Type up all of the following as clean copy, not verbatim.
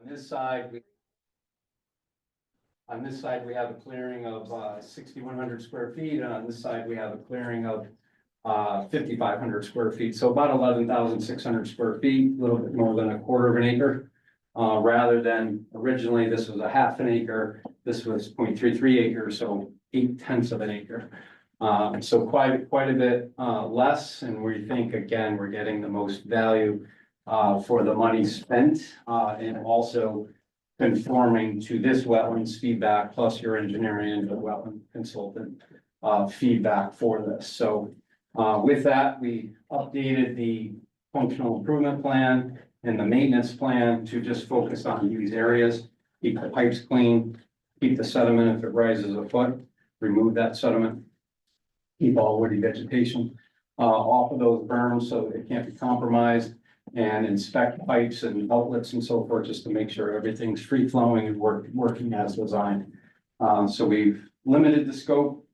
On this side, we have a clearing of 6,100 square feet, and on this side, we have a clearing of 5,500 square feet. So about 11,600 square feet, a little bit more than a quarter of an acre. Rather than originally, this was a half an acre, this was 0.33 acres, so 0.8 of an acre. So quite a bit less, and we think, again, we're getting the most value for the money spent, and also conforming to this wetlands feedback plus your engineering and the wetland consultant feedback for this. So with that, we updated the functional improvement plan and the maintenance plan to just focus on these areas, keep the pipes clean, keep the sediment if it rises a foot, remove that sediment, keep all woody vegetation off of those berms so that it can't be compromised, and inspect pipes and outlets and so forth, just to make sure everything's free flowing and working as designed. So we've limited the scope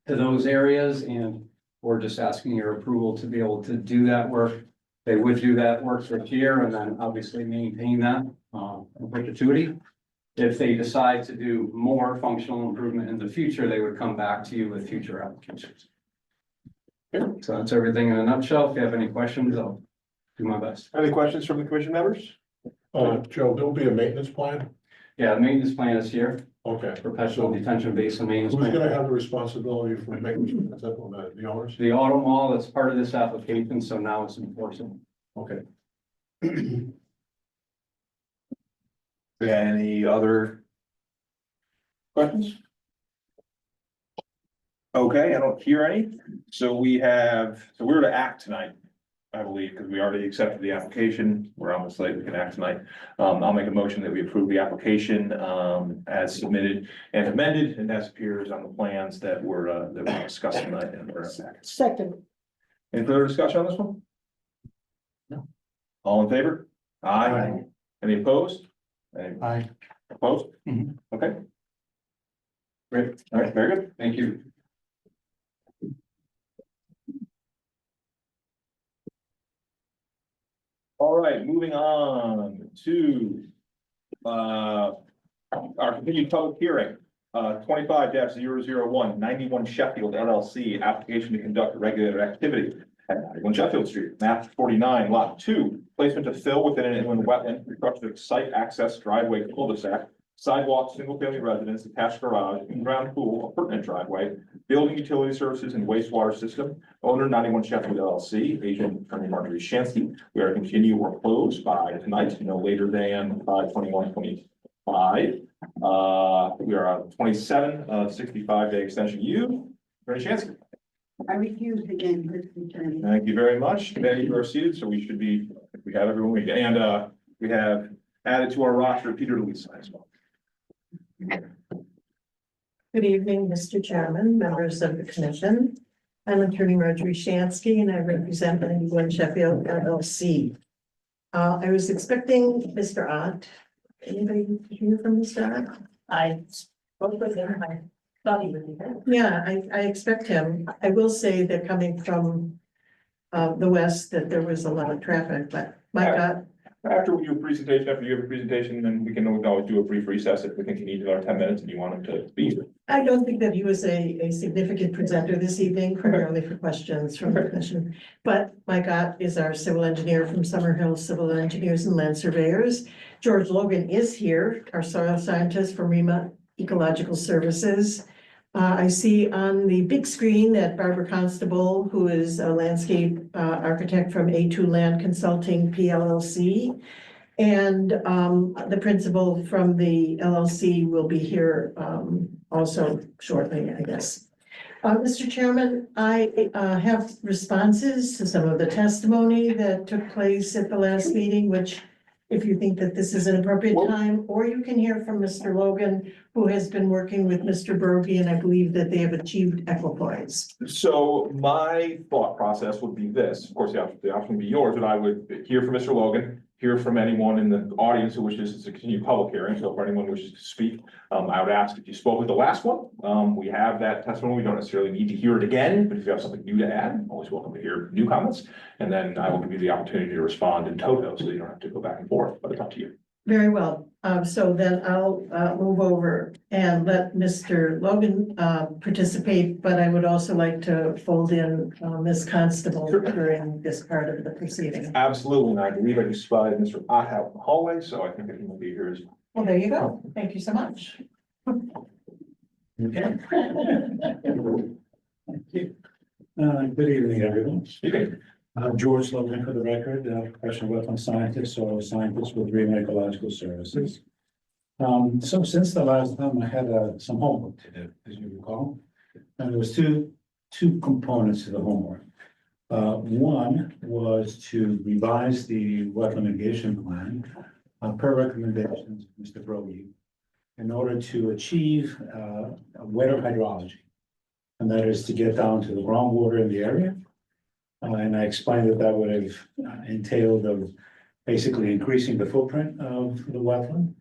to those areas, and we're just asking your approval to be able to do that work. They would do that work for a year and then obviously maintain that in perpetuity. If they decide to do more functional improvement in the future, they would come back to you with future applications. So that's everything in a nutshell. If you have any questions, I'll do my best. Any questions from the commission members? Joe, there'll be a maintenance plan? Yeah, the maintenance plan is here, Okay. perpetual detention basin maintenance Who's plan. gonna have the responsibility for maintenance? Is that on the owners? The auto mall, that's part of this application, so now it's enforceable. Okay. Any other questions? Okay, I don't hear any. So we're to act tonight, I believe, because we already accepted the application. We're on the slate, we can act tonight. I'll make a motion that we approve the application as submitted and amended, and as appears on the plans that we're discussing tonight. Second. Any further discussion on this one? No. All in favor? Aye. Aye. Any opposed? Any Aye. opposed? Mhm. Okay, Great, all right, very good. thank you. All right, moving on to our continued public hearing, 25-001, 91 Sheffield LLC, application to conduct regulated activity at 91 Sheffield Street, map 49, lot 2, placement to fill within an inland wetland, construction of site access driveway cul-de-sac, sidewalk, single-family residence, attached garage, in-ground pool, appurtenant driveway, building utility services and wastewater system, owner 91 Sheffield LLC, agent attorney Marjorie Shansky. We are continue or close by tonight, no later than 5/21/25. We are on 27 65-day extension. You, Attorney Shansky. I refuse again, Mr. Attorney. Thank you very much. Today you are seated, so we should be, we have everyone we can, and we have added to our roster Peter Louisa as well. Good evening, Mr. Chairman, members of the commission. I'm attorney Marjorie Shansky and I represent 91 Sheffield LLC. I was expecting Mr. Ott. Anybody hear from Mr. Ott? I spoke with him. I thought he would be here. Yeah, I expect him. I will say that coming from the west, that there was a lot of traffic, but my God. After we do a presentation, after you have a presentation, then we can always do a brief recess if we think you need another 10 minutes and you want him to be here. I don't think that he was a significant presenter this evening, primarily for questions from the commission. But Mike Ott is our civil engineer from Summerhill Civil Engineers and Land Surveyors. George Logan is here, our soil scientist from REMA Ecological Services. I see on the big screen that Barbara Constable, who is a landscape architect from A2 Land Consulting PLLC. And the principal from the LLC will be here also shortly, I guess. Mr. Chairman, I have responses to some of the testimony that took place at the last meeting, which if you think that this is an appropriate time, or you can hear from Mr. Logan, who has been working with Mr. Berge, and I believe that they have achieved equipoise. So my thought process would be this, of course, the option would be yours, but I would hear from Mr. Logan, hear from anyone in the audience who wishes to continue public hearing. So if anyone wishes to speak, I would ask if you spoke with the last one. We have that testimony. We don't necessarily need to hear it again, but if you have something new to add, I'm always welcome to hear new comments. And then I will give you the opportunity to respond in toto, so you don't have to go back and forth, but it's up to you. Very well. So then I'll move over and let Mr. Logan participate, but I would also like to fold in Ms. Constable during this part of the proceeding. Absolutely, and I believe I just spotted Mr. Ott out in the hallway, so I think that he will be here as well. Well, there you go. Thank you so much. Okay. Good evening, everyone. I'm George Logan for the record, professional wetland scientist, soil scientist with Green Ecological Services. So since the last time I had some homework to do, as you recall, and there was two components to the homework. One was to revise the wetland mitigation plan per recommendations of Mr. Brogy in order to achieve a wetter hydrology. And that is to get down to the groundwater in the area. And I explained that would have entailed of basically increasing the footprint of the wetland.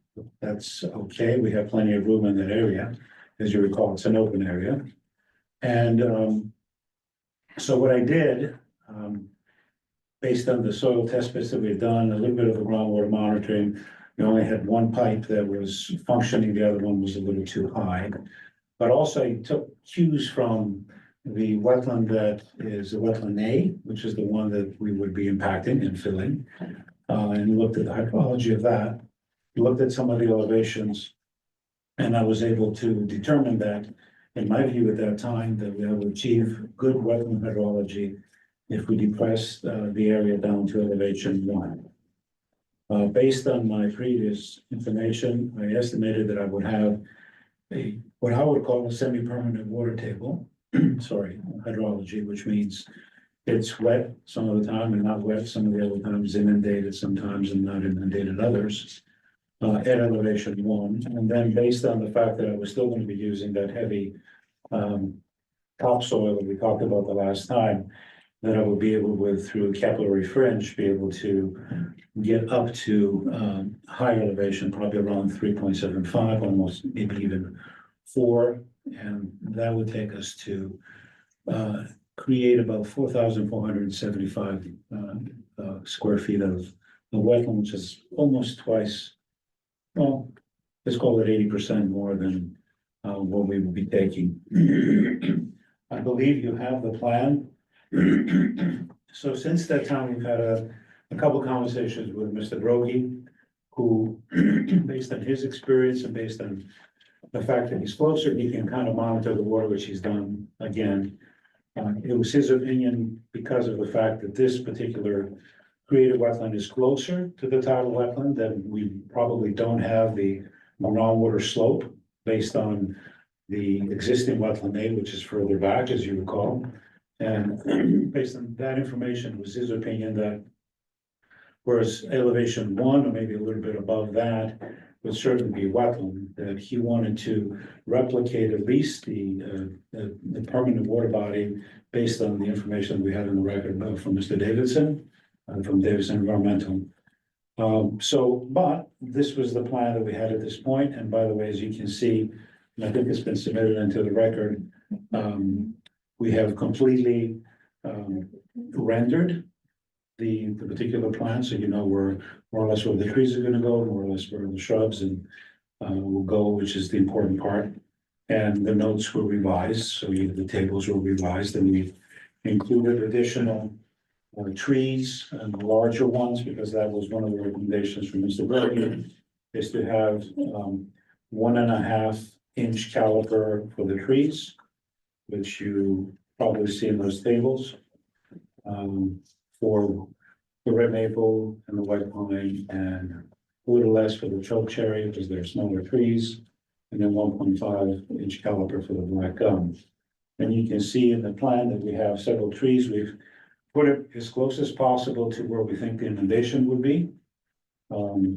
That's okay, we have plenty of room in that area. As you recall, it's an open area. And so what I did, based on the soil test bits that we've done, a little bit of the groundwater monitoring, we only had one pipe that was functioning, the other one was a little too high. But also I took cues from the wetland that is the wetland A, which is the one that we would be impacting and filling. And looked at the hydrology of that, looked at some of the elevations. And I was able to determine that, in my view at that time, that we will achieve good wetland hydrology if we depress the area down to elevation 1. Based on my previous information, I estimated that I would have what I would call a semi-permanent water table, sorry, hydrology, which means it's wet some of the time and not wet some of the other times, inundated sometimes and not inundated others, at elevation 1. And then based on the fact that I was still going to be using that heavy topsoil that we talked about the last time, that I would be able with, through capillary fringe, be able to get up to higher elevation, probably around 3.75, almost maybe even 4. And that would take us to create about 4,475 square feet of wetland, which is almost twice, well, let's call it 80% more than what we will be taking. I believe you have the plan. So since that time, we've had a couple conversations with Mr. Brogy, who, based on his experience and based on the fact that he's closer, he can kind of monitor the water, which he's done again. It was his opinion, because of the fact that this particular created wetland is closer to the tidal wetland, that we probably don't have the groundwater slope based on the existing wetland A, which is further back, as you recall. And based on that information, it was his opinion that whereas elevation 1, or maybe a little bit above that, would certainly be wetland, that he wanted to replicate at least the permanent water body based on the information we had in the record from Mr. Davidson, from Davidson Environmental. But this was the plan that we had at this point. And by the way, as you can see, and I think it's been submitted into the record, we have completely rendered the particular plan, so you know where more or less where the trees are gonna go, more or less where the shrubs and will go, which is the important part. And the notes were revised, so the tables were revised, and we included additional trees and larger ones, because that was one of the recommendations from Mr. Bergen, is to have 1.5 inch caliper for the trees, which you probably see in those tables. For the red maple and the white pine, and a little less for the choke cherry, because they're smaller trees, and then 1.5 inch caliper for the black gum. And you can see in the plan that we have several trees. We've put it as close as possible to where we think the inundation would be.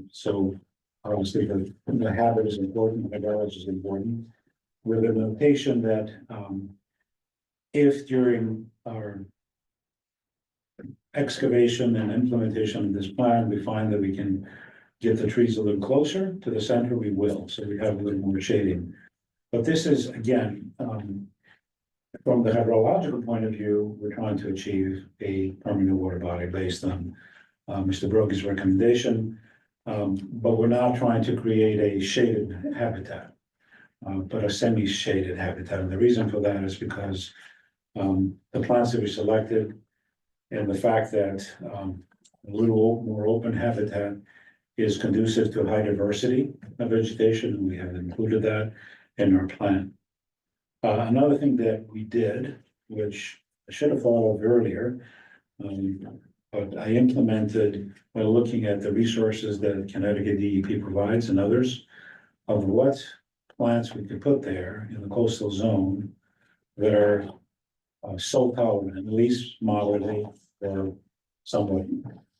So obviously the habit is important, the hydrology is important, with a notation that if during our excavation and implementation of this plan, we find that we can get the trees a little closer to the center, we will, so we have a little more shading. But this is, again, from the hydrological point of view, we're trying to achieve a permanent water body based on Mr. Brogy's recommendation. But we're not trying to create a shaded habitat, but a semi-shaded habitat. And the reason for that is because the plants that we selected and the fact that a little more open habitat is conducive to high diversity of vegetation, and we have included that in our plan. Another thing that we did, which I should have thought of earlier, but I implemented by looking at the resources that Connecticut DEP provides and others of what plants we could put there in the coastal zone that are salt tolerant, at least moderately or somewhat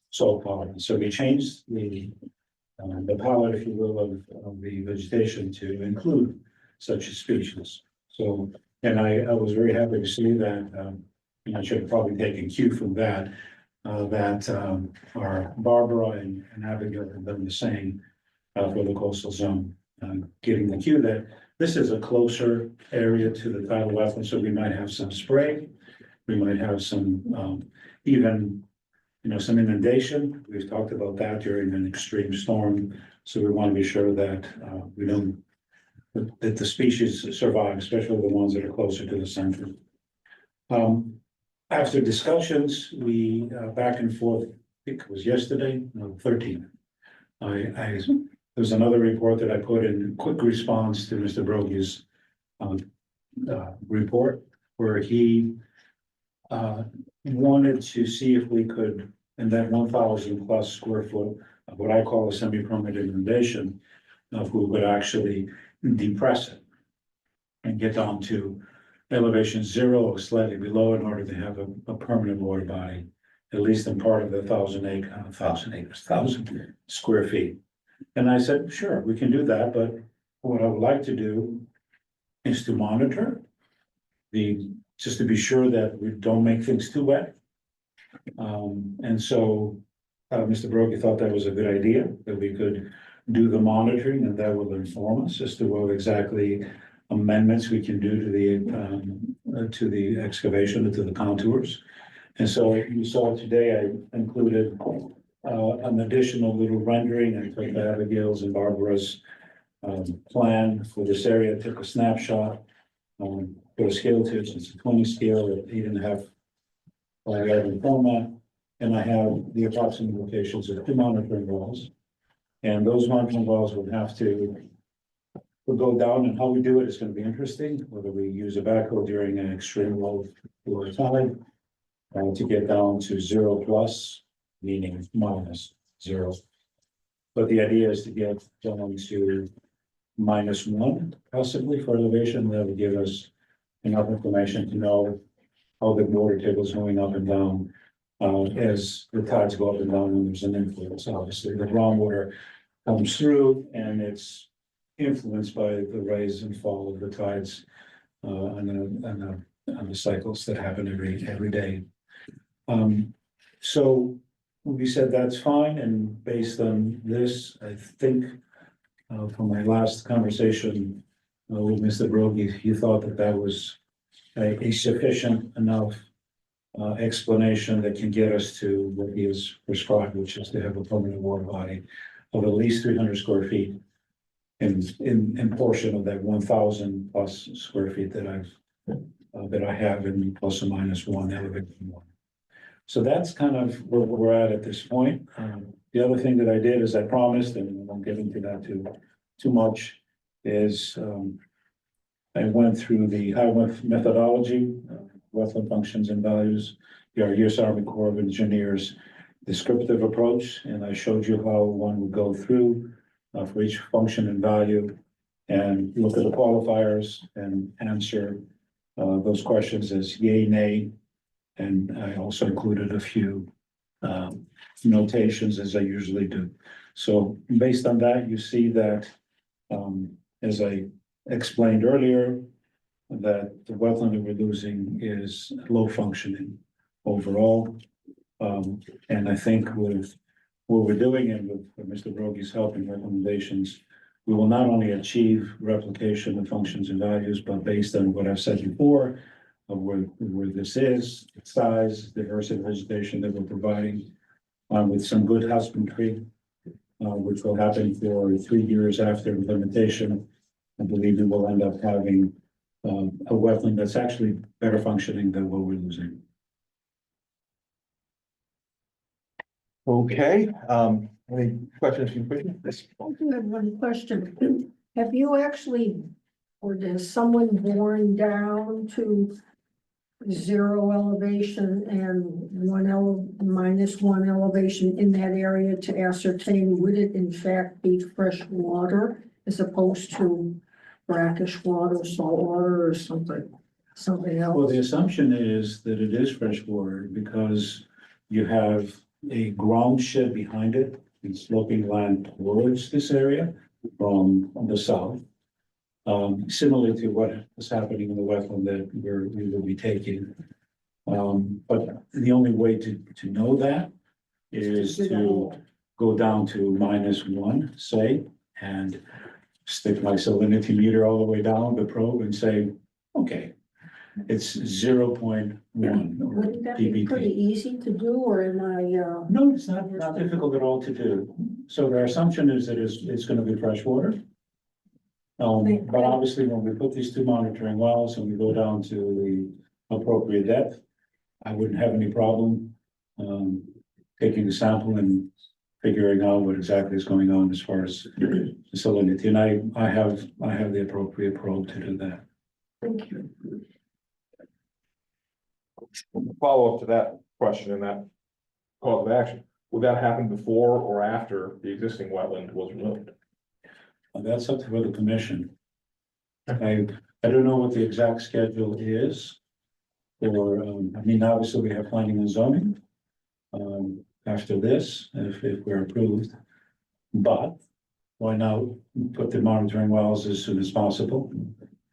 salt tolerant. So we changed the palette, if you will, of the vegetation to include such a species. So, and I was very happy to see that, and I should have probably taken cue from that, our Barbara and Abigail have done the same for the coastal zone, getting the cue that this is a closer area to the tidal wetland, so we might have some spray, we might have some even, some inundation. We've talked about that during an extreme storm, so we want to be sure that we don't that the species survive, especially the ones that are closer to the center. After discussions, we back and forth, I think it was yesterday, no, 13th. There's another report that I put in quick response to Mr. Brogy's report, where he wanted to see if we could, in that 1,000 plus square foot of what I call a semi-permanent inundation, if we would actually depress it and get down to elevation 0 or slightly below in order to have a permanent water body, at least in part of the 1,000 square feet. And I said, sure, we can do that, but what I would like to do is to monitor just to be sure that we don't make things too wet. And so Mr. Brokey thought that was a good idea, that we could do the monitoring, and that will inform us as to what exactly amendments we can do to the excavation and to the contours. And so you saw today, I included an additional little rendering. I took Abigail's and Barbara's plan for this area, took a snapshot, put a scale to it, it's a 20 scale at 8.5 by 11 format, and I have the approximate locations of 2 monitoring wells. And those monitoring wells would have to go down, and how we do it is going to be interesting, whether we use a backhoe during an extreme low tide to get down to 0 plus, meaning -0. But the idea is to get down to -1 possibly for elevation. That would give us enough information to know how the water table is going up and down as the tides go up and down, and there's an influence. Obviously, the groundwater comes through, and it's influenced by the rise and fall of the tides and the cycles that happen every day. So we said that's fine, and based on this, I think from my last conversation with Mr. Brogey, he thought that was a sufficient enough explanation that can get us to what he has prescribed, which is to have a permanent water body of at least 300 square feet in portion of that 1,000 plus square feet that I have in plus or minus 1 elevation 1. So that's kind of where we're at this point. The other thing that I did is I promised, and I won't get into that too much, is I went through the HIWF methodology, wetland functions and values, our U.S. Army Corps of Engineers descriptive approach, and I showed you how one would go through for each function and value and look at the qualifiers and answer those questions as yay, nay. And I also included a few notations as I usually do. So based on that, you see that, as I explained earlier, that the wetland that we're losing is low functioning overall. And I think with what we're doing and with Mr. Brogey's help and recommendations, we will not only achieve replication of functions and values, but based on what I've said before, of where this is, its size, diversity of vegetation that we're providing, with some good husbandry, which will happen for 3 years after implementation. I believe we will end up having a wetland that's actually better functioning than what we're losing. Okay, any questions from you? Yes. I do have one question. Have you actually, or does someone borne down to zero elevation and -1 elevation in that area to ascertain would it in fact be fresh water as opposed to brackish water, salt water or something Well, else? the assumption is that it is fresh water because you have a ground shed behind it and sloping land towards this area from the south. Similar to what is happening in the wetland that we will be taking. But the only way to know that is to go down to -1, say, and stick my salinity meter all the way down the probe and say, okay, it's 0.1 Wouldn't that be pretty easy to do, or am I, No, it's not difficult at all to do. So their assumption is that it's gonna be fresh water. But obviously, when we put these two monitoring wells and we go down to the appropriate depth, I wouldn't have any problem taking the sample and figuring out what exactly is going on as far as the salinity. And I have the appropriate probe to do that. thank you. Follow up to that question and that call of action, would that happen before or after the existing wetland was removed? That's up to the commission. I don't know what the exact schedule is. Or, I mean, obviously, we have planning and zoning. After this, if we're approved. But why not put the monitoring wells as soon as possible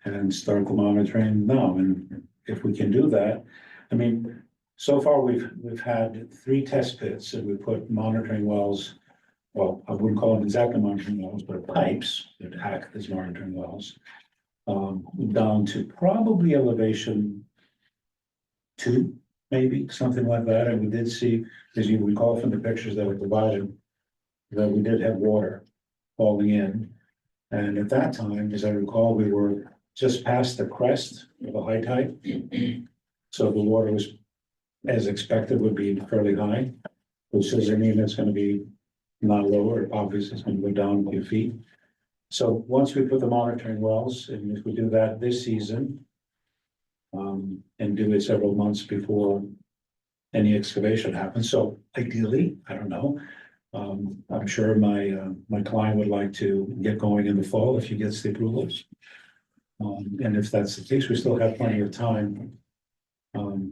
and start the monitoring now? And if we can do that, I mean, so far we've had 3 test pits and we put monitoring wells. Well, I wouldn't call them exactly monitoring wells, but pipes that act as monitoring wells. Down to probably elevation 2, maybe something like that. And we did see, as you recall from the pictures that were provided, that we did have water falling in. And at that time, as I recall, we were just past the crest of a high tide. So the water was, as expected, would be fairly high, which doesn't mean it's going to be not lower. Obviously, it's going to go down a few feet. So once we put the monitoring wells, and if we do that this season, and do it several months before any excavation happens. So ideally, I don't know. I'm sure my client would like to get going in the fall if he gets the approvals. And if that's the case, we still have plenty of time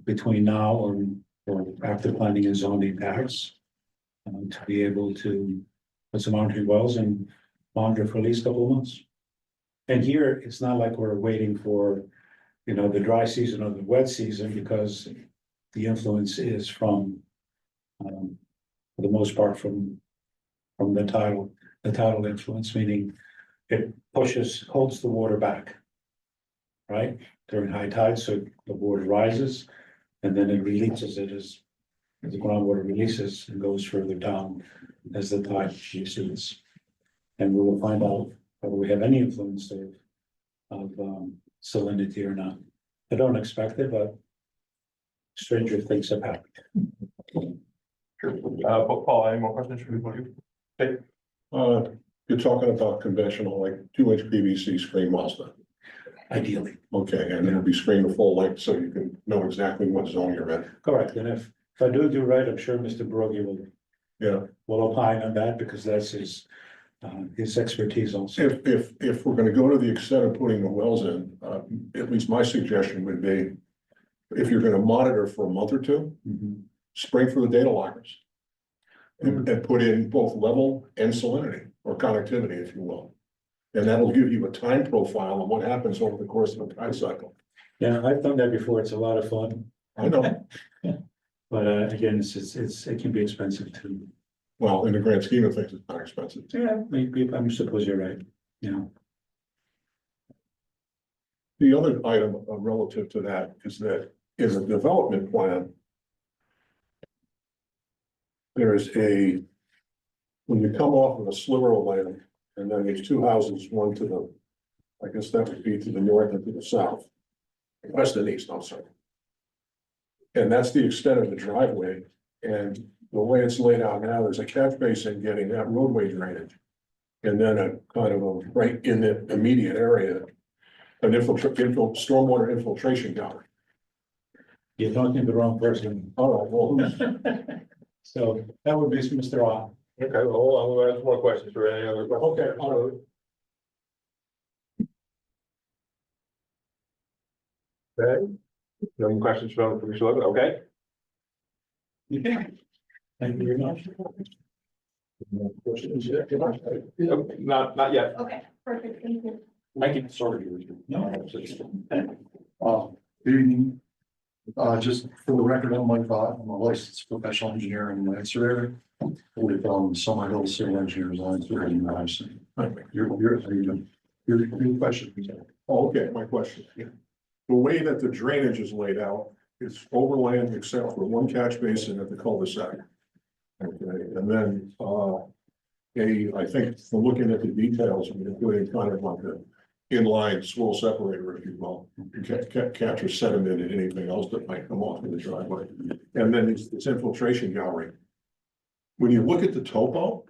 between now or after planning and zoning acts to be able to put some monitoring wells and monitor for at least a couple of months. And here, it's not like we're waiting for, the dry season or the wet season, because the influence is from, for the most part, from the tidal influence, meaning it holds the water back. Right, during high tide, so the water rises, and then it releases it as the groundwater releases and goes further down as the tide recedes. And we will find out whether we have any influence of salinity or not. I don't expect it, but stranger things have happened. Sure. Paul, any more questions from you? You're talking about conventional, like 2-inch PVC screen wells then? Ideally, Okay, and it'll be screened the full length so you can know exactly what zone you're in. correct. And if I do right, I'm sure Mr. Brogy Yeah, will opine on that, because that's his expertise also. if we're gonna go to the extent of putting the wells in, at least my suggestion would be, if you're gonna monitor for a month or 2, Mhm. spring for the data lockers. And put in both level and salinity, or connectivity, if you will. And that'll give you a time profile of what happens over the course of a tide cycle. Yeah, I've done that before. It's a lot of fun. I know, But again, it can be expensive too. well, in the grand scheme of things, it's not expensive. Yeah, maybe, I suppose you're right, The other item relative to that is that in the development plan, there is a when you come off of a sliver of land, and then there's two houses, one to the, I guess that would be to the north and to the south. West and east, I'm sorry. And that's the extent of the driveway, and the way it's laid out now, there's a catch basin getting that roadway drainage. And then a kind of a, right in the immediate area, an stormwater infiltration gallery. You're talking to the wrong person. All right, well, who's, So that would be Mr. Ott. Okay, well, I'm gonna ask more questions for any other. okay, all right. Okay, no more questions from Commissioner Logan, okay? Okay. Thank you very much. Not yet, Okay, perfect, thank you. thank you, sorry. No. Good evening. Just for the record, I'm Mike Vaught. I'm a licensed professional engineer and land surveyor with Summer Hill Civil Engineers Land Surveying in Madison. Your question. Oh, okay, my question. The way that the drainage is laid out is overland except for one catch basin at the cul-de-sac. Okay, and then, I think from looking at the details, I'm including kind of like a inline swirl separator, if you will. You capture sediment and anything else that might come off in the driveway. And then it's infiltration gallery. When you look at the topo,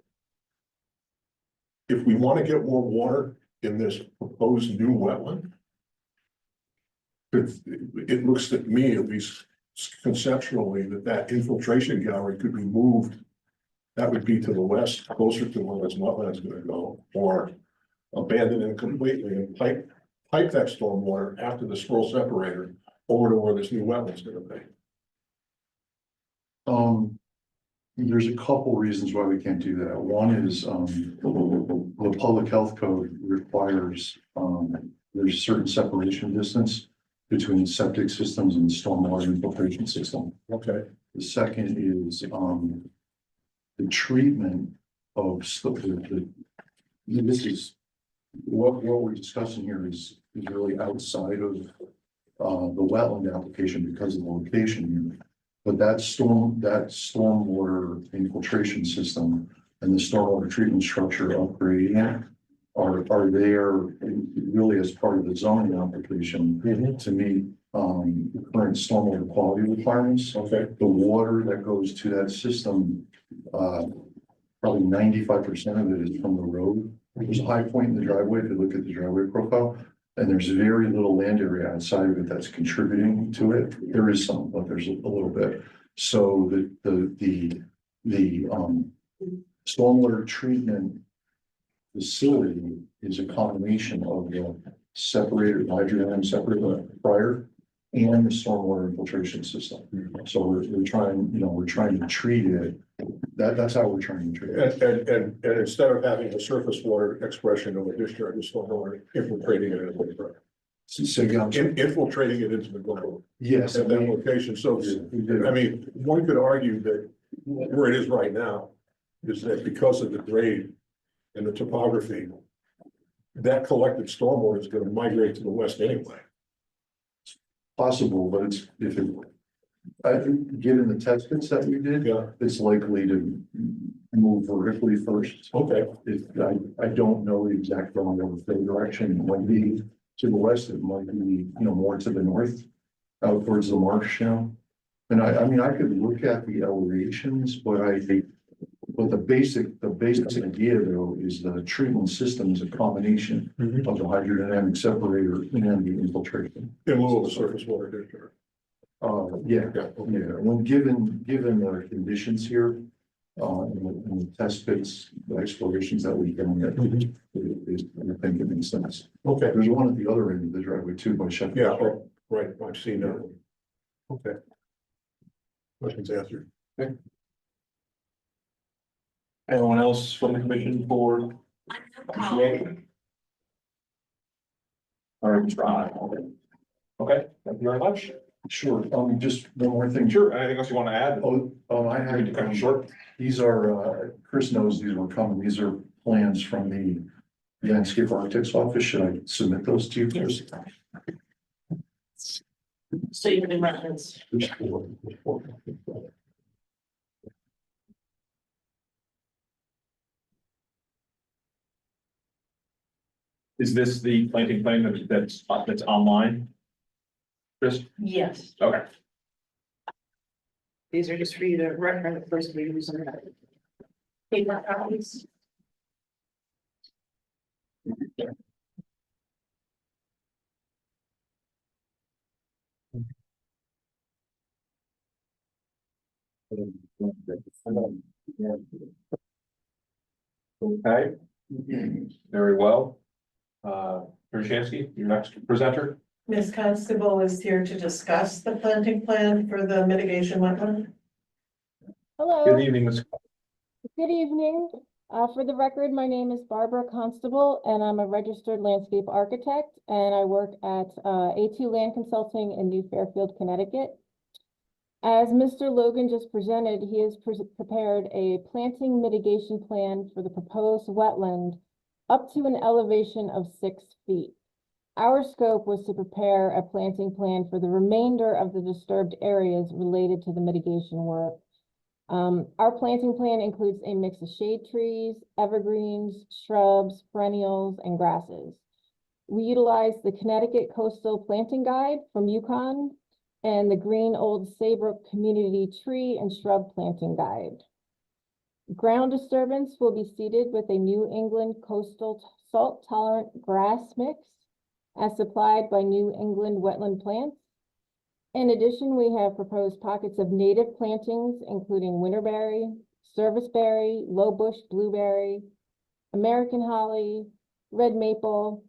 if we want to get more water in this proposed new wetland, it looks to me, at least conceptually, that infiltration gallery could be moved. That would be to the west, closer to where this wetland is gonna go, or abandon it completely and pipe that stormwater after the swirl separator over to where this new wetland's gonna be. There's a couple reasons why we can't do that. One is, the public health code requires, there's a certain separation distance between septic systems and stormwater infiltration system. Okay. The second is, the treatment of this is, what we're discussing here is really outside of, the wetland application because of the location here. But that stormwater infiltration system and the stormwater treatment structure upgrading are there really as part of the zoning application to meet the current stormwater quality requirements. Okay. The water that goes to that system, probably 95% of it is from the road. There's a high point in the driveway, if you look at the driveway profile, and there's very little land area outside of it that's contributing to it. There is some, but there's a little bit. So the stormwater treatment facility is a combination of the separated hydrodynamic separator prior and the stormwater infiltration system. So we're trying to treat it. That's how we're trying to treat it. And instead of having the surface water expression of a discharge of stormwater, infiltrating it into the ground. So again, Infiltrating it into the ground yes, at that location. So, I mean, one could argue that where it is right now is that because of the grade and the topography, that collected stormwater is gonna migrate to the west anyway. possible, but it's, if it, I think, given the test pits that we did, Yeah, it's likely to move vertically first. okay, I don't know the exact volume of the direction. It might be to the west, it might be, more to the north, out towards the marsh now. And I mean, I could look at the elevations, but but the basic idea though is the treatment system is a combination of the hydrodynamic separator and the infiltration. in lieu of the surface water discharge. Yeah, Yeah, yeah, when given the conditions here, and the test pits, the explorations that we've done, I think it makes sense. okay, There's one at the other end of the driveway too by Sheffield. yeah, right, I've seen that one. Okay. Questions answered. Anyone else from the commission for appreciation? All right, try. Okay, thank you very much. Sure, just one more thing. Sure, anything else you want to add? I Need to cut had, it short. these are, Chris knows these were coming, these are plans from the landscape architect's office. Should I submit those to you? Chris? Statement in reference. Is this the planting plan that's online? Chris? Yes, Okay. these are just for you to reference first readings and that. Paper copies. Okay, very well. Krzyzewski, your next presenter. Ms. Constable is here to discuss the planting plan for the mitigation wetland. Good Hello, evening, Ms. good evening. For the record, my name is Barbara Constable and I'm a registered landscape architect and I work at A2 Land Consulting in New Fairfield, Connecticut. As Mr. Logan just presented, he has prepared a planting mitigation plan for the proposed wetland up to an elevation of 6 feet. Our scope was to prepare a planting plan for the remainder of the disturbed areas related to the mitigation work. Our planting plan includes a mix of shade trees, evergreens, shrubs, perennials, and grasses. We utilize the Connecticut Coastal Planting Guide from Yukon and the Green Old Saybrook Community Tree and Shrub Planting Guide. Ground disturbance will be seeded with a New England Coastal Salt-Tolerant Grass Mix as supplied by New England Wetland Plants. In addition, we have proposed pockets of native plantings, including winterberry, serviceberry, low bush blueberry, American holly, red maple,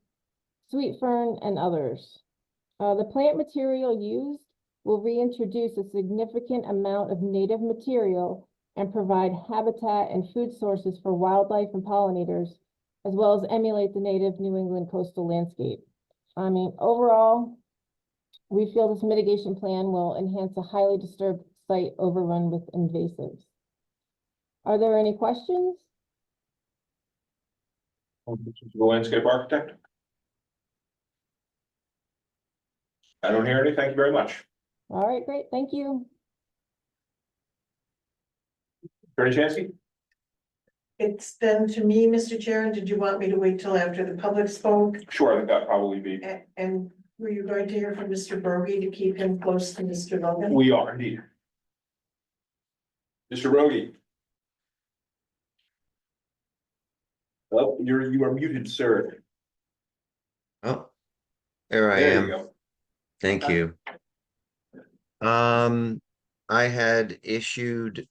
sweet fern, and others. The plant material used will reintroduce a significant amount of native material and provide habitat and food sources for wildlife and pollinators, as well as emulate the native New England coastal landscape. I mean, overall, we feel this mitigation plan will enhance a highly disturbed site overrun with invasives. Are there any questions? The landscape architect. I don't hear any. Thank you very much. All right, great, thank you. Attorney Chansky? It's then to me, Mr. Chair, and did you want me to wait till after the public spoke? Sure, I think that'd probably be. And were you going to hear from Mr. Berge to keep him close to Mr. Logan? We are indeed. Mr. Rogie. Oh, you are muted, sir. Oh, there I There you am. go. Thank you. I had issued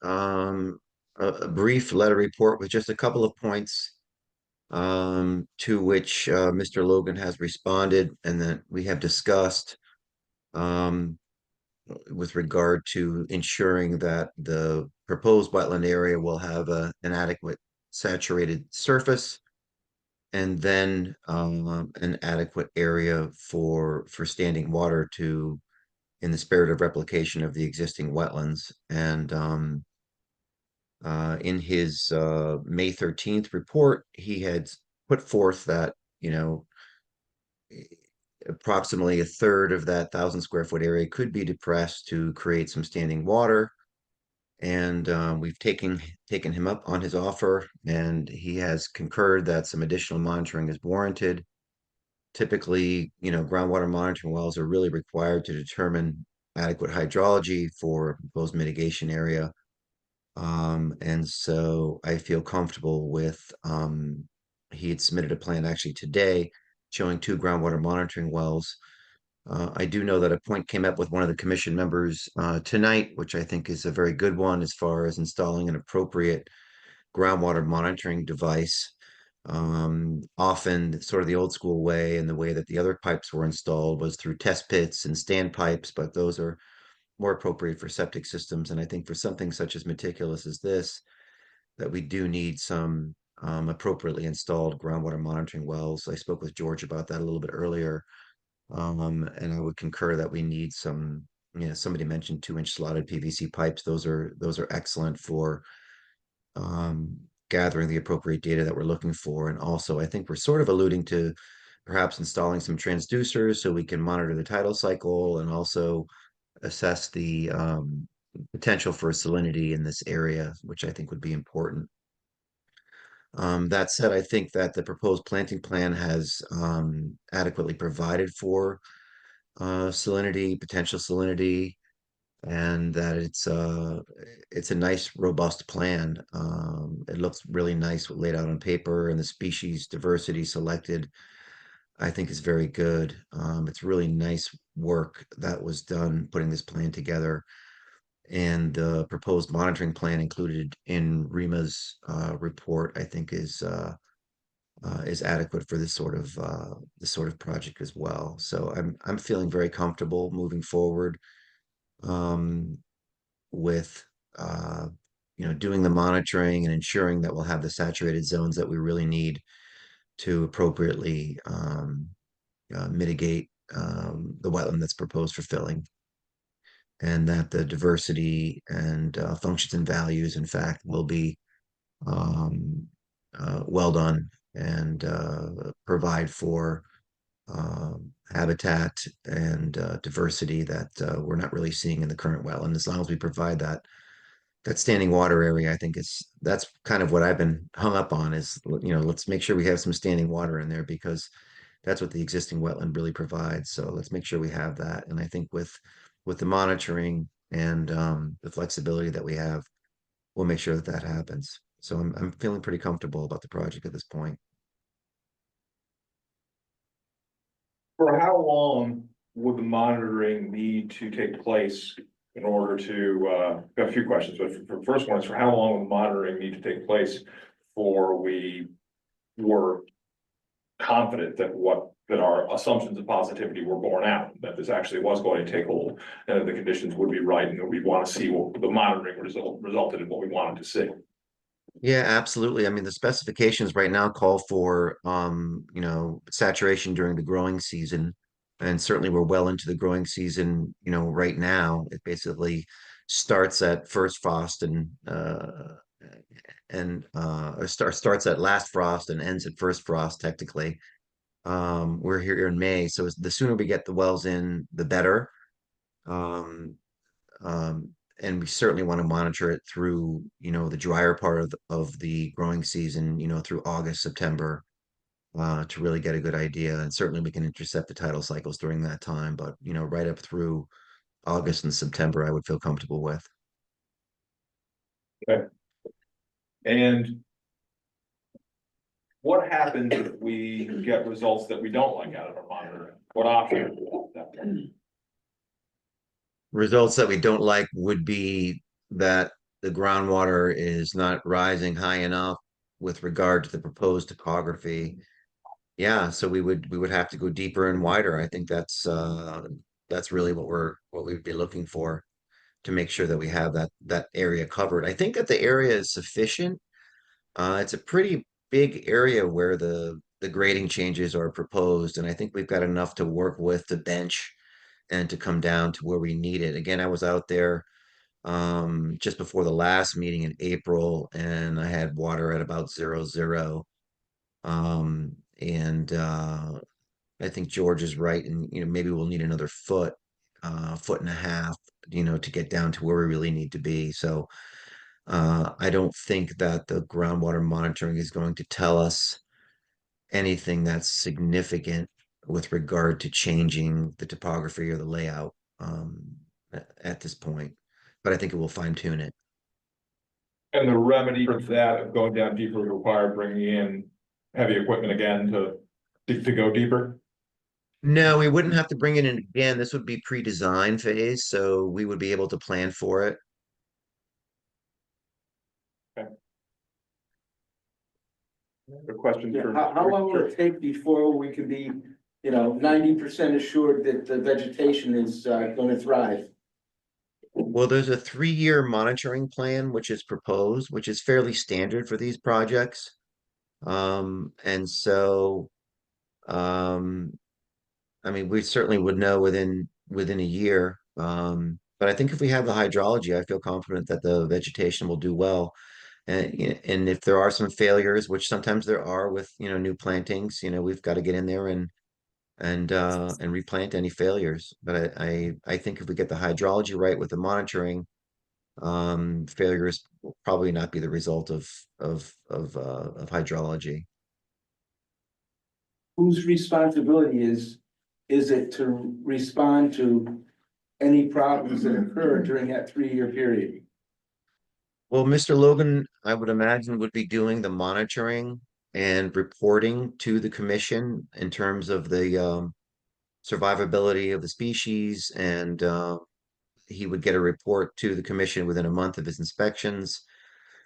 a brief letter report with just a couple of points to which Mr. Logan has responded and that we have discussed with regard to ensuring that the proposed wetland area will have an adequate saturated surface and then an adequate area for standing water to, in the spirit of replication of the existing wetlands. And in his May 13th report, he had put forth that, you know, approximately a third of that 1,000 square foot area could be depressed to create some standing water. And we've taken him up on his offer, and he has concurred that some additional monitoring is warranted. Typically, you know, groundwater monitoring wells are really required to determine adequate hydrology for a proposed mitigation area. And so I feel comfortable with, he had submitted a plan actually today showing 2 groundwater monitoring wells. I do know that a point came up with one of the commission members tonight, which I think is a very good one as far as installing an appropriate groundwater monitoring device. Often sort of the old school way and the way that the other pipes were installed was through test pits and stand pipes, but those are more appropriate for septic systems. And I think for something such as meticulous as this, that we do need some appropriately installed groundwater monitoring wells. I spoke with George about that a little bit earlier. And I would concur that we need some, you know, somebody mentioned 2-inch slotted PVC pipes. Those are excellent for gathering the appropriate data that we're looking for. And also, I think we're sort of alluding to perhaps installing some transducers so we can monitor the tidal cycle and also assess the potential for salinity in this area, which I think would be important. That said, I think that the proposed planting plan has adequately provided for salinity, potential salinity, and that it's a nice, robust plan. It looks really nice laid out on paper, and the species diversity selected, I think, is very good. It's really nice work that was done putting this plan together. And the proposed monitoring plan included in REMA's report, I think, is adequate for this sort of project as well. So I'm feeling very comfortable moving forward um, with doing the monitoring and ensuring that we'll have the saturated zones that we really need to appropriately mitigate the wetland that's proposed for filling, and that the diversity and functions and values, in fact, will be um, well done and provide for habitat and diversity that we're not really seeing in the current wetland. As long as we provide that standing water area, I think that's kind of what I've been hung up on is, let's make sure we have some standing water in there because that's what the existing wetland really provides. So let's make sure we have that. And I think with the monitoring and the flexibility that we have, we'll make sure that that happens. So I'm feeling pretty comfortable about the project at this point. For how long would the monitoring need to take place in order to, got a few questions, but for the first one is for how long would the monitoring need to take place before we were confident that our assumptions of positivity were borne out, that this actually was going to take hold, and that the conditions would be right, and that we want to see what the monitoring resulted in what we wanted to see. Yeah, absolutely. I mean, the specifications right now call for, saturation during the growing season. And certainly we're well into the growing season, right now. It basically starts at first frost or starts at last frost and ends at first frost, technically. We're here in May, so the sooner we get the wells in, the better. Um, and we certainly want to monitor it through, the drier part of the growing season, through August, September, to really get a good idea. And certainly we can intercept the tidal cycles during that time, but, right up through August and September, I would feel comfortable with. Okay. And what happens if we get results that we don't like out of our monitoring? What option? Do we have? Results that we don't like would be that the groundwater is not rising high enough with regard to the proposed topography. Yeah, so we would have to go deeper and wider. I think that's really what we would be looking for to make sure that we have that area covered. I think that the area is sufficient. It's a pretty big area where the grading changes are proposed, and I think we've got enough to work with to bench and to come down to where we need it. Again, I was out there just before the last meeting in April, and I had water at about 0.0. And I think George is right, and maybe we'll need another foot and a half, to get down to where we really need to be. So I don't think that the groundwater monitoring is going to tell us anything that's significant with regard to changing the topography or the layout at this point. But I think it will fine tune it. And the remedy for that of going down deeper would require bringing in heavy equipment again to go deeper? No, we wouldn't have to bring it in again. This would be pre-design phase, so we would be able to plan for it. A question Yeah, for. how long will it take before we can be, 90% assured that the vegetation is gonna thrive? Well, there's a 3-year monitoring plan which is proposed, which is fairly standard for these projects. And so, I mean, we certainly would know within a year. But I think if we have the hydrology, I feel confident that the vegetation will do well. And if there are some failures, which sometimes there are with, new plantings, we've got to get in there and replant any failures. But I think if we get the hydrology right with the monitoring, failures will probably not be the result of hydrology. Whose responsibility is it to respond to any problems that occur during that 3-year period? Well, Mr. Logan, I would imagine would be doing the monitoring and reporting to the commission in terms of the survivability of the species, and he would get a report to the commission within a month of his inspections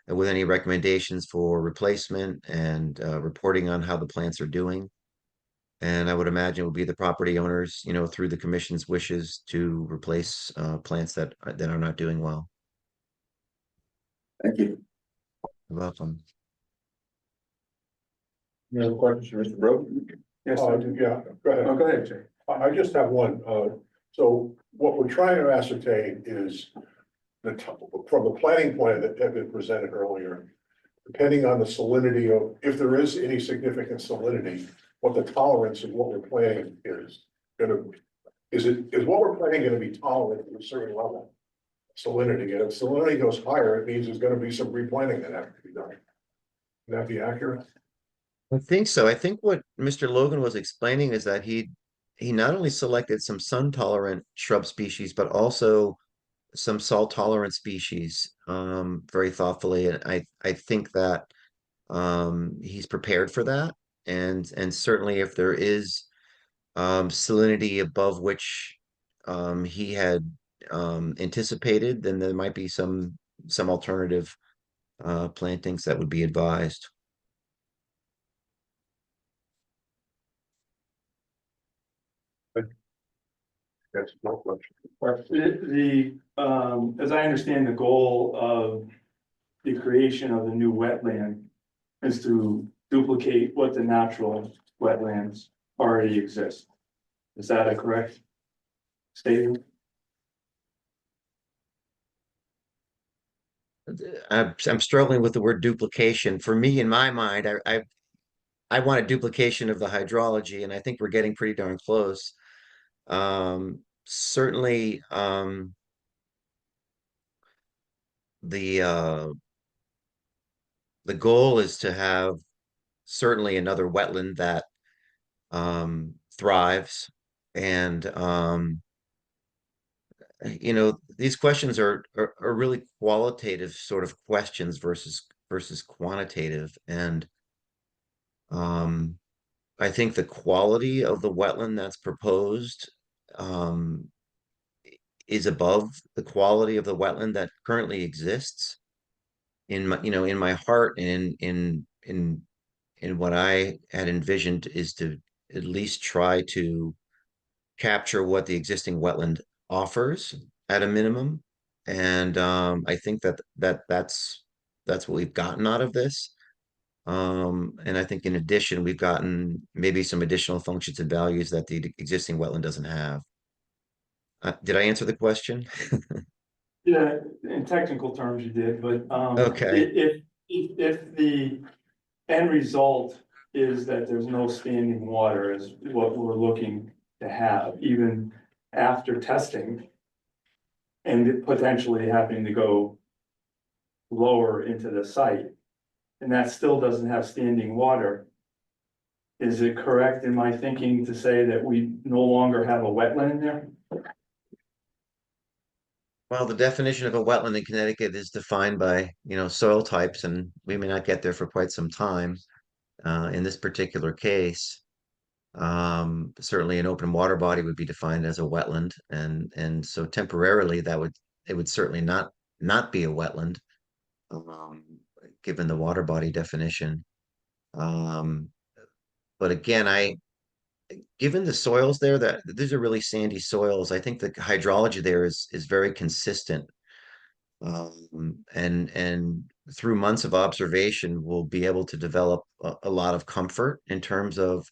with any recommendations for replacement and reporting on how the plants are doing. And I would imagine it would be the property owners, through the commission's wishes to replace plants that are not doing well. Thank you. You're welcome. Any other questions for Mr. Brogan? Yeah, go ahead. Oh, go ahead, Jay. I just have one. So what we're trying to ascertain is from the planning plan that had been presented earlier, depending on the salinity of, if there is any significant salinity, what the tolerance of what we're planning is gonna, is what we're planning gonna be tolerant at a certain level? Salinity, and if salinity goes higher, it means there's gonna be some replanting that has to be done. Would that be accurate? I think so. I think what Mr. Logan was explaining is that he not only selected some sun tolerant shrub species, but also some salt tolerant species very thoughtfully. And I think that he's prepared for that. And certainly if there is salinity above which he had anticipated, then there might be some alternative plantings that would be advised. That's no question. As I understand, the goal of the creation of the new wetland is to duplicate what the natural wetlands already exist. Is that a correct statement? I'm struggling with the word duplication. For me, in my mind, I want a duplication of the hydrology, and I think we're getting pretty darn close. Certainly, the goal is to have certainly another wetland that thrives, and these questions are really qualitative sort of questions versus quantitative, and I think the quality of the wetland that's proposed is above the quality of the wetland that currently exists. In my heart, and in what I had envisioned is to at least try to capture what the existing wetland offers at a minimum. And I think that's what we've gotten out of this. And I think in addition, we've gotten maybe some additional functions and values that the existing wetland doesn't have. Did I answer the question? Yeah, in technical terms you did, but Okay. if the end result is that there's no standing water is what we're looking to have, even after testing, and potentially having to go lower into the site, and that still doesn't have standing water. Is it correct in my thinking to say that we no longer have a wetland there? Well, the definition of a wetland in Connecticut is defined by, soil types, and we may not get there for quite some time. In this particular case, certainly an open water body would be defined as a wetland, and so temporarily it would certainly not be a wetland, given the water body definition. But again, given the soils there, that these are really sandy soils, I think the hydrology there is very consistent. And through months of observation, we'll be able to develop a lot of comfort in terms of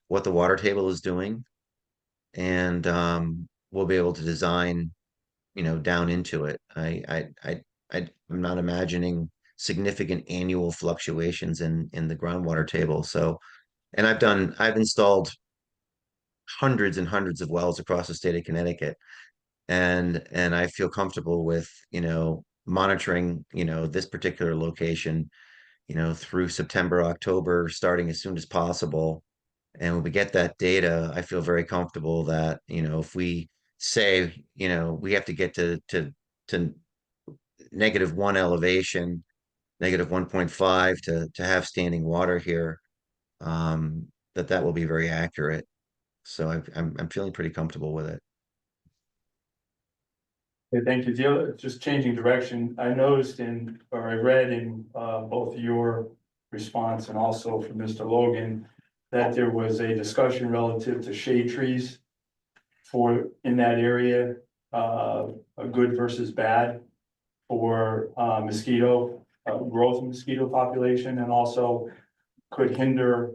what the water table is doing. And we'll be able to design, down into it. I'm not imagining significant annual fluctuations in the groundwater table. So, and I've installed hundreds and hundreds of wells across the state of Connecticut. And I feel comfortable with, monitoring, this particular location, through September, October, starting as soon as possible. And when we get that data, I feel very comfortable that, if we say, we have to get to -1 elevation, -1.5 to have standing water here, that will be very accurate. So I'm feeling pretty comfortable with it. Okay, thank you. Just changing direction, I noticed or I read in, both your response and also from Mr. Logan, that there was a discussion relative to shade trees in that area, a good versus bad for, mosquito, growth of mosquito population, and also could hinder,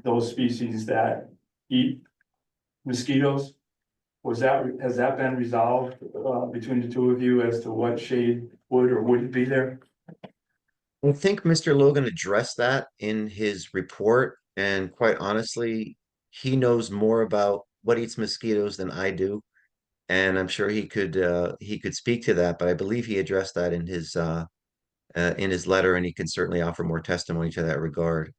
those species that eat mosquitoes. Has that been resolved, between the two of you as to what shade would or wouldn't be there? I think Mr. Logan addressed that in his report, and quite honestly, he knows more about what eats mosquitoes than I do. And I'm sure he could speak to that, but I believe he addressed that in his letter, and he can certainly offer more testimony to that regard.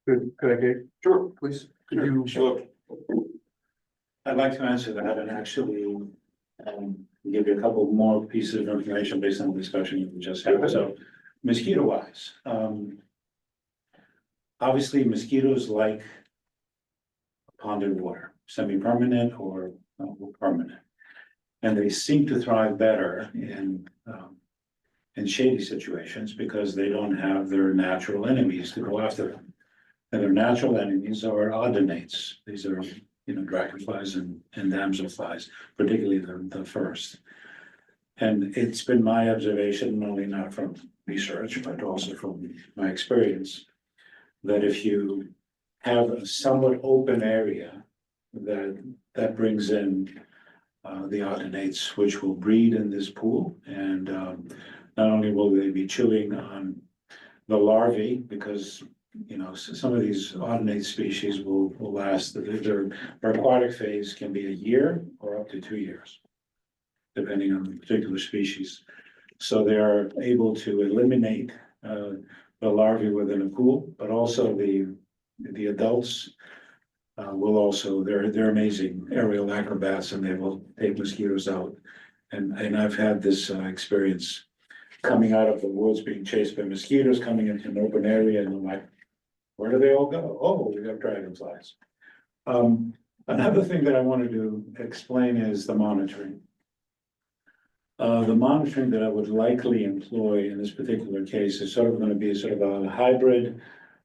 Could I get? Sure, please. Could you? Sure. I'd like to answer that and actually give you a couple more pieces of information based on the discussion we just had. So mosquito wise, obviously mosquitoes like ponded water, semi-permanent or permanent. And they seem to thrive better in shady situations because they don't have their natural enemies to go after them. And their natural enemies are odonates. These are, dragonflies and damselflies, particularly the first. And it's been my observation, not from research, but also from my experience, that if you have a somewhat open area, that brings in the odonates, which will breed in this pool. And not only will they be chewing on the larvae, because some of these odonate species will last, their aquatic phase can be a year or up to 2 years, depending on the particular species. So they are able to eliminate the larvae within a pool, but also the adults will also, they're amazing aerial acrobats, and they will take mosquitoes out. And I've had this experience coming out of the woods, being chased by mosquitoes, coming into an open area, and I'm like, where do they all go? Oh, we have dragonflies. Another thing that I wanted to explain is the monitoring. The monitoring that I would likely employ in this particular case is sort of going to be sort of a hybrid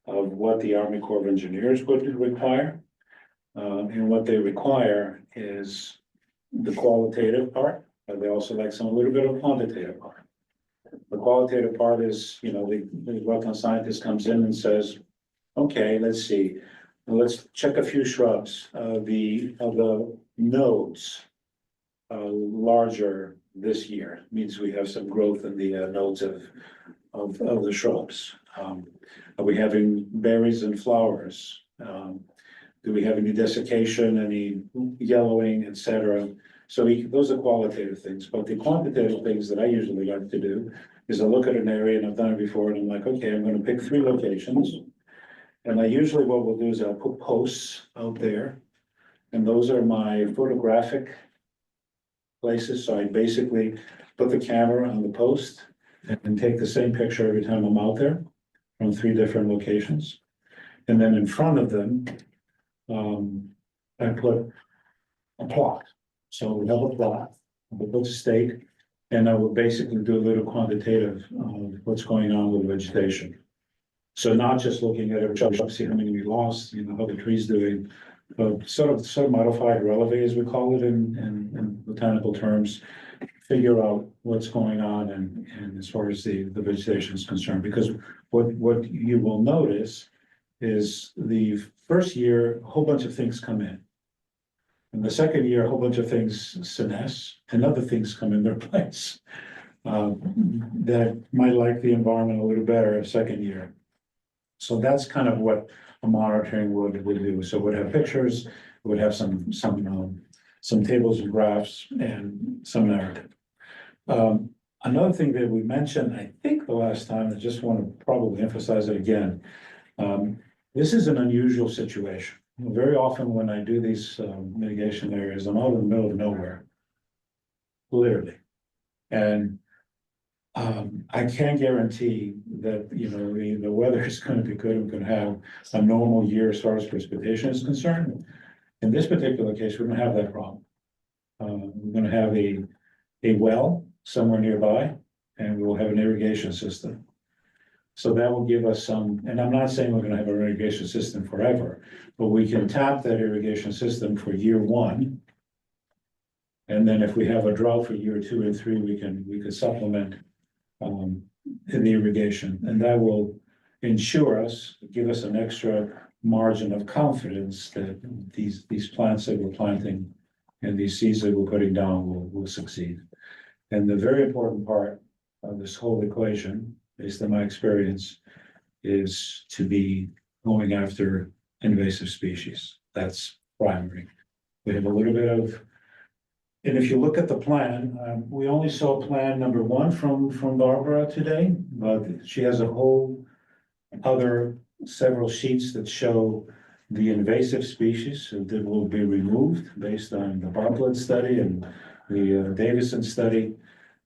of what the Army Corps of Engineers would require. And what they require is the qualitative part, but they also like a little bit of quantitative part. The qualitative part is, the wetland scientist comes in and says, okay, let's see, let's check a few shrubs. The nodes larger this year means we have some growth in the nodes of the shrubs. Are we having berries and flowers? Do we have any desiccation, any yellowing, etc.? So those are qualitative things, but the quantitative things that I usually like to do is I look at an area, and I've done it before, and I'm like, okay, I'm going to pick 3 locations. And I usually, what we'll do is I'll put posts out there, and those are my photographic places. So I basically put the camera on the post and take the same picture every time I'm out there from 3 different locations. And then in front of them, I put a plot. So we have a plot, we put a stake, and I will basically do a little quantitative of what's going on with vegetation. So not just looking at every shrub, see how many we lost, how the tree's doing, but sort of modified releve, as we call it in botanical terms, figure out what's going on and as far as the vegetation is concerned. Because what you will notice is the first year, a whole bunch of things come in. And the second year, a whole bunch of things senesce and other things come in their place that might like the environment a little better second year. So that's kind of what a monitoring would do. So we'd have pictures, we'd have some some tables and graphs and some narrative. Another thing that we mentioned, I think the last time, I just want to probably emphasize it again. This is an unusual situation. Very often when I do these mitigation areas, I'm out in the middle of nowhere. Literally. And I can't guarantee that, the weather is going to be good. We're going to have a normal year as far as precipitation is concerned. In this particular case, we're going to have that problem. We're going to have a well somewhere nearby, and we will have an irrigation system. So that will give us some, and I'm not saying we're going to have an irrigation system forever, but we can tap that irrigation system for year one. And then if we have a drought for year 2 and 3, we could supplement in the irrigation, and that will ensure us, give us an extra margin of confidence that these plants that we're planting and these seeds that we're putting down will succeed. And the very important part of this whole equation, based on my experience, is to be going after invasive species. That's primary. We have a little bit of, and if you look at the plan, we only saw plan number 1 from Barbara today, but she has a whole other several sheets that show the invasive species that will be removed based on the Bartlett study and the Davison study.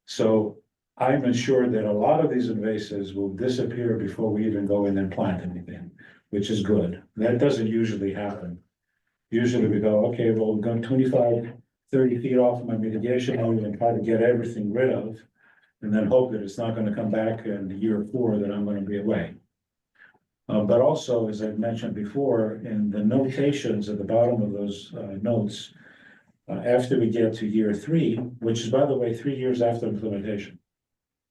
So I'm assured that a lot of these invasives will disappear before we even go in and plant anything, which is good. That doesn't usually happen. Usually we go, okay, well, we're going 25, 30 feet off my mitigation area and try to get everything rid of, and then hope that it's not going to come back in year 4 that I'm going to be away. But also, as I mentioned before, in the notations at the bottom of those notes, after we get to year 3, which is, by the way, 3 years after implementation.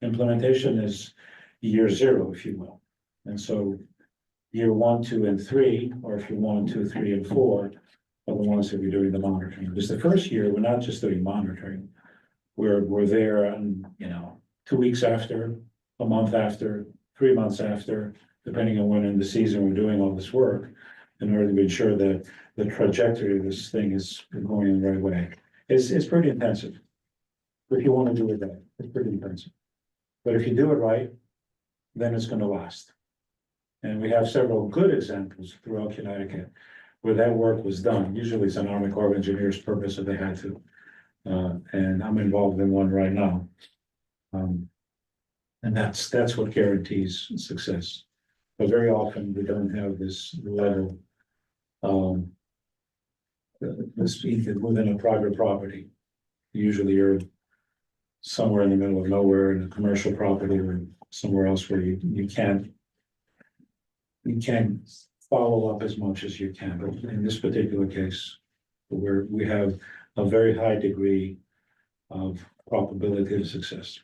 Implementation is year 0, if you will. And so year 1, 2, and 3, or if you want 2, 3, and 4, are the ones that we're doing the monitoring. Because the first year, we're not just doing monitoring. We're there and, 2 weeks after, a month after, 3 months after, depending on when in the season we're doing all this work, in order to ensure that the trajectory of this thing is going in the right way. It's pretty intensive. If you want to do it right, it's pretty intensive. But if you do it right, then it's going to last. And we have several good examples throughout Connecticut where that work was done. Usually it's an Army Corps of Engineers purpose if they had to. And I'm involved in one right now. And that's what guarantees success. But very often we don't have this level the speed within a private property. Usually you're somewhere in the middle of nowhere in a commercial property or somewhere else where you can't follow up as much as you can. But in this particular case, where we have a very high degree of probability of success.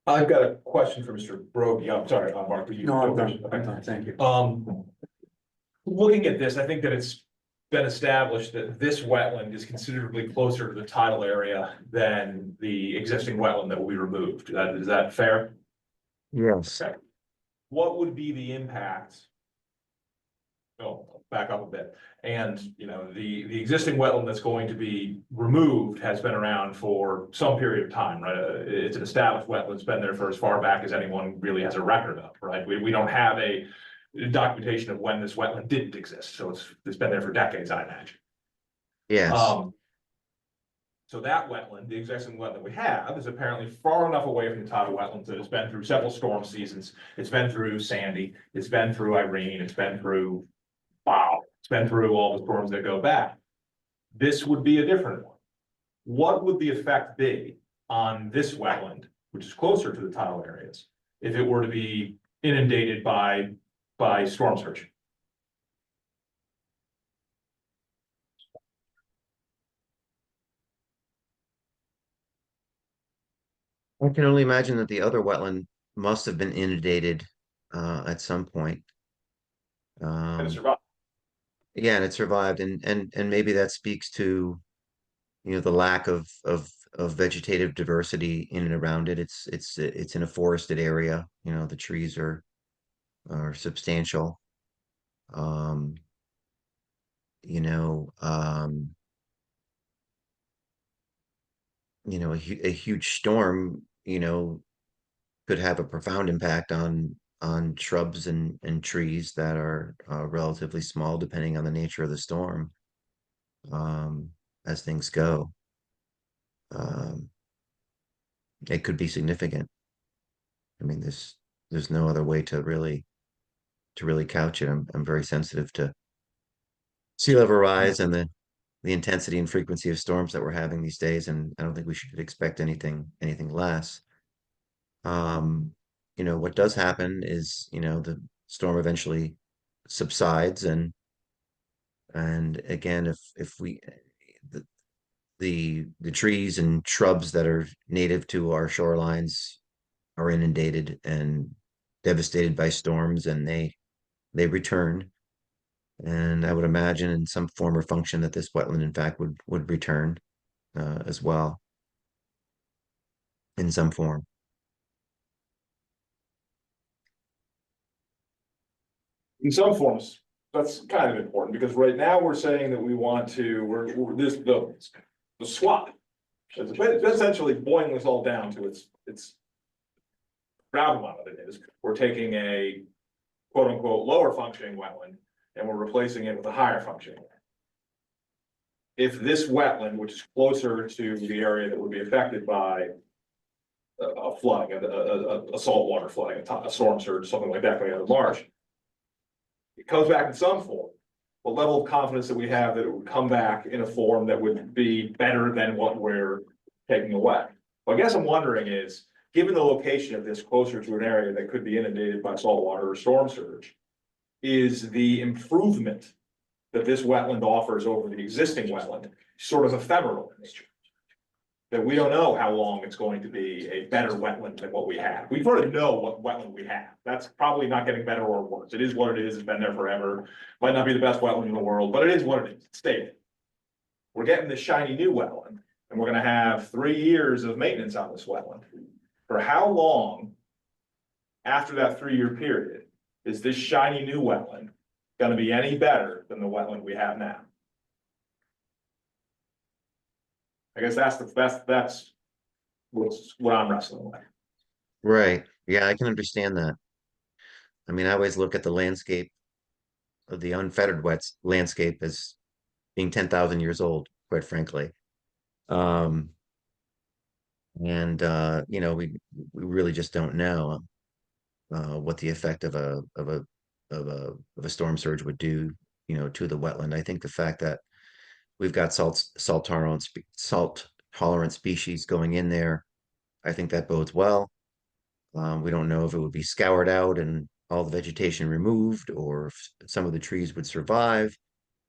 I've got a question for Mr. Brody. I'm sorry, Mark. No, I'm done. I'm done. Thank you. Looking at this, I think that it's been established that this wetland is considerably closer to the tidal area than the existing wetland that will be removed. Is that fair? Yes. Okay. What would be the impact? Oh, back up a bit. And, the existing wetland that's going to be removed has been around for some period of time, right? It's an established wetland. It's been there for as far back as anyone really has a record of, right? We don't have a documentation of when this wetland didn't exist. So it's been there for decades, I imagine. Yes. So that wetland, the existing wetland we have, is apparently far enough away from the tidal wetlands that it's been through several storm seasons. It's been through Sandy. It's been through Irene. It's been through It's been through all the storms that go back. This would be a different one. What would the effect be on this wetland, which is closer to the tidal areas, if it were to be inundated by storm surge? I can only imagine that the other wetland must have been inundated at some point. And it survived. Yeah, and it survived, and maybe that speaks to, the lack of vegetative diversity in and around it. It's in a forested area. The trees are substantial. you know, a huge storm, could have a profound impact on shrubs and trees that are relatively small, depending on the nature of the storm. As things go, um, it could be significant. I mean, there's no other way to really couch it. I'm very sensitive to sea level rise and the intensity and frequency of storms that we're having these days, and I don't think we should expect anything less. Um, what does happen is, the storm eventually subsides, and again, if we the trees and shrubs that are native to our shorelines are inundated and devastated by storms, and they return. And I would imagine in some form or function that this wetland, in fact, would return as well in some form. In some forms, that's kind of important, because right now we're saying that we want to, we're this, the swap. It's essentially boiling this all down to its gravamen of it is, we're taking a quote unquote lower functioning wetland and we're replacing it with a higher functioning. If this wetland, which is closer to the area that would be affected by a flooding, a saltwater flooding, a storm surge, something like that coming out of the marsh, it comes back in some form, the level of confidence that we have that it would come back in a form that would be better than what we're taking away. Well, I guess I'm wondering is, given the location of this closer to an area that could be inundated by saltwater or storm surge, is the improvement that this wetland offers over the existing wetland sort of ephemeral in nature? That we don't know how long it's going to be a better wetland than what we have. We sort of know what wetland we have. That's probably not getting better or worse. It is what it is. It's been there forever. Might not be the best wetland in the world, but it is what it is. It's stable. We're getting this shiny new wetland, and we're gonna have 3 years of maintenance on this wetland. For how long after that 3-year period is this shiny new wetland gonna be any better than the wetland we have now? I guess that's what I'm wrestling with. Right. Yeah, I can understand that. I mean, I always look at the landscape of the unfettered wets landscape as being 10,000 years old, quite frankly. Um, and we really just don't know what the effect of a storm surge would do, to the wetland. I think the fact that we've got salt tolerant species going in there, I think that bodes well. We don't know if it would be scoured out and all the vegetation removed, or if some of the trees would survive.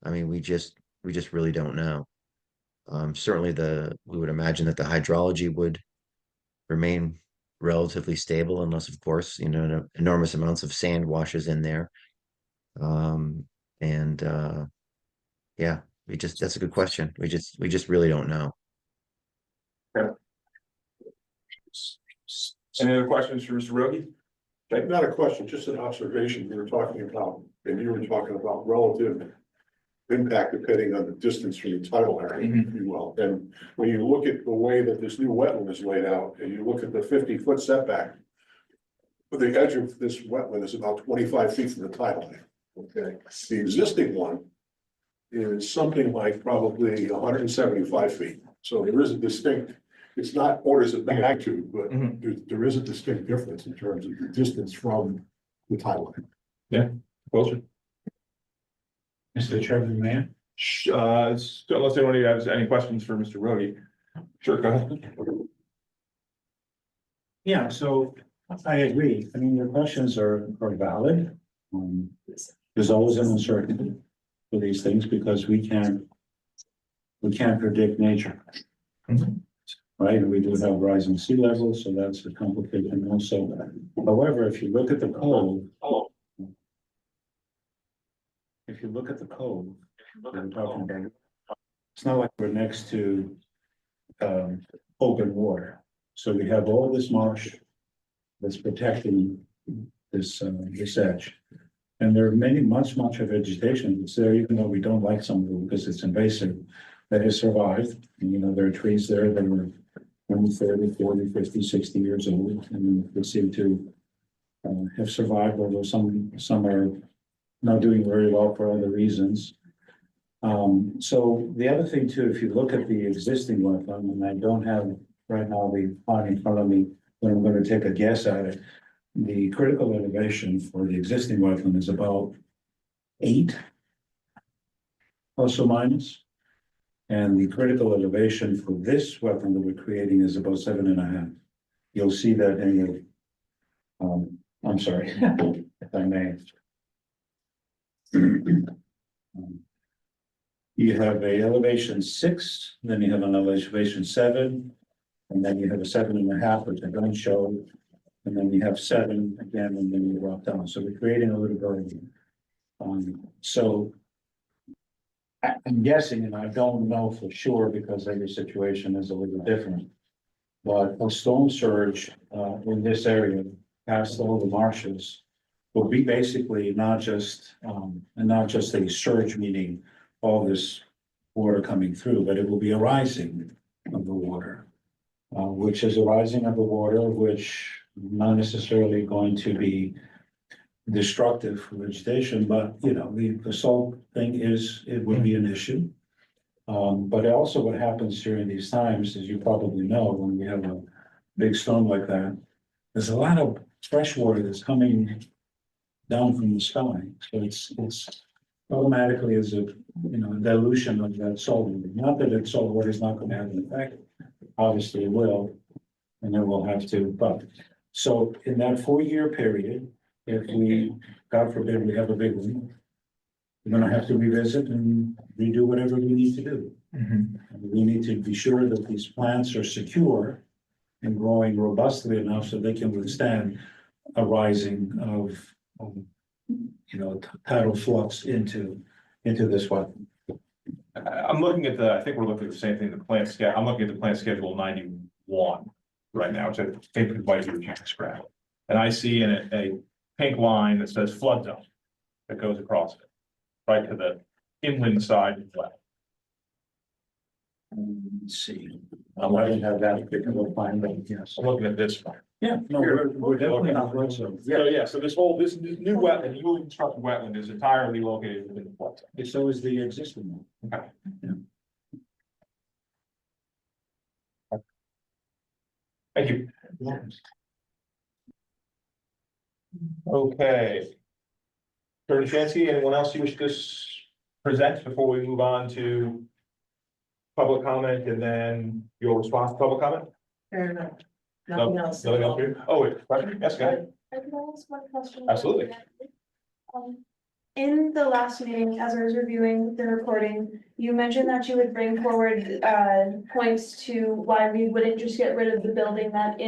I mean, we just really don't know. Certainly we would imagine that the hydrology would remain relatively stable, unless, of course, enormous amounts of sand washes in there. And yeah, that's a good question. We just really don't know. Any other questions for Mr. Rogie? Not a question, just an observation. You were talking about, and you were talking about relative impact depending on the distance from the tidal area, if you will. And when you look at the way that this new wetland is laid out, and you look at the 50-foot setback, but the edge of this wetland is about 25 feet from the tidal line. Okay, the existing one is something like probably 175 feet. So there is a distinct, it's not orders of magnitude, but there is a distinct difference in terms of the distance from the tidal line. Closer. Mr. Chairman, may I? So unless anyone has any questions for Mr. Rogie. Sure, go ahead. Yeah, so I agree. I mean, your questions are valid. There's always an uncertainty for these things because we can't predict nature. Right, and we do have rising sea levels, so that's a complication also. However, if you look at the code, that we're talking about, it's not like we're next to open water. So we have all this marsh that's protecting this edge. And there are many, much of vegetation that's there, even though we don't like some of it because it's invasive, that has survived. And, you know, there are trees there that are 20, 30, 40, 50, 60 years old, and they seem to have survived, although some are not doing very well for other reasons. So the other thing too, if you look at the existing wetland, and I don't have right now the plan in front of me, but I'm going to take a guess at it. The critical elevation for the existing wetland is about 8 plus or minus. And the critical elevation for this wetland that we're creating is about 7.5. You'll see that in your, I'm sorry, if I may. You have a elevation 6, then you have an elevation 7, and then you have a 7.5, which I don't show. And then you have 7 again, and then you drop down. So we're creating a little gradient. So I'm guessing, and I don't know for sure because every situation is a little different. But a storm surge in this area, past all the marshes, will be basically not just a surge, meaning all this water coming through, but it will be a rising of the water, which is a rising of the water, which not necessarily going to be destructive for vegetation, but you know, the salt thing is, it would be an issue. But also what happens during these times, as you probably know, when we have a big storm like that, there's a lot of fresh water that's coming down from the sky. So it's automatically as a, you know, dilution of that salt water. Not that that salt water is not going to have an effect, obviously it will, and then we'll have to, but. So in that 4-year period, if we, God forbid, we have a big one, we're gonna have to revisit and redo whatever we need to do. And we need to be sure that these plants are secure and growing robustly enough so they can withstand a rising of you know, tidal flux into this one. I'm looking at I think we're looking at the same thing, the plant schedule. I'm looking at the plant schedule 91 right now, which I think is might be a chance graph. And I see in it a pink line that says flood zone that goes across it, right to the inland side of the well. Let's see. I didn't have that particular plan, but yes. I'm looking at this one. Yeah, no, we're definitely not right, so, yeah. So this new wetland, newly constructed wetland is entirely located within the flood zone. So is the existing one. Okay. Yeah. Thank you. Okay. Attorney Shancy, anyone else you wish to present before we move on to public comment and then your response to public comment? Fair enough. Nothing else. Nothing else for you? Oh, wait, question? Yes, go ahead. Can I ask one question? Absolutely. In the last meeting, as I was reviewing the recording, you mentioned that you would bring forward points to why we wouldn't just get rid of the building that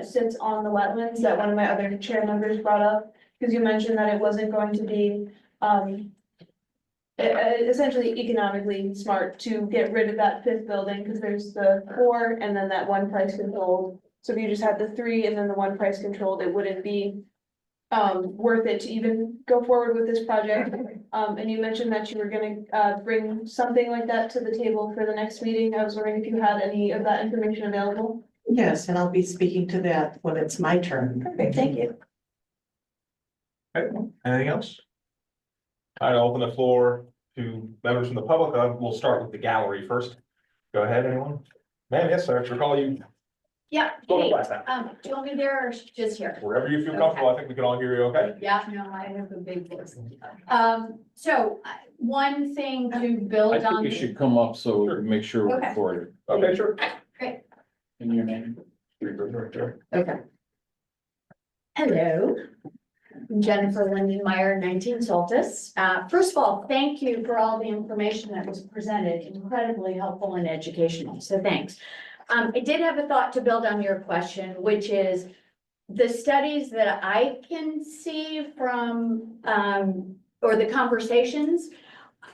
sits on the wetlands that one of my other chair members brought up. Because you mentioned that it wasn't going to be essentially economically smart to get rid of that 5th building, because there's the 4 and then that one price controlled. So if you just had the 3 and then the one price controlled, it wouldn't be worth it to even go forward with this project. And you mentioned that you were gonna bring something like that to the table for the next meeting. I was wondering if you had any of that information available. Yes, and I'll be speaking to that when it's my turn. Perfect, thank you. Okay, anything else? I'd open the floor to members from the public. We'll start with the gallery first. Go ahead, anyone? Ma'am, yes, sir, recall you. Yeah, Go hey, ahead, last do you want me there or just here? wherever you feel comfortable. I think we can all hear you, okay? Yeah, no, I have a big voice. So one thing to build I think on. you should come up so we make sure we're Okay. recorded. Okay, sure. Great. In your name. Okay. Hello. I'm Jennifer Lindenmeyer, 19 Soltis. First of all, thank you for all the information that was presented, incredibly helpful and educational, so thanks. I did have a thought to build on your question, which is the studies that I can see from, or the conversations,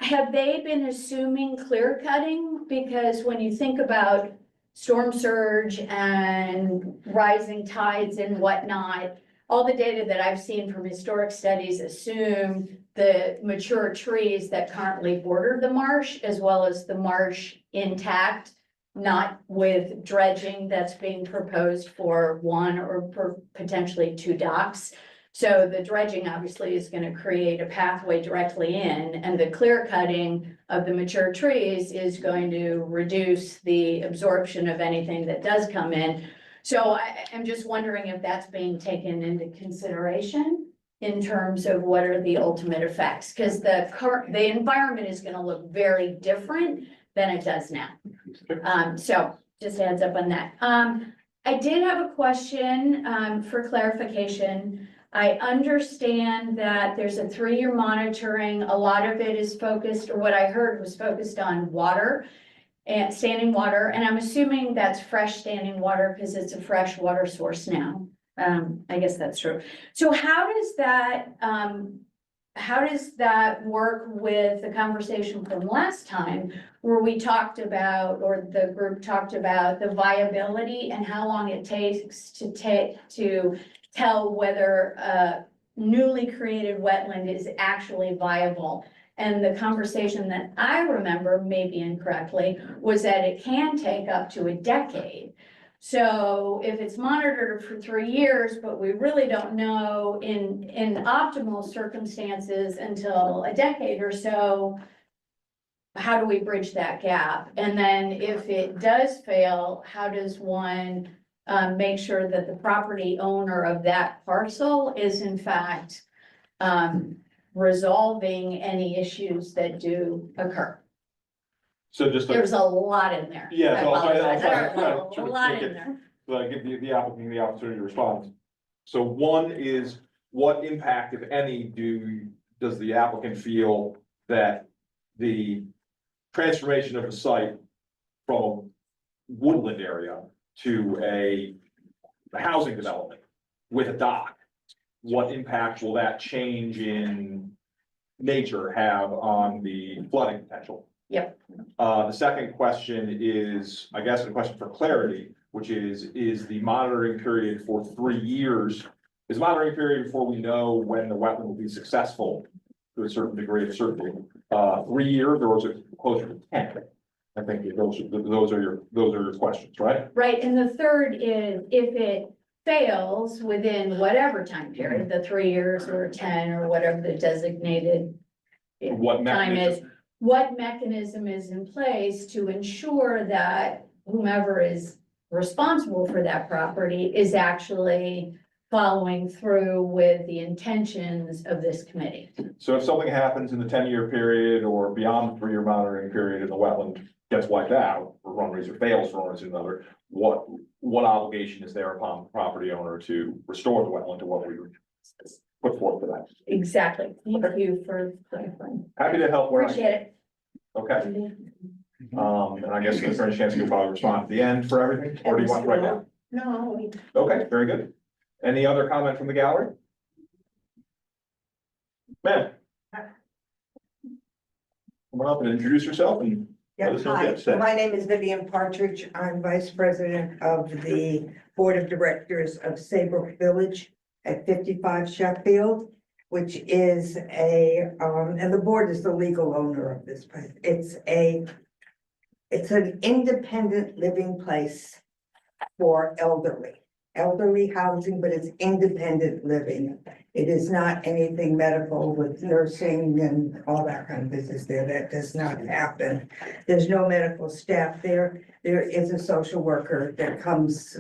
have they been assuming clear cutting? Because when you think about storm surge and rising tides and whatnot, all the data that I've seen from historic studies assume the mature trees that currently border the marsh, as well as the marsh intact, not with dredging that's being proposed for one or for potentially two docks. So the dredging obviously is gonna create a pathway directly in, and the clear cutting of the mature trees is going to reduce the absorption of anything that does come in. So I'm just wondering if that's being taken into consideration in terms of what are the ultimate effects, because the environment is gonna look very different than it does now. So just a heads up on that. I did have a question, for clarification. I understand that there's a 3-year monitoring. A lot of it is focused, or what I heard was focused on water and standing water. And I'm assuming that's fresh standing water because it's a fresh water source now. I guess that's true. So how does that work with the conversation from last time where we talked about, or the group talked about the viability and how long it takes to tell whether a newly created wetland is actually viable? And the conversation that I remember, maybe incorrectly, was that it can take up to a decade. So if it's monitored for 3 years, but we really don't know in optimal circumstances until a decade or so, how do we bridge that gap? And then if it does fail, how does one make sure that the property owner of that parcel is in fact resolving any issues that do occur? So just. There's a lot in there. Yeah, so I I'll try apologize. to A lot in there. give the applicant the opportunity to respond. So one is, what impact, if any, does the applicant feel that the transformation of the site from a woodland area to a housing development with a dock, what impact will that change in nature have on the flooding potential? Yep. The second question is, I guess, a question for clarity, which is the monitoring period for 3 years, is monitoring period before we know when the wetland will be successful to a certain degree of certainty, 3 years, or is it closer to 10? I think those are your questions, right? Right, and the third is if it fails within whatever time period, the 3 years or 10 or whatever the designated What time is, mechanism? what mechanism is in place to ensure that whomever is responsible for that property is actually following through with the intentions of this committee? So if something happens in the 10-year period or beyond the 3-year monitoring period and the wetland gets wiped out, or one reason fails for one reason or another, what obligation is there upon the property owner to restore the wetland to what we put forth for that? Exactly. Thank you for clarifying. Happy to help where I Appreciate can. it. Okay, and I guess there's a chance you'll probably respond at the end for everything, or do you want right now? No. Okay, very good. Any other comment from the gallery? Ma'am? Come on up and introduce yourself and let us know what you have to say. My name is Vivian Partridge. I'm Vice President of the Board of Directors of Saybrook Village at 55 Sheffield, which is and the board is the legal owner of this place. It's an independent living place for elderly housing, but it's independent living. It is not anything medical with nursing and all that kind of business there. That does not happen. There's no medical staff there. There is a social worker that comes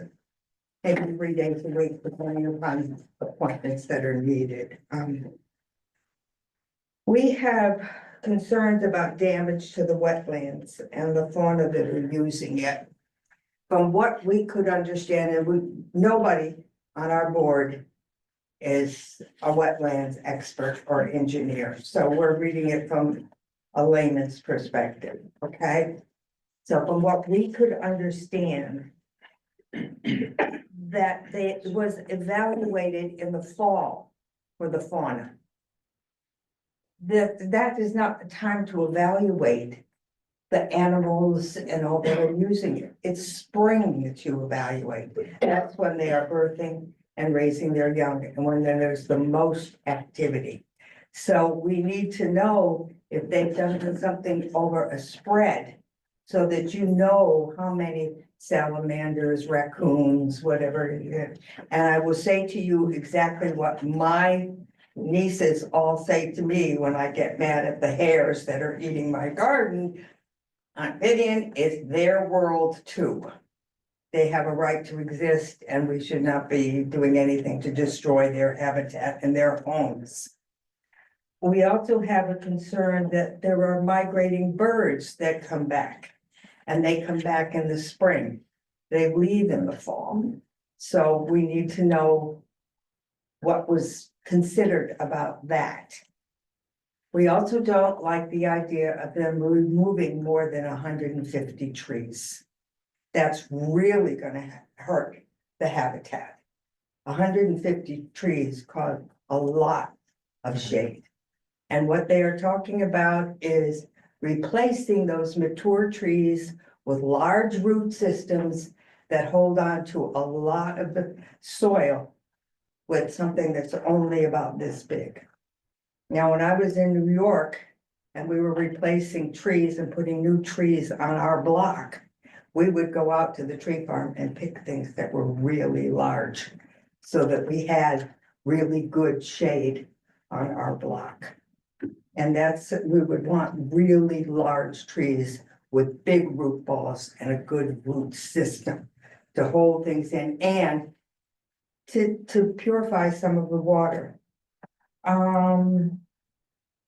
maybe 3 days a week, depending upon appointments that are needed. We have concerns about damage to the wetlands and the fauna that are using it. From what we could understand, and nobody on our board is a wetlands expert or engineer, so we're reading it from a layman's perspective, okay? So from what we could understand, that it was evaluated in the fall for the fauna. That is not the time to evaluate the animals and all that are using it. It's spring that you evaluate. That's when they are birthing. and raising their young, and when then there's the most activity. So we need to know if they've done something over a spread, so that you know how many salamanders, raccoons, whatever it is. And I will say to you exactly what my nieces all say to me when I get mad at the hares that are eating my garden. Amphibian is their world too. They have a right to exist, and we should not be doing anything to destroy their habitat and their homes. We also have a concern that there are migrating birds that come back, and they come back in the spring. They leave in the fall. So we need to know what was considered about that. We also don't like the idea of them removing more than 150 trees. That's really gonna hurt the habitat. 150 trees cause a lot of shade. And what they are talking about is replacing those mature trees with large root systems that hold on to a lot of the soil with something that's only about this big. Now, when I was in New York and we were replacing trees and putting new trees on our block, we would go out to the tree farm and pick things that were really large so that we had really good shade on our block. And we would want really large trees with big root balls and a good root system to hold things in and to purify some of the water.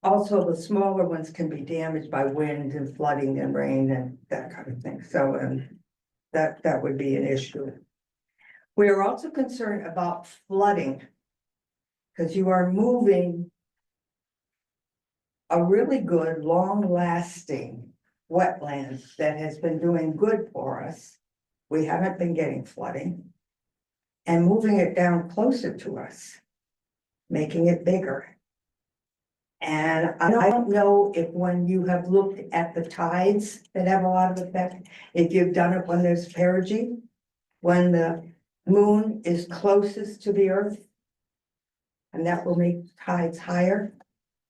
Also, the smaller ones can be damaged by wind and flooding and rain and that kind of thing. So, that would be an issue. We are also concerned about flooding, because you are moving a really good, long-lasting wetland that has been doing good for us. We haven't been getting flooding. And moving it down closer to us, making it bigger. And I don't know if when you have looked at the tides that have a lot of effect, if you've done it when there's perigee, when the moon is closest to the earth. And that will make tides higher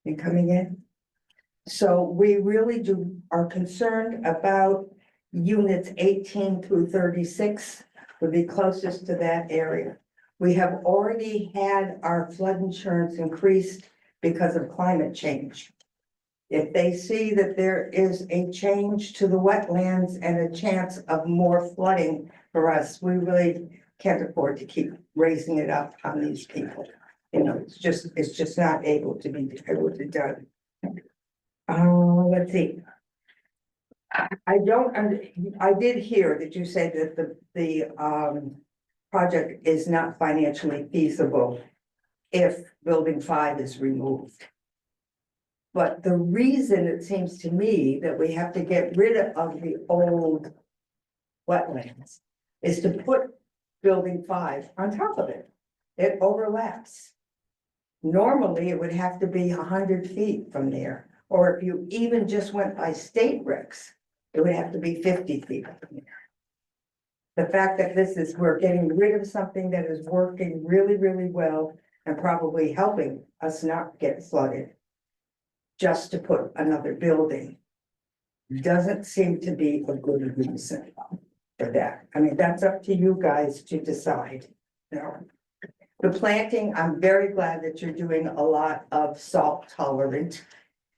in coming in. So we really are concerned about units 18 through 36 would be closest to that area. We have already had our flood insurance increased because of climate change. If they see that there is a change to the wetlands and a chance of more flooding for us, we really can't afford to keep raising it up on these people. You know, it's just not able to be done. Let's see. I did hear that you said that the project is not financially feasible if building 5 is removed. But the reason it seems to me that we have to get rid of the old wetlands is to put building 5 on top of it. It overlaps. Normally, it would have to be 100 feet from there, or if you even just went by state regs, it would have to be 50 feet from there. The fact that we're getting rid of something that is working really, really well and probably helping us not get flooded, just to put another building, doesn't seem to be a good reason for that. I mean, that's up to you guys to decide. You know, the planting, I'm very glad that you're doing a lot of salt tolerant,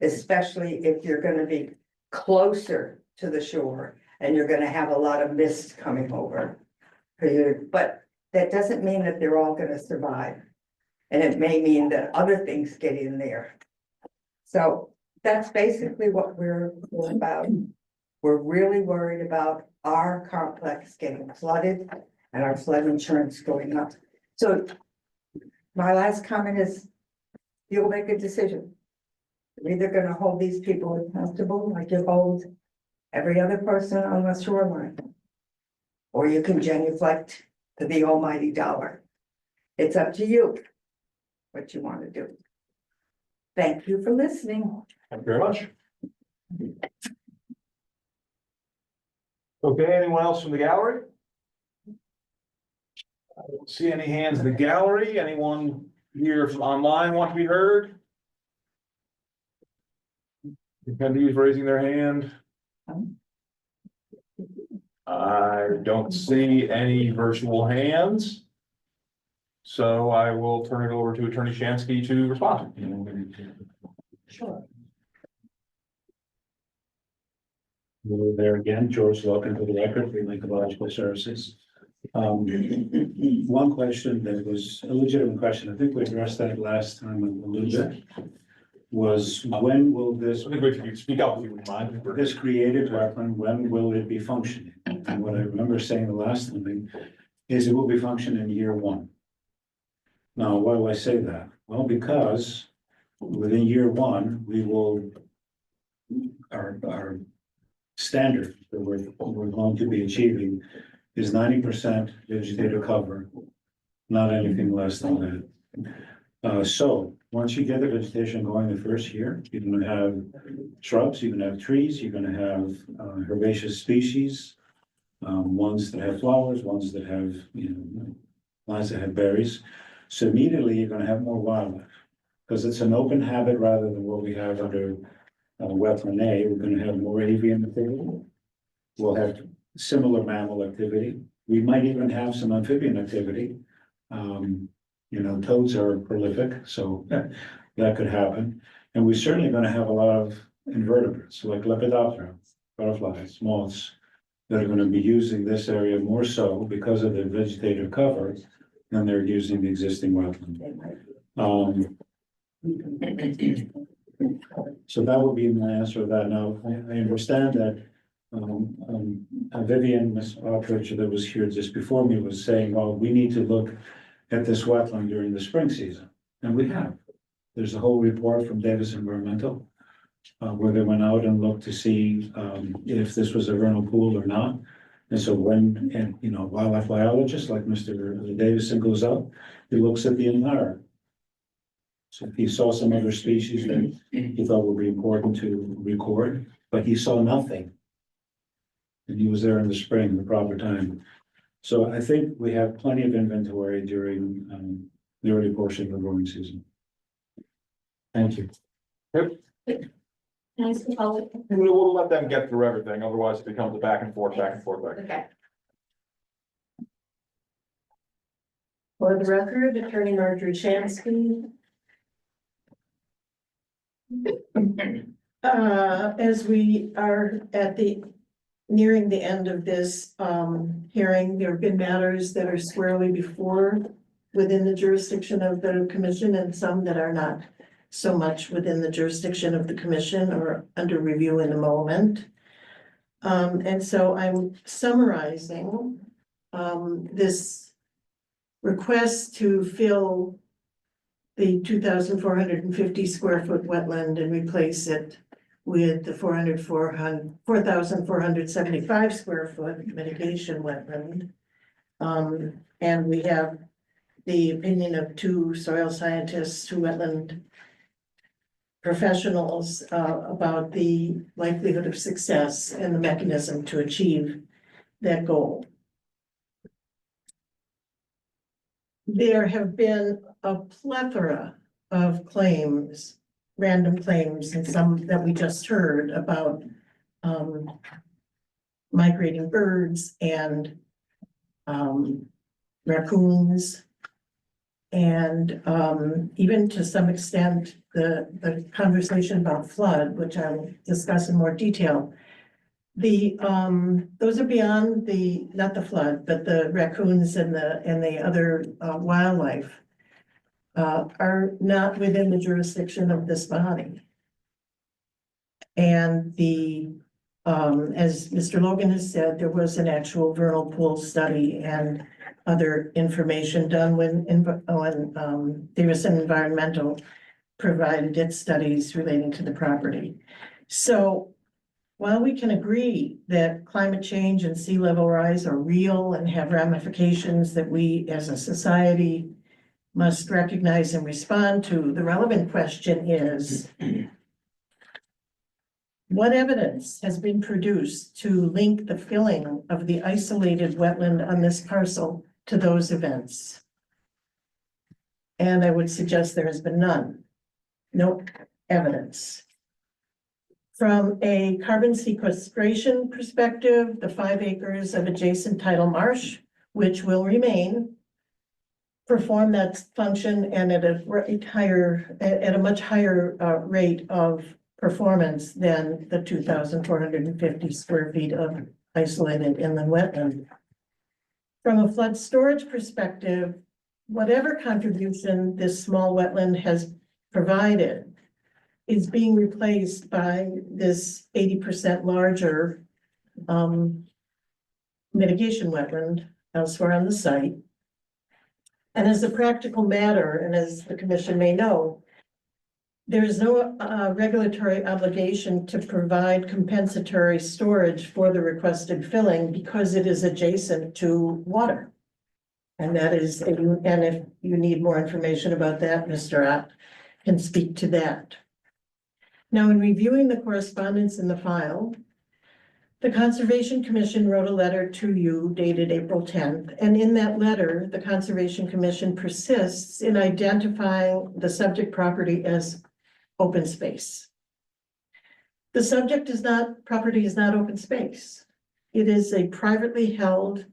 especially if you're gonna be closer to the shore and you're gonna have a lot of mist coming over. But that doesn't mean that they're all gonna survive. And it may mean that other things get in there. So that's basically what we're about. We're really worried about our complex getting flooded and our flood insurance going up. So my last comment is, you'll make a decision. You're either gonna hold these people accountable like you hold every other person on the shoreline, or you can genuflect to the almighty dollar. It's up to you what you want to do. Thank you for listening. Thank you very much. Okay, anyone else from the gallery? I don't see any hands in the gallery. Anyone here from online want to be heard? Attendees raising their hand. I don't see any virtual hands. So I will turn it over to Attorney Shansky to respond. Sure. Hello there again, George Logan for the record, Green Lake Ecological Services. One question that was a legitimate question, I think we addressed that last time a little bit, was when will this, I think if you could speak up, if you wouldn't mind. this created wetland, when will it be functioning? And what I remember saying the last time is it will be functioning in year one. Now, why do I say that? Well, because within year one, we will, our standard that we're going to be achieving is 90% vegetative cover, not anything less than that. So once you get the vegetation going the first year, you're gonna have shrubs, you're gonna have trees, you're gonna have herbaceous species, ones that have flowers, ones that have, plants that have berries. So immediately you're gonna have more wildlife, because it's an open habit rather than what we have under wetland A. We're gonna have more avian activity. We'll have similar mammal activity. We might even have some amphibian activity. Toads are prolific, so that could happen. And we're certainly gonna have a lot of invertebrates, like Lepidoptera, butterflies, moths, that are gonna be using this area more so because of the vegetative cover than they're using the existing wetland. So that would be my answer to that. Now, I understand that Vivian, Ms. Partridge, that was here just before me, was saying, well, we need to look at this wetland during the spring season, and we have. There's a whole report from Davis Environmental where they went out and looked to see if this was a vernal pool or not. And so wildlife biologist like Mr. Davison goes out, he looks at the entire. So if he saw some other species that he thought would be important to record, but he saw nothing. And he was there in the spring, the proper time. So I think we have plenty of inventory during the early portion of the growing season. Thank you. Nice to follow. And we'll let them get through everything, otherwise it becomes a back and forth. Okay. For the record, Attorney Marjorie Shansky. As we are nearing the end of this hearing, there have been matters that are squarely before within the jurisdiction of the commission and some that are not so much within the jurisdiction of the commission or under review in the moment. And so I'm summarizing this request to fill the 2,450 square foot wetland and replace it with the 4,475 square foot mitigation wetland. And we have the opinion of two soil scientists, two wetland professionals about the likelihood of success and the mechanism to achieve that goal. There have been a plethora of claims, random claims, and some that we just heard about migrating birds and raccoons. And even to some extent, the conversation about flood, which I'll discuss in more detail. Those are beyond not the flood, but the raccoons and the other wildlife are not within the jurisdiction of this body. And as Mr. Logan has said, there was an actual vernal pool study and other information done when Davison Environmental provided its studies relating to the property. So while we can agree that climate change and sea level rise are real and have ramifications that we as a society must recognize and respond to, the relevant question is, what evidence has been produced to link the filling of the isolated wetland on this parcel to those events? And I would suggest there has been none. No evidence. From a carbon sequestration perspective, the 5 acres of adjacent tidal marsh, which will remain, perform that function and at a much higher rate of performance than the 2,450 square feet of isolated inland wetland. From a flood storage perspective, whatever contribution this small wetland has provided is being replaced by this 80% larger mitigation wetland elsewhere on the site. And as a practical matter, and as the commission may know, there is no regulatory obligation to provide compensatory storage for the requested filling because it is adjacent to water. And that is, and if you need more information about that, Mr. Ott can speak to that. Now, in reviewing the correspondence in the file, the Conservation Commission wrote a letter to you dated April 10th, and in that letter, the Conservation Commission persists in identifying the subject property as open space. The property is not open space. It is a privately held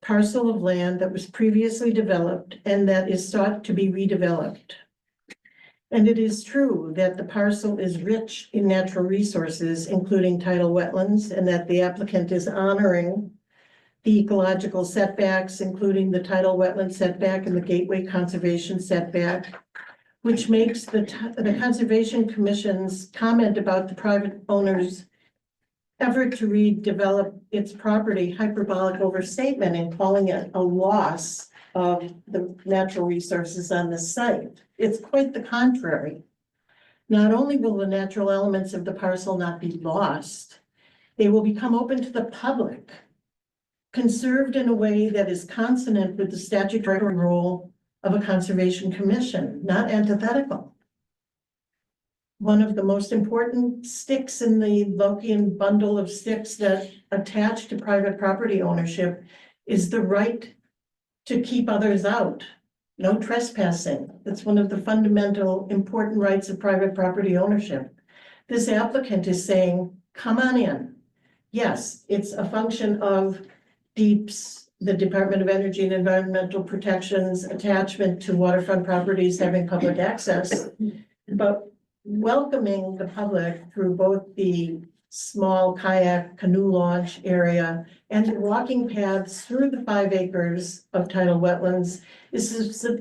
parcel of land that was previously developed and that is sought to be redeveloped. And it is true that the parcel is rich in natural resources, including tidal wetlands, and that the applicant is honoring the ecological setbacks, including the tidal wetland setback and the gateway conservation setback, which makes the Conservation Commission's comment about the private owner's effort to redevelop its property hyperbolic overstatement and calling it a loss of the natural resources on the site. It's quite the contrary. Not only will the natural elements of the parcel not be lost, they will become open to the public, conserved in a way that is consonant with the statutory role of a Conservation Commission, not antithetical. One of the most important sticks in the Lokian bundle of sticks that attach to private property ownership is the right to keep others out. No trespassing. That's one of the fundamental important rights of private property ownership. This applicant is saying, come on in. Yes, it's a function of DEEP's, the Department of Energy and Environmental Protection's attachment to waterfront properties having public access, but welcoming the public through both the small kayak canoe launch area and walking paths through the 5 acres of tidal wetlands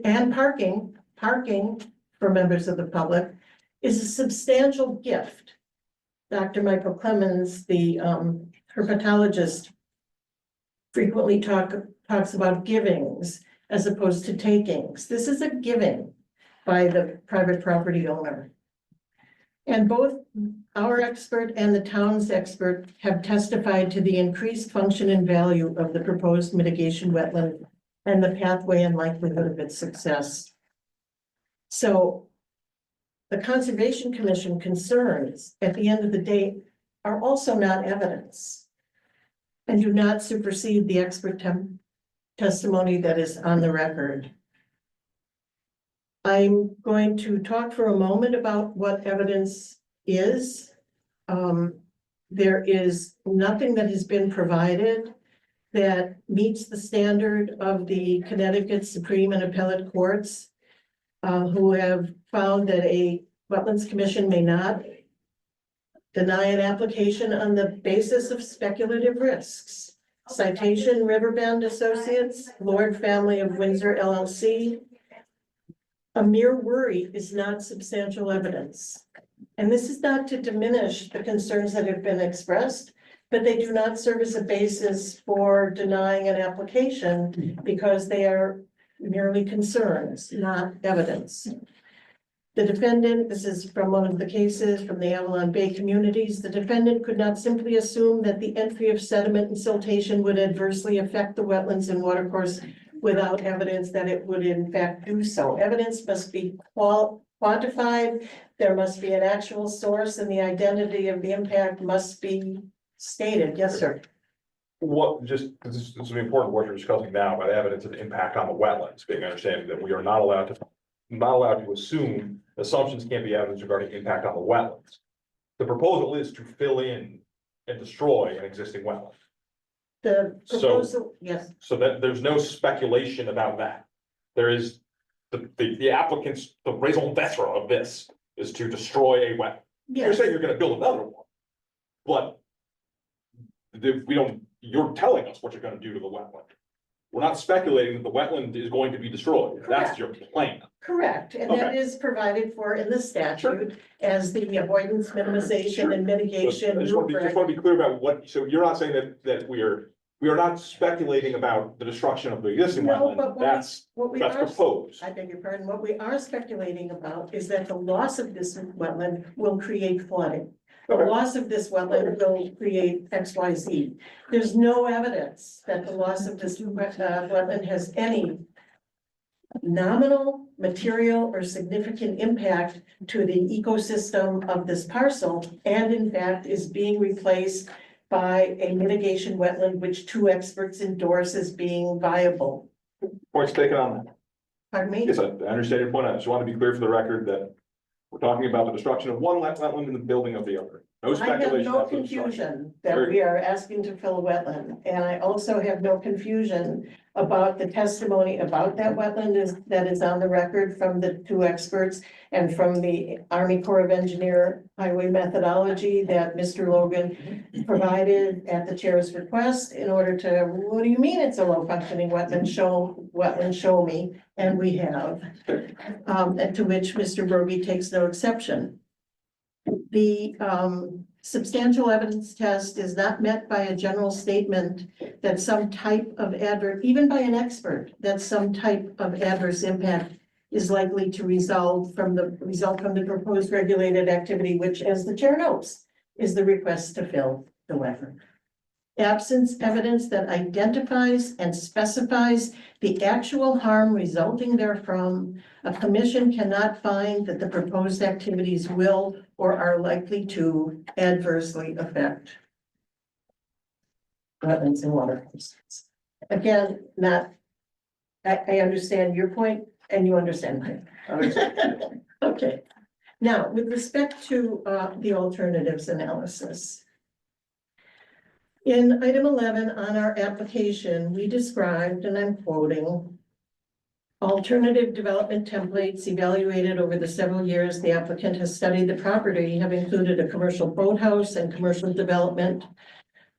and parking for members of the public is a substantial gift. Dr. Michael Clemens, the herpetologist, frequently talks about givings as opposed to takings. This is a giving by the private property owner. And both our expert and the town's expert have testified to the increased function and value of the proposed mitigation wetland and the pathway and likelihood of its success. So the Conservation Commission concerns at the end of the day are also not evidence and do not supersede the expert testimony that is on the record. I'm going to talk for a moment about what evidence is. There is nothing that has been provided that meets the standard of the Connecticut Supreme and Appellate Courts, who have found that a Wetlands Commission may not deny an application on the basis of speculative risks. Citation Riverbend Associates, Lord Family of Windsor LLC. A mere worry is not substantial evidence. And this is not to diminish the concerns that have been expressed, but they do not serve as a basis for denying an application because they are merely concerns, not evidence. The defendant, this is from one of the cases from the Avalon Bay communities, the defendant could not simply assume that the entry of sediment and siltation would adversely affect the wetlands and watercourse without evidence that it would in fact do so. Evidence must be quantified. There must be an actual source and the identity of the impact must be stated. Yes, sir. what, just, this is important what you're discussing now about evidence of impact on the wetlands, being understanding that we are not allowed to assume assumptions can't be evidence regarding impact on the wetlands. The proposal is to fill in and destroy an existing wetland. The proposal, yes, So that there's no speculation about that. There is, the applicant's, the raison d'etre of this is to destroy a wetland. You're yes, saying you're gonna build another one. But you're telling us what you're gonna do to the wetland. We're not speculating that the wetland is going to be destroyed. That's your plan. correct, and that Okay. is provided for in the statute as the avoidance, minimization, and mitigation. I just want to be clear about what, so you're not saying that we are not speculating about the destruction of the existing No, but wetland. what That's we are, proposed. I beg your pardon, what we are speculating about is that the loss of this wetland will create flooding. The Okay. loss of this wetland will create X, Y, Z. There's no evidence that the loss of this wetland has any nominal, material, or significant impact to the ecosystem of this parcel, and in fact is being replaced by a mitigation wetland, which two experts endorse as being viable. Points taken on that. Pardon me? Yes, I understand your point. I just want to be clear for the record that we're talking about the destruction of one wetland and the building of the other. No I have speculation. no of the destruction. confusion that we are asking to fill a wetland, and I also have no confusion about the testimony about that wetland that is on the record from the two experts and from the Army Corps of Engineer highway methodology that Mr. Logan provided at the chair's request in order to, what do you mean it's a low functioning wetland? Show me, and we have. And to which Mr. Berge takes no exception. The substantial evidence test is not met by a general statement that some type of even by an expert, that some type of adverse impact is likely to result from the proposed regulated activity, which, as the chair notes, is the request to fill the wetland. Absence evidence that identifies and specifies the actual harm resulting therefrom, a commission cannot find that the proposed activities will or are likely to adversely affect wetlands and water courses. Again, I understand your point and you understand mine. Okay. Now, with respect to the alternatives analysis. In item 11 on our application, we described, and I'm quoting, alternative development templates evaluated over the several years the applicant has studied the property have included a commercial boathouse and commercial development,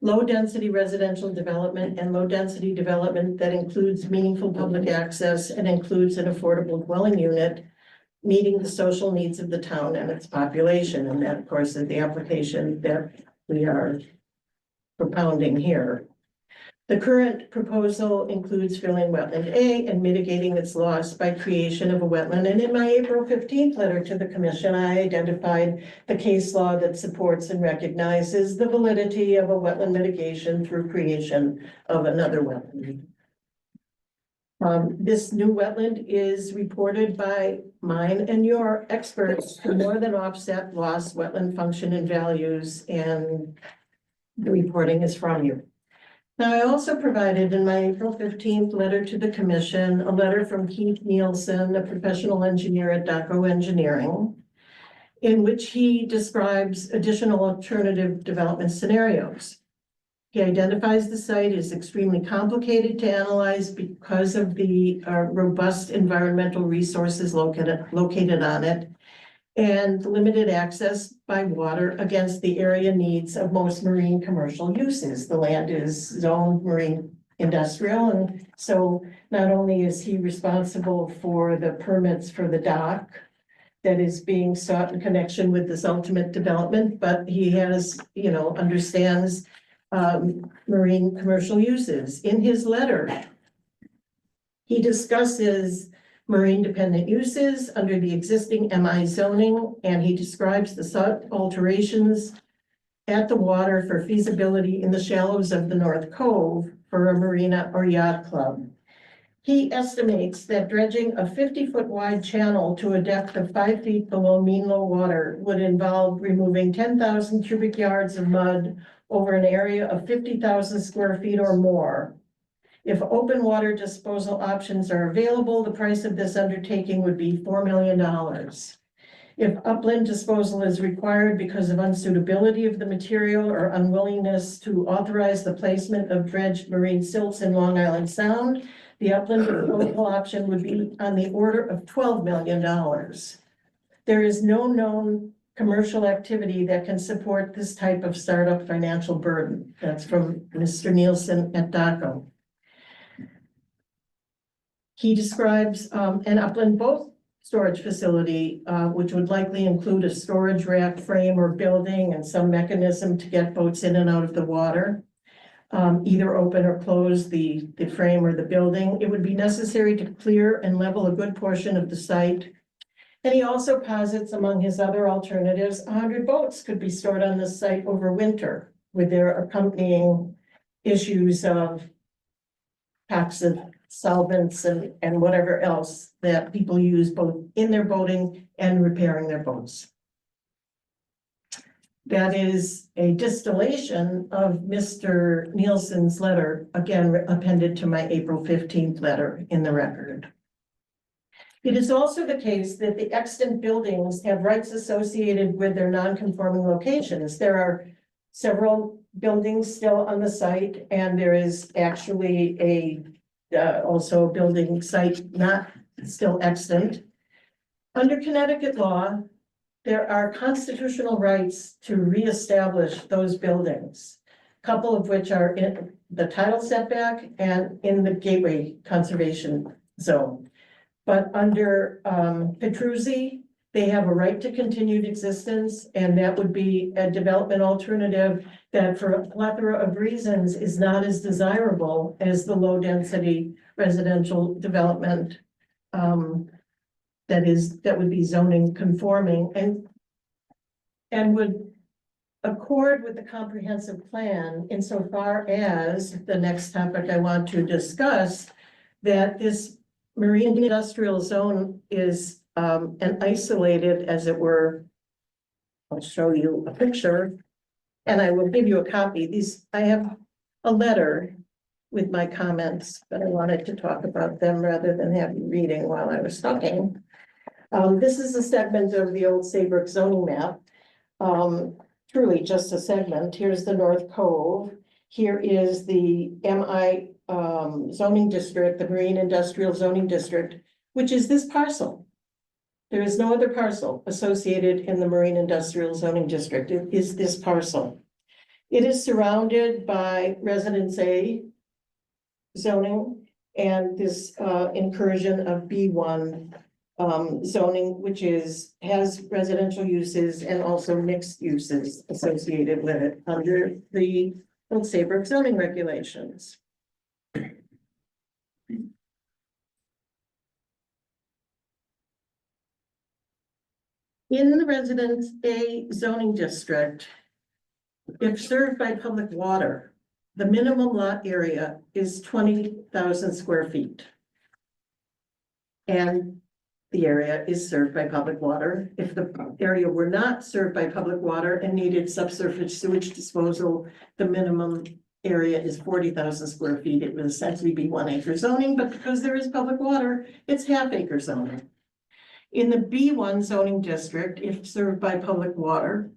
low-density residential development, and low-density development that includes meaningful public access and includes an affordable dwelling unit, meeting the social needs of the town and its population. And that, of course, is the application that we are propounding here. The current proposal includes filling wetland A and mitigating its loss by creation of a wetland. And in my April 15th letter to the commission, I identified the case law that supports and recognizes the validity of a wetland mitigation through creation of another wetland. This new wetland is reported by mine and your experts to more than offset lost wetland function and values, and the reporting is from you. Now, I also provided in my April 15th letter to the commission, a letter from Keith Nielsen, a professional engineer at DACO Engineering, in which he describes additional alternative development scenarios. He identifies the site is extremely complicated to analyze because of the robust environmental resources located on it, and limited access by water against the area needs of most marine commercial uses. The land is zoned marine industrial, and so not only is he responsible for the permits for the dock that is being sought in connection with this ultimate development, but he has, understands marine commercial uses. In his letter, he discusses marine dependent uses under the existing MI zoning, and he describes the sought alterations at the water for feasibility in the shallows of the North Cove for a marina or yacht club. He estimates that dredging a 50-foot wide channel to a depth of 5 feet below mean low water would involve removing 10,000 cubic yards of mud over an area of 50,000 square feet or more. If open water disposal options are available, the price of this undertaking would be $4 million. If upland disposal is required because of unsuitability of the material or unwillingness to authorize the placement of dredged marine silts in Long Island Sound, the upland disposal option would be on the order of $12 million. There is no known commercial activity that can support this type of startup financial burden. That's from Mr. Nielsen at DACO. He describes an upland boat storage facility, which would likely include a storage rack frame or building and some mechanism to get boats in and out of the water. Either open or close the frame or the building. It would be necessary to clear and level a good portion of the site. And he also posits among his other alternatives, 100 boats could be stored on this site over winter with their accompanying issues of toxic solvents and whatever else that people use both in their boating and repairing their boats. That is a distillation of Mr. Nielsen's letter, again appended to my April 15th letter in the record. It is also the case that the extant buildings have rights associated with their non-conforming locations. There are several buildings still on the site, and there is actually also a building site not still extant. Under Connecticut law, there are constitutional rights to reestablish those buildings, a couple of which are in the tidal setback and in the gateway conservation zone. But under Petruzzi, they have a right to continued existence, and that would be a development alternative that for a plethora of reasons is not as desirable as the low density residential development that would be zoning conforming and would accord with the comprehensive plan insofar as the next topic I want to discuss, that this marine industrial zone is an isolated, as it were. I'll show you a picture and I will give you a copy. I have a letter with my comments, but I wanted to talk about them rather than have you reading while I was talking. This is a segment of the old Saybrook zoning map. Truly just a segment. Here's the North Cove. Here is the MI zoning district, the Marine Industrial Zoning District, which is this parcel. There is no other parcel associated in the Marine Industrial Zoning District. It is this parcel. It is surrounded by Residence A zoning and this incursion of B1 zoning, which has residential uses and also mixed uses associated with it under the Old Saybrook zoning regulations. In the Residence A zoning district, if served by public water, the minimum lot area is 20,000 square feet. And the area is served by public water. If the area were not served by public water and needed subsurface sewage disposal, the minimum area is 40,000 square feet. It would essentially be 1 acre zoning, but because there is public water, it's half acre zoning. In the B1 zoning district, if served by public water,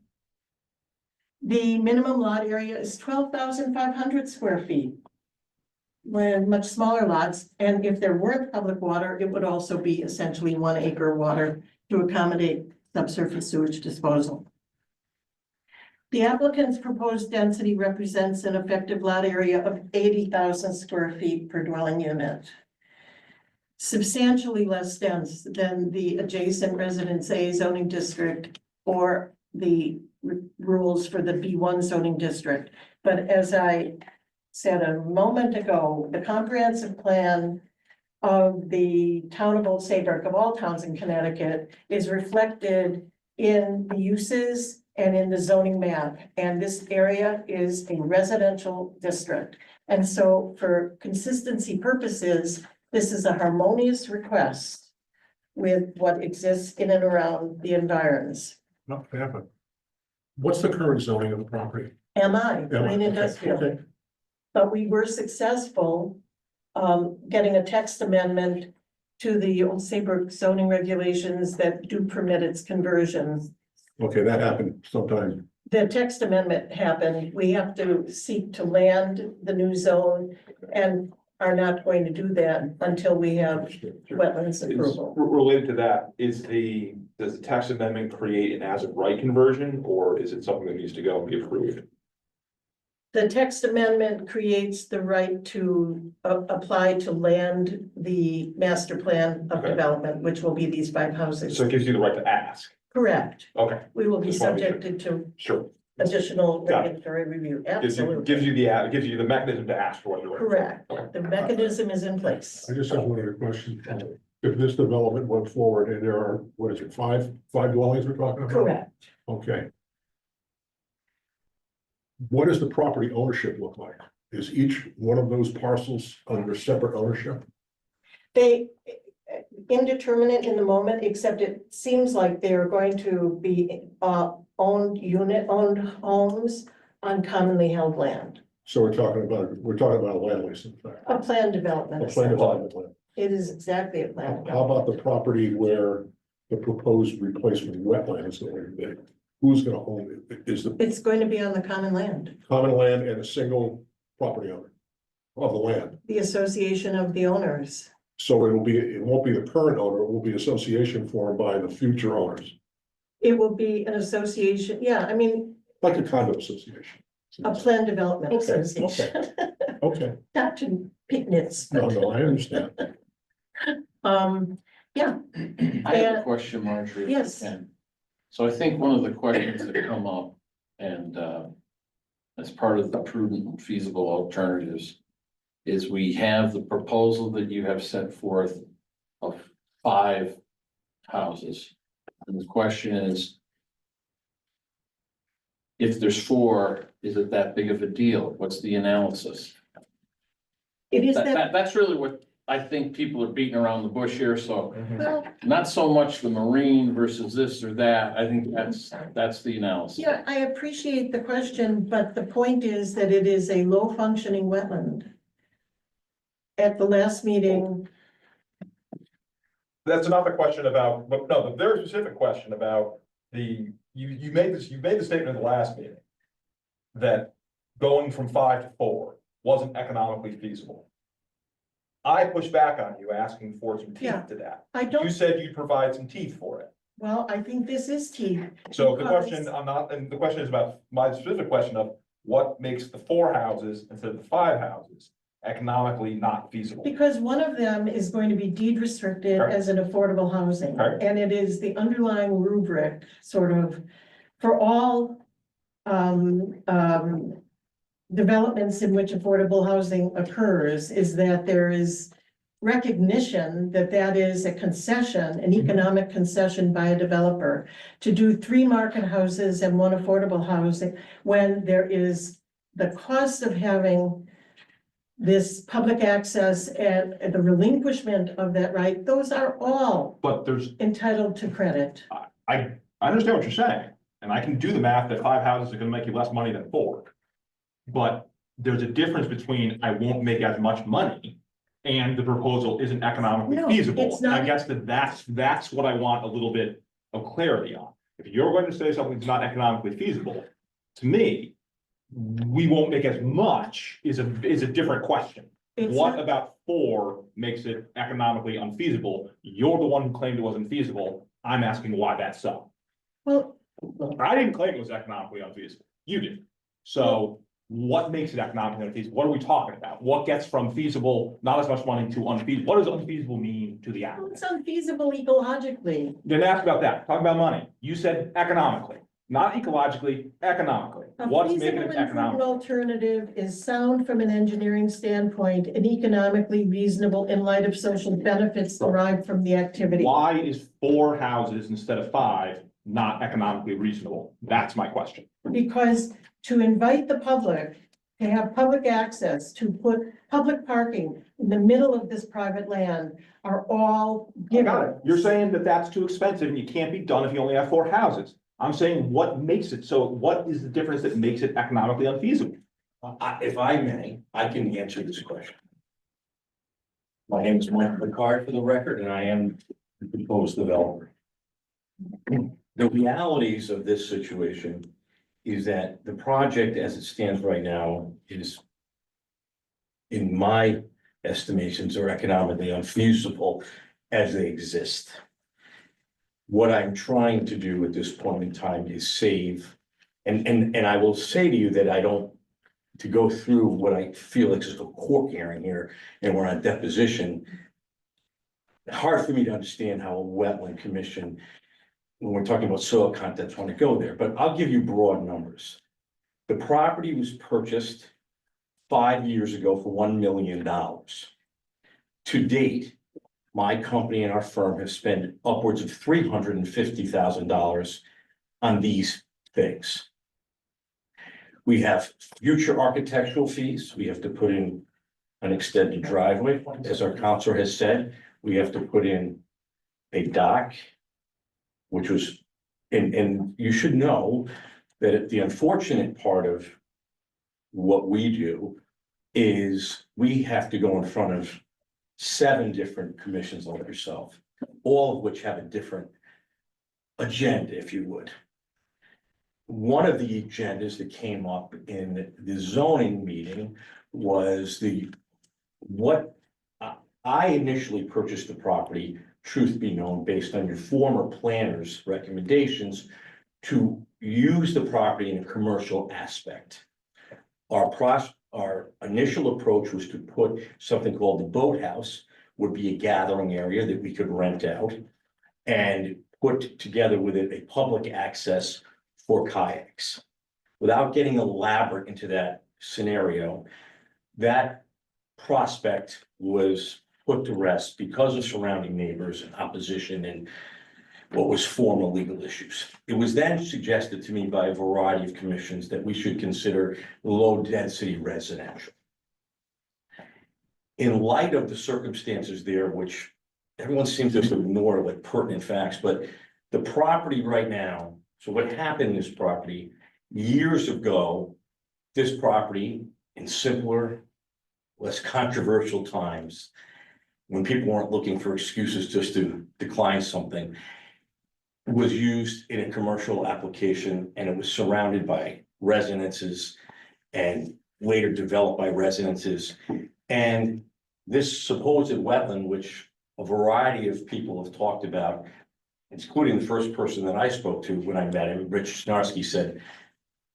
the minimum lot area is 12,500 square feet. When much smaller lots, and if there weren't public water, it would also be essentially 1 acre water to accommodate subsurface sewage disposal. The applicant's proposed density represents an effective lot area of 80,000 square feet per dwelling unit. Substantially less dense than the adjacent Residence A zoning district or the rules for the B1 zoning district. But as I said a moment ago, the comprehensive plan of the town of Old Saybrook, of all towns in Connecticut, is reflected in the uses and in the zoning map. And this area is a residential district. And so for consistency purposes, This is a harmonious request with what exists in and around the environs. Not happen. What's the current zoning of the property? MI, plain industrial. Okay. But we were successful getting a text amendment to the old Saybrook zoning regulations that do permit its conversion. Okay, that happened sometime. The text amendment happened. We have to seek to land the new zone and are not going to do that until we have wetlands approval. Related to that, does the text amendment create an as of right conversion, or is it something that needs to go and be approved? The text amendment creates the right to apply to land the master plan of Okay. development, which will be these 5 houses. So it gives you the right to ask. Correct. Okay, We will be Just wanna be sure. subjected to sure. additional Got it. regulatory review. Gives you Absolutely. gives you the mechanism to ask for what you're. Correct. Okay. The mechanism is in place. I just have one other question. If this development went forward and there are, what is it, five dwellings we're talking about? Correct. Okay. What does the property ownership look like? Is each one of those parcels under separate ownership? They, indeterminate in the moment, except it seems like they are going to be owned homes on commonly held land. So we're talking about a land lease, in fact. A planned development. A planned development plan. It is exactly a planned. How about the property where the proposed replacement wetland is going to be? Who's gonna own it? Is the It's going to be on the common land, common land and a single property owner of the land? the association of the owners. So it won't be the current owner, it will be association formed by the future owners, It will be an association, yeah, I mean, like a condo association. a planned development Okay, association. Okay, Not to pick nits. no, I understand. Yeah, I have a question, Marjorie. if I Yes. can. So I think one of the questions that come up and as part of the prudent and feasible alternatives is we have the proposal that you have set forth of 5 houses. And the question is, if there's 4, is it that big of a deal? What's the analysis? it is that, That's really what I think people are beating around the bush here, so well, not so much the marine versus this or that. I think that's the analysis. yeah, I appreciate the question, but the point is that it is a low functioning wetland. At the last meeting, That's not the question about, but no, the very specific question about you made the statement in the last meeting. That going from 5 to 4 wasn't economically feasible. I pushed back on you asking for some Yeah. teeth to that. I You don't, said you'd provide some teeth for it. well, I think this is teeth. So the Because- question, and the question is about my specific question of what makes the 4 houses instead of the 5 houses economically not feasible? Because one of them is going to be deed restricted Right. as an affordable housing. Right. And it is the underlying rubric, sort of, for all developments in which affordable housing occurs, is that there is recognition that that is a concession, an economic concession by a developer to do 3 market houses and 1 affordable housing, when there is the cost of having this public access and the relinquishment of that right, those are all But there's, entitled to credit. I understand what you're saying, and I can do the math that 5 houses are gonna make you less money than 4. But there's a difference between I won't make as much money and the proposal isn't economically No, feasible. it's And I not. guess that's what I want a little bit of clarity on. If you're going to say something's not economically feasible, to me, we won't make as much is a different question. It's What not- about 4 makes it economically unfeasible? You're the one who claimed it wasn't feasible. I'm asking why that's so. Well, I didn't claim it was economically unfeasible. You did. So what makes it economically unfeasible? What are we talking about? What gets from feasible, not as much money, to unfeasible? What does unfeasible mean to the applicant? it's unfeasible ecologically. Then ask about that. Talk about money. You said economically, not ecologically, economically. A What's making feasible it and prudent economic? alternative is sound from an engineering standpoint and economically reasonable in light of social benefits derived from the activity. Why is 4 houses instead of 5 not economically reasonable? That's my question. Because to invite the public to have public access, to put public parking in the middle of this private land are all You got it. given. You're saying that that's too expensive and you can't be done if you only have 4 houses. I'm saying what makes it, so what is the difference that makes it economically unfeasible? If I may, I can answer this question. My name is Mike McCart for the record, and I am the proposed developer. The realities of this situation is that the project as it stands right now is, in my estimations, are economically unfeasible as they exist. What I'm trying to do at this point in time is save, and I will say to you that I don't, to go through what I feel like is a court hearing here, and we're on deposition. Hard for me to understand how a wetland commission, when we're talking about soil contents, want to go there, but I'll give you broad numbers. The property was purchased 5 years ago for $1 million. To date, my company and our firm have spent upwards of $350,000 on these things. We have future architectural fees. We have to put in an extended driveway, as our counselor has said. We have to put in a dock, which was, and you should know that the unfortunate part of what we do is we have to go in front of 7 different commissions like yourself, all of which have a different agenda, if you would. One of the agendas that came up in the zoning meeting was I initially purchased the property, truth be known, based on your former planner's recommendations to use the property in a commercial aspect. Our initial approach was to put something called the boathouse, would be a gathering area that we could rent out and put together with it a public access for kayaks. Without getting elaborate into that scenario, that prospect was put to rest because of surrounding neighbors and opposition and what was formal legal issues. It was then suggested to me by a variety of commissions that we should consider low-density residential. In light of the circumstances there, which everyone seems to ignore like pertinent facts, but the property right now, so what happened in this property, years ago, this property in simpler, less controversial times, when people weren't looking for excuses just to decline something, was used in a commercial application, and it was surrounded by residences and later developed by residences. And this supposed wetland, which a variety of people have talked about, including the first person that I spoke to when I met him, Rich Snarski, said,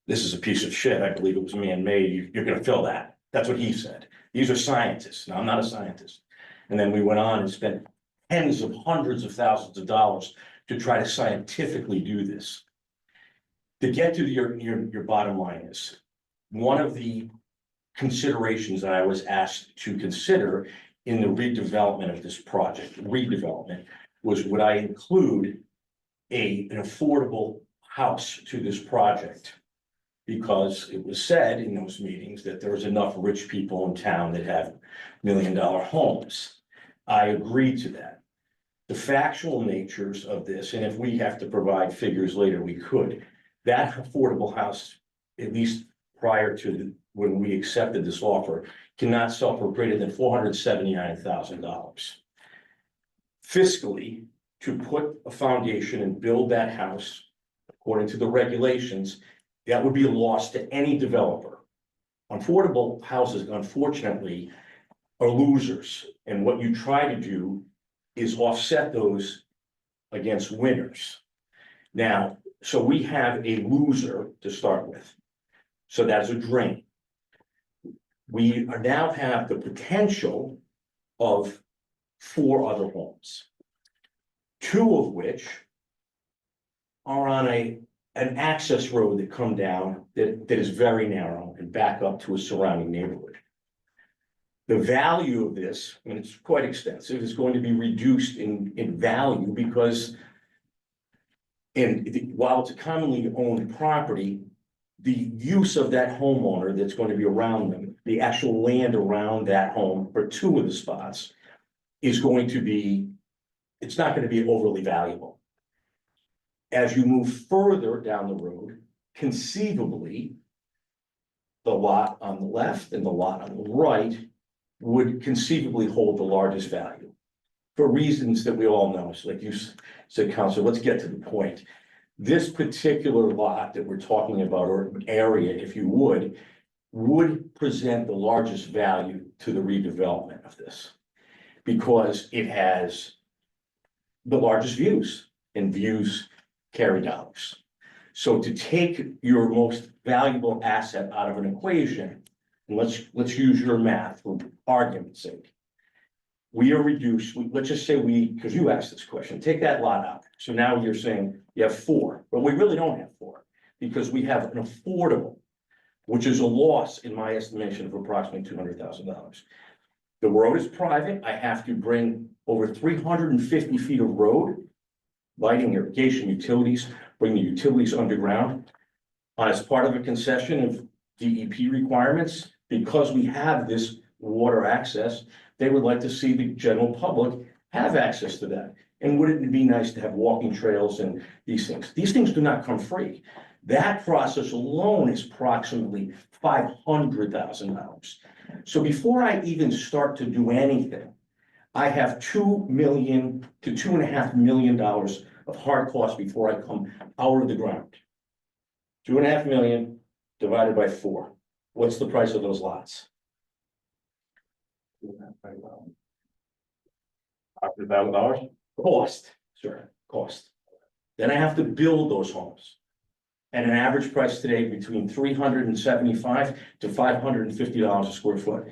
"This is a piece of shit. I believe it was man-made. You're gonna fill that." That's what he said. These are scientists. Now, I'm not a scientist. And then we went on and spent tens of hundreds of thousands of dollars to try to scientifically do this. To get to your bottom line is, one of the considerations that I was asked to consider in the redevelopment of this project, was would I include an affordable house to this project? Because it was said in those meetings that there was enough rich people in town that have $1 million homes. I agreed to that. The factual natures of this, and if we have to provide figures later, we could. That affordable house, at least prior to when we accepted this offer, cannot sell for greater than $479,000. Fiscally, to put a foundation and build that house, according to the regulations, that would be a loss to any developer. Affordable houses, unfortunately, are losers, and what you try to do is offset those against winners. Now, so we have a loser to start with. So that's a drain. We now have the potential of 4 other homes, 2 of which are on an access road that come down that is very narrow and back up to a surrounding neighborhood. The value of this, and it's quite extensive, is going to be reduced in value because while it's a commonly owned property, the use of that homeowner that's going to be around them, the actual land around that home for two of the spots is going to be, it's not going to be overly valuable. As you move further down the road, conceivably, the lot on the left and the lot on the right would conceivably hold the largest value for reasons that we all know. So like you said, Counselor, let's get to the point. This particular lot that we're talking about, or area, if you would present the largest value to the redevelopment of this. Because it has the largest views, and views carry dollars. So to take your most valuable asset out of an equation, and let's use your math for argument's sake. We are reduced, let's just say because you asked this question, take that lot out. So now you're saying you have 4, but we really don't have 4, because we have an affordable, which is a loss in my estimation of approximately $200,000. The road is private. I have to bring over 350 feet of road, lighting, irrigation, utilities, bring the utilities underground. As part of a concession of DEP requirements, because we have this water access, they would like to see the general public have access to that. And wouldn't it be nice to have walking trails and these things? These things do not come free. That process alone is approximately $500,000. So before I even start to do anything, I have $2 million to $2.5 million of hard costs before I come out of the ground. 2.5 million divided by 4. What's the price of those lots? $100,000. Cost, sir, cost. Then I have to build those homes. At an average price today between $375 to $550 a square foot.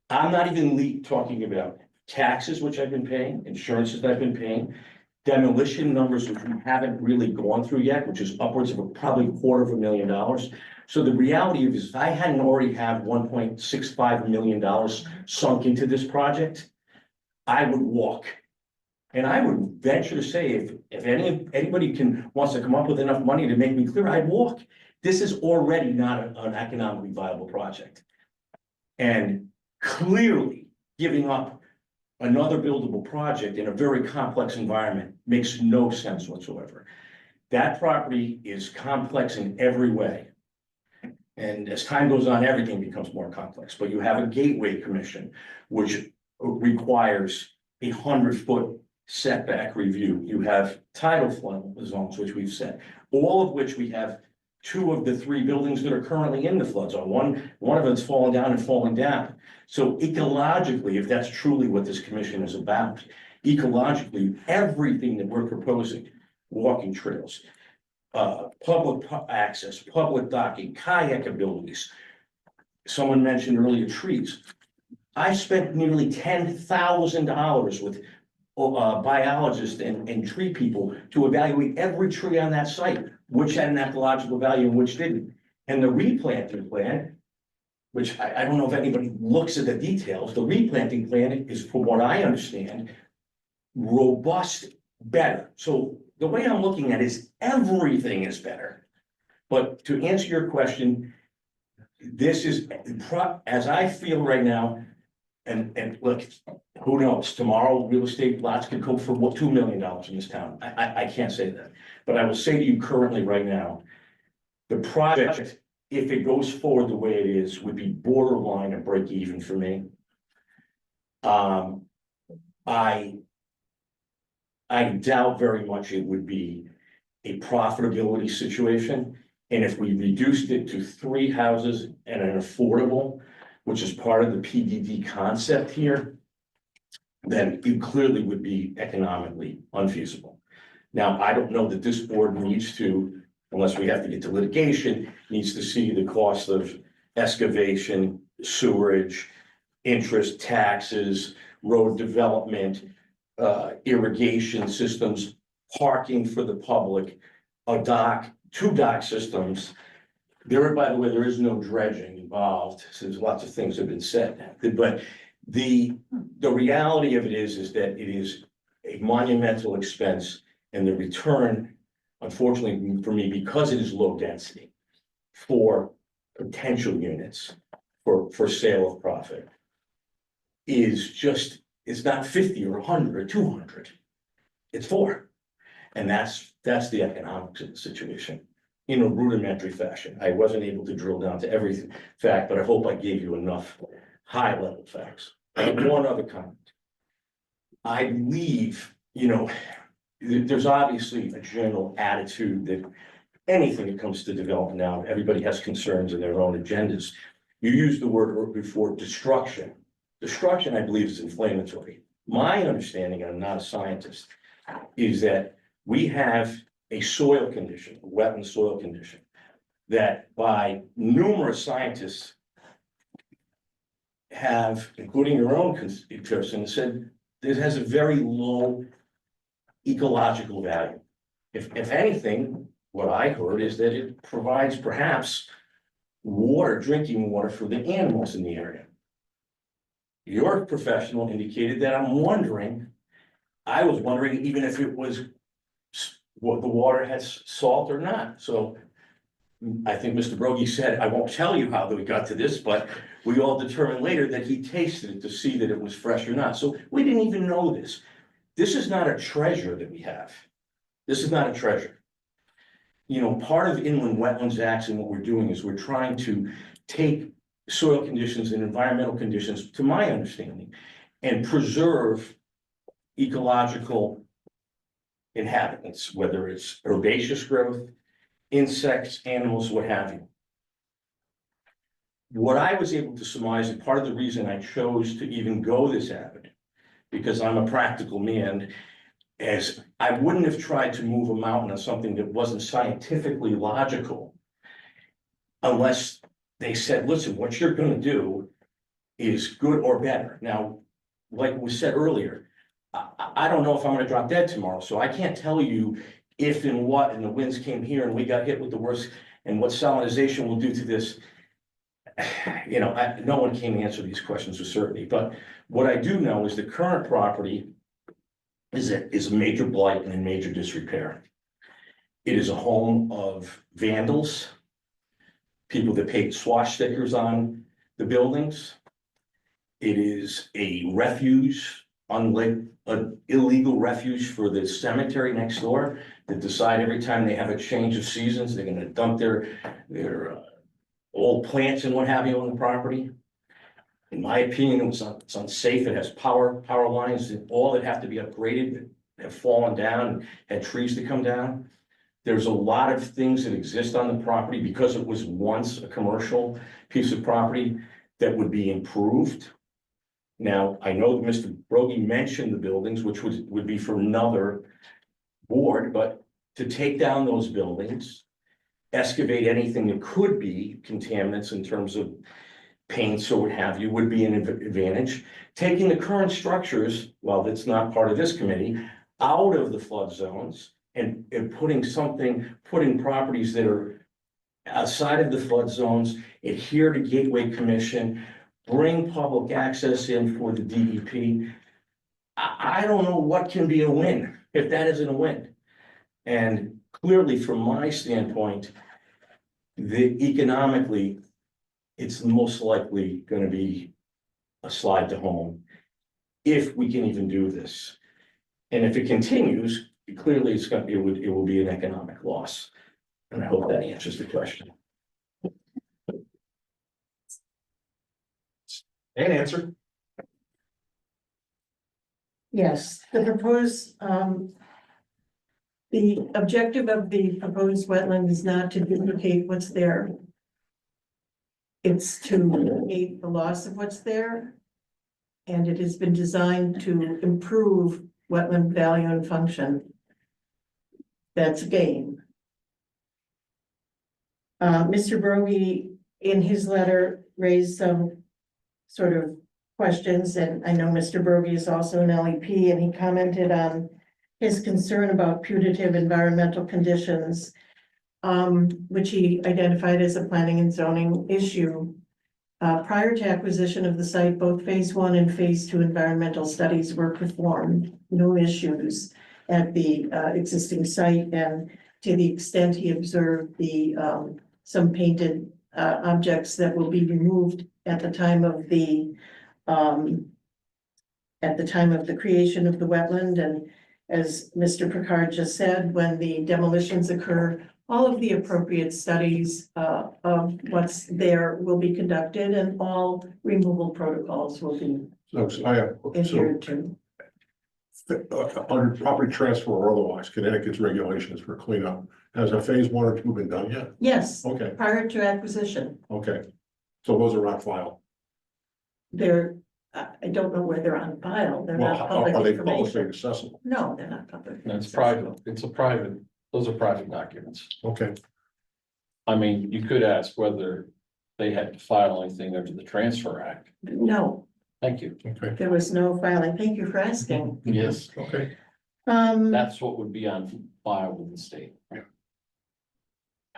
I'm not even talking about taxes, which I've been paying, insurances that I've been paying, demolition numbers, which we haven't really gone through yet, which is upwards of probably $250,000. So the reality of it is, if I hadn't already have $1.65 million sunk into this project, I would walk. And I would venture to say, if anybody wants to come up with enough money to make me clear, I'd walk. This is already not an economically viable project. And clearly giving up another buildable project in a very complex environment makes no sense whatsoever. That property is complex in every way. And as time goes on, everything becomes more complex, but you have a gateway commission, which requires 100-foot setback review. You have tidal flood zones, which we've said, all of which we have 2 of the 3 buildings that are currently in the flood zone. One of it's falling down and falling down. So ecologically, if that's truly what this commission is about, ecologically, everything that we're proposing, walking trails, public access, public docking, kayak abilities. Someone mentioned earlier trees. I spent nearly $10,000 with biologists and tree people to evaluate every tree on that site, which had an ecological value and which didn't. And the replanting plan, which I don't know if anybody looks at the details, the replanting plan is, from what I understand, robust, better. So the way I'm looking at it is everything is better. But to answer your question, this is, as I feel right now, and look, who knows, tomorrow real estate lots could go for $2 million in this town. I can't say that. But I will say to you currently right now, the project, if it goes forward the way it is, would be borderline a break even for me. I doubt very much it would be a profitability situation. And if we reduced it to 3 houses and an affordable, which is part of the PDD concept here, then it clearly would be economically unfeasible. Now, I don't know that this board needs to, unless we have to get to litigation, needs to see the cost of excavation, sewerage, interest, taxes, road development, irrigation systems, parking for the public, a dock, 2 dock systems. By the way, there is no dredging involved, so there's lots of things that have been said. But the reality of it is that it is a monumental expense, and the return, unfortunately for me, because it is low density, for potential units for sale of profit is just, it's not 50 or 100 or 200. It's 4. And that's the economics of the situation in a rudimentary fashion. I wasn't able to drill down to every fact, but I hope I gave you enough high level facts. And one other comment. I believe, there's obviously a general attitude that anything that comes to development now, everybody has concerns and their own agendas. You used the word before, destruction. Destruction, I believe, is inflammatory. My understanding, and I'm not a scientist, is that we have a soil condition, a wetland soil condition, that by numerous scientists have, including your own person, said this has a very low ecological value. If anything, what I heard is that it provides perhaps water, drinking water for the animals in the area. Your professional indicated that I was wondering even if it was what the water has salt or not. So I think Mr. Brogy said, I won't tell you how we got to this, but we all determined later that he tasted it to see that it was fresh or not. So we didn't even know this. This is not a treasure that we have. This is not a treasure. Part of Inland Wetlands Acts and what we're doing is we're trying to take soil conditions and environmental conditions, to my understanding, and preserve ecological inhabitants, whether it's herbaceous growth, insects, animals, what have you. What I was able to surmise, and part of the reason I chose to even go this avenue, because I'm a practical man, as I wouldn't have tried to move a mountain on something that wasn't scientifically logical unless they said, listen, what you're gonna do is good or better. Now, like we said earlier, I don't know if I'm gonna drop dead tomorrow, so I can't tell you if and what, and the winds came here and we got hit with the worst, and what salinization will do to this. No one can answer these questions with certainty, but what I do know is the current property is a major blight and in major disrepair. It is a home of vandals, people that paint swash stickers on the buildings. It is a refuge, an illegal refuge for the cemetery next door that decide every time they have a change of seasons, they're gonna dump their old plants and what have you on the property. In my opinion, it's unsafe. It has power lines that all that have to be upgraded have fallen down and had trees that come down. There's a lot of things that exist on the property because it was once a commercial piece of property that would be improved. Now, I know that Mr. Brogy mentioned the buildings, which would be for another board, but to take down those buildings, excavate anything that could be contaminants in terms of paints or what have you, would be an advantage. Taking the current structures, while that's not part of this committee, out of the flood zones and putting properties that are outside of the flood zones, adhere to Gateway Commission, bring public access in for the DEP. I don't know what can be a win if that isn't a win. And clearly, from my standpoint, economically, it's most likely going to be a slide to home if we can even do this. And if it continues, clearly it will be an economic loss. And I hope that answers the question. And answer. Yes, the objective of the proposed wetland is not to duplicate what's there. It's to mitigate the loss of what's there. And it has been designed to improve wetland value and function. That's a gain. Mr. Brogy, in his letter, raised some sort of questions, and I know Mr. Brogy is also an LEP, and he commented on his concern about putative environmental conditions, which he identified as a planning and zoning issue. Prior to acquisition of the site, both phase 1 and phase 2 environmental studies were performed. No issues at the existing site, and to the extent he observed the some painted objects that will be removed at the time of the creation of the wetland. And as Mr. Picard just said, when the demolitions occur, all of the appropriate studies of what's there will be conducted, and all removal protocols will be So I have, so adhered to. under property transfer or otherwise, Connecticut's regulations for cleanup, has a phase 1 or 2 been done yet? Yes, Okay, prior to acquisition, okay. So those are on file. they're, I don't know where they're on file, they're Well, not public are they publicly information. accessible? No, they're not public. That's private, those are private documents. Okay, I mean, you could ask whether they had to file anything under the Transfer Act. No, Thank you. okay, there was no filing. Thank you for asking. Yes, okay. that's what would be on file with the state.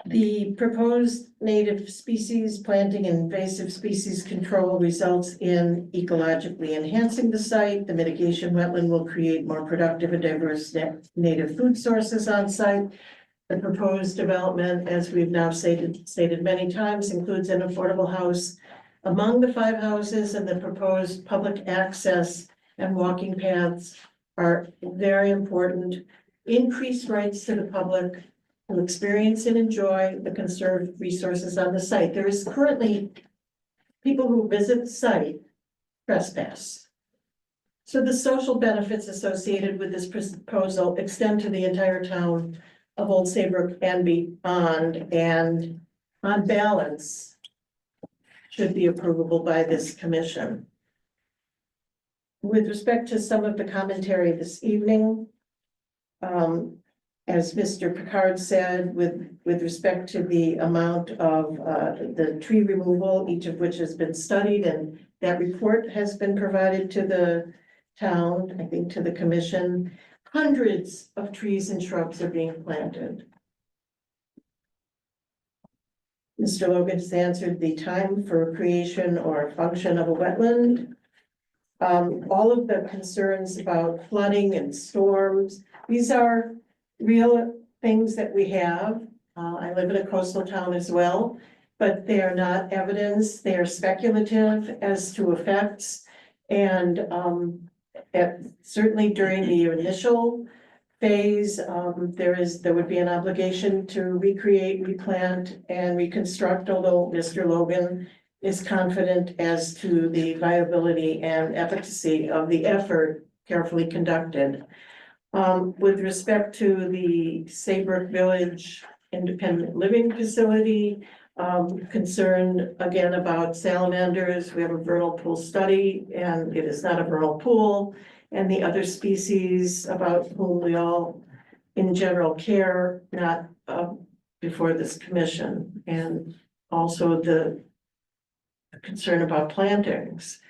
The proposed native species planting and invasive species control results in ecologically enhancing the site. The mitigation wetland will create more productive and diverse native food sources on site. The proposed development, as we've now stated many times, includes an affordable house among the 5 houses, and the proposed public access and walking paths are very important. Increased rights to the public to experience and enjoy the conserved resources on the site. There is currently people who visit the site trespass. So the social benefits associated with this proposal extend to the entire town of Old Saybrook and beyond, and on balance, should be approvable by this commission. With respect to some of the commentary this evening, as Mr. Picard said, with respect to the amount of the tree removal, each of which has been studied, and that report has been provided to the town, I think to the commission. Hundreds of trees and shrubs are being planted. Mr. Logan has answered the time for creation or function of a wetland. All of the concerns about flooding and storms, these are real things that we have. I live in a coastal town as well, but they are not evidence. They are speculative as to effects. And certainly during the initial phase, there would be an obligation to recreate, replant, and reconstruct, although Mr. Logan is confident as to the viability and efficacy of the effort carefully conducted. With respect to the Saybrook Village Independent Living Facility, concerned again about salamanders. We have a vernal pool study, and it is not a vernal pool. And the other species about whom we all in general care, not before this commission. And also the concern about plantings.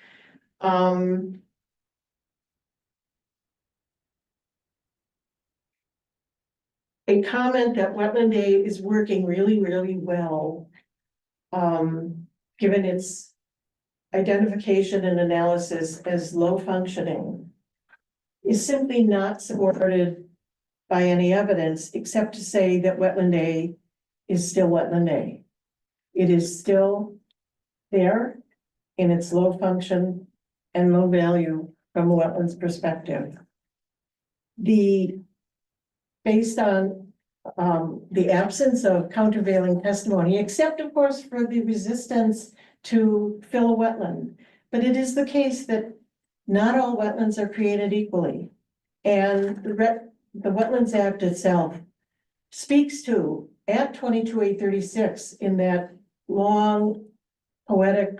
A comment that Wetland Day is working really, really well. Given its identification and analysis as low functioning, is simply not supported by any evidence, except to say that Wetland Day is still Wetland Day. It is still there in its low function and low value from a wetlands perspective. Based on the absence of countervailing testimony, except of course for the resistance to fill a wetland. But it is the case that not all wetlands are created equally. And the Wetlands Act itself speaks to, at 22-836, in that long poetic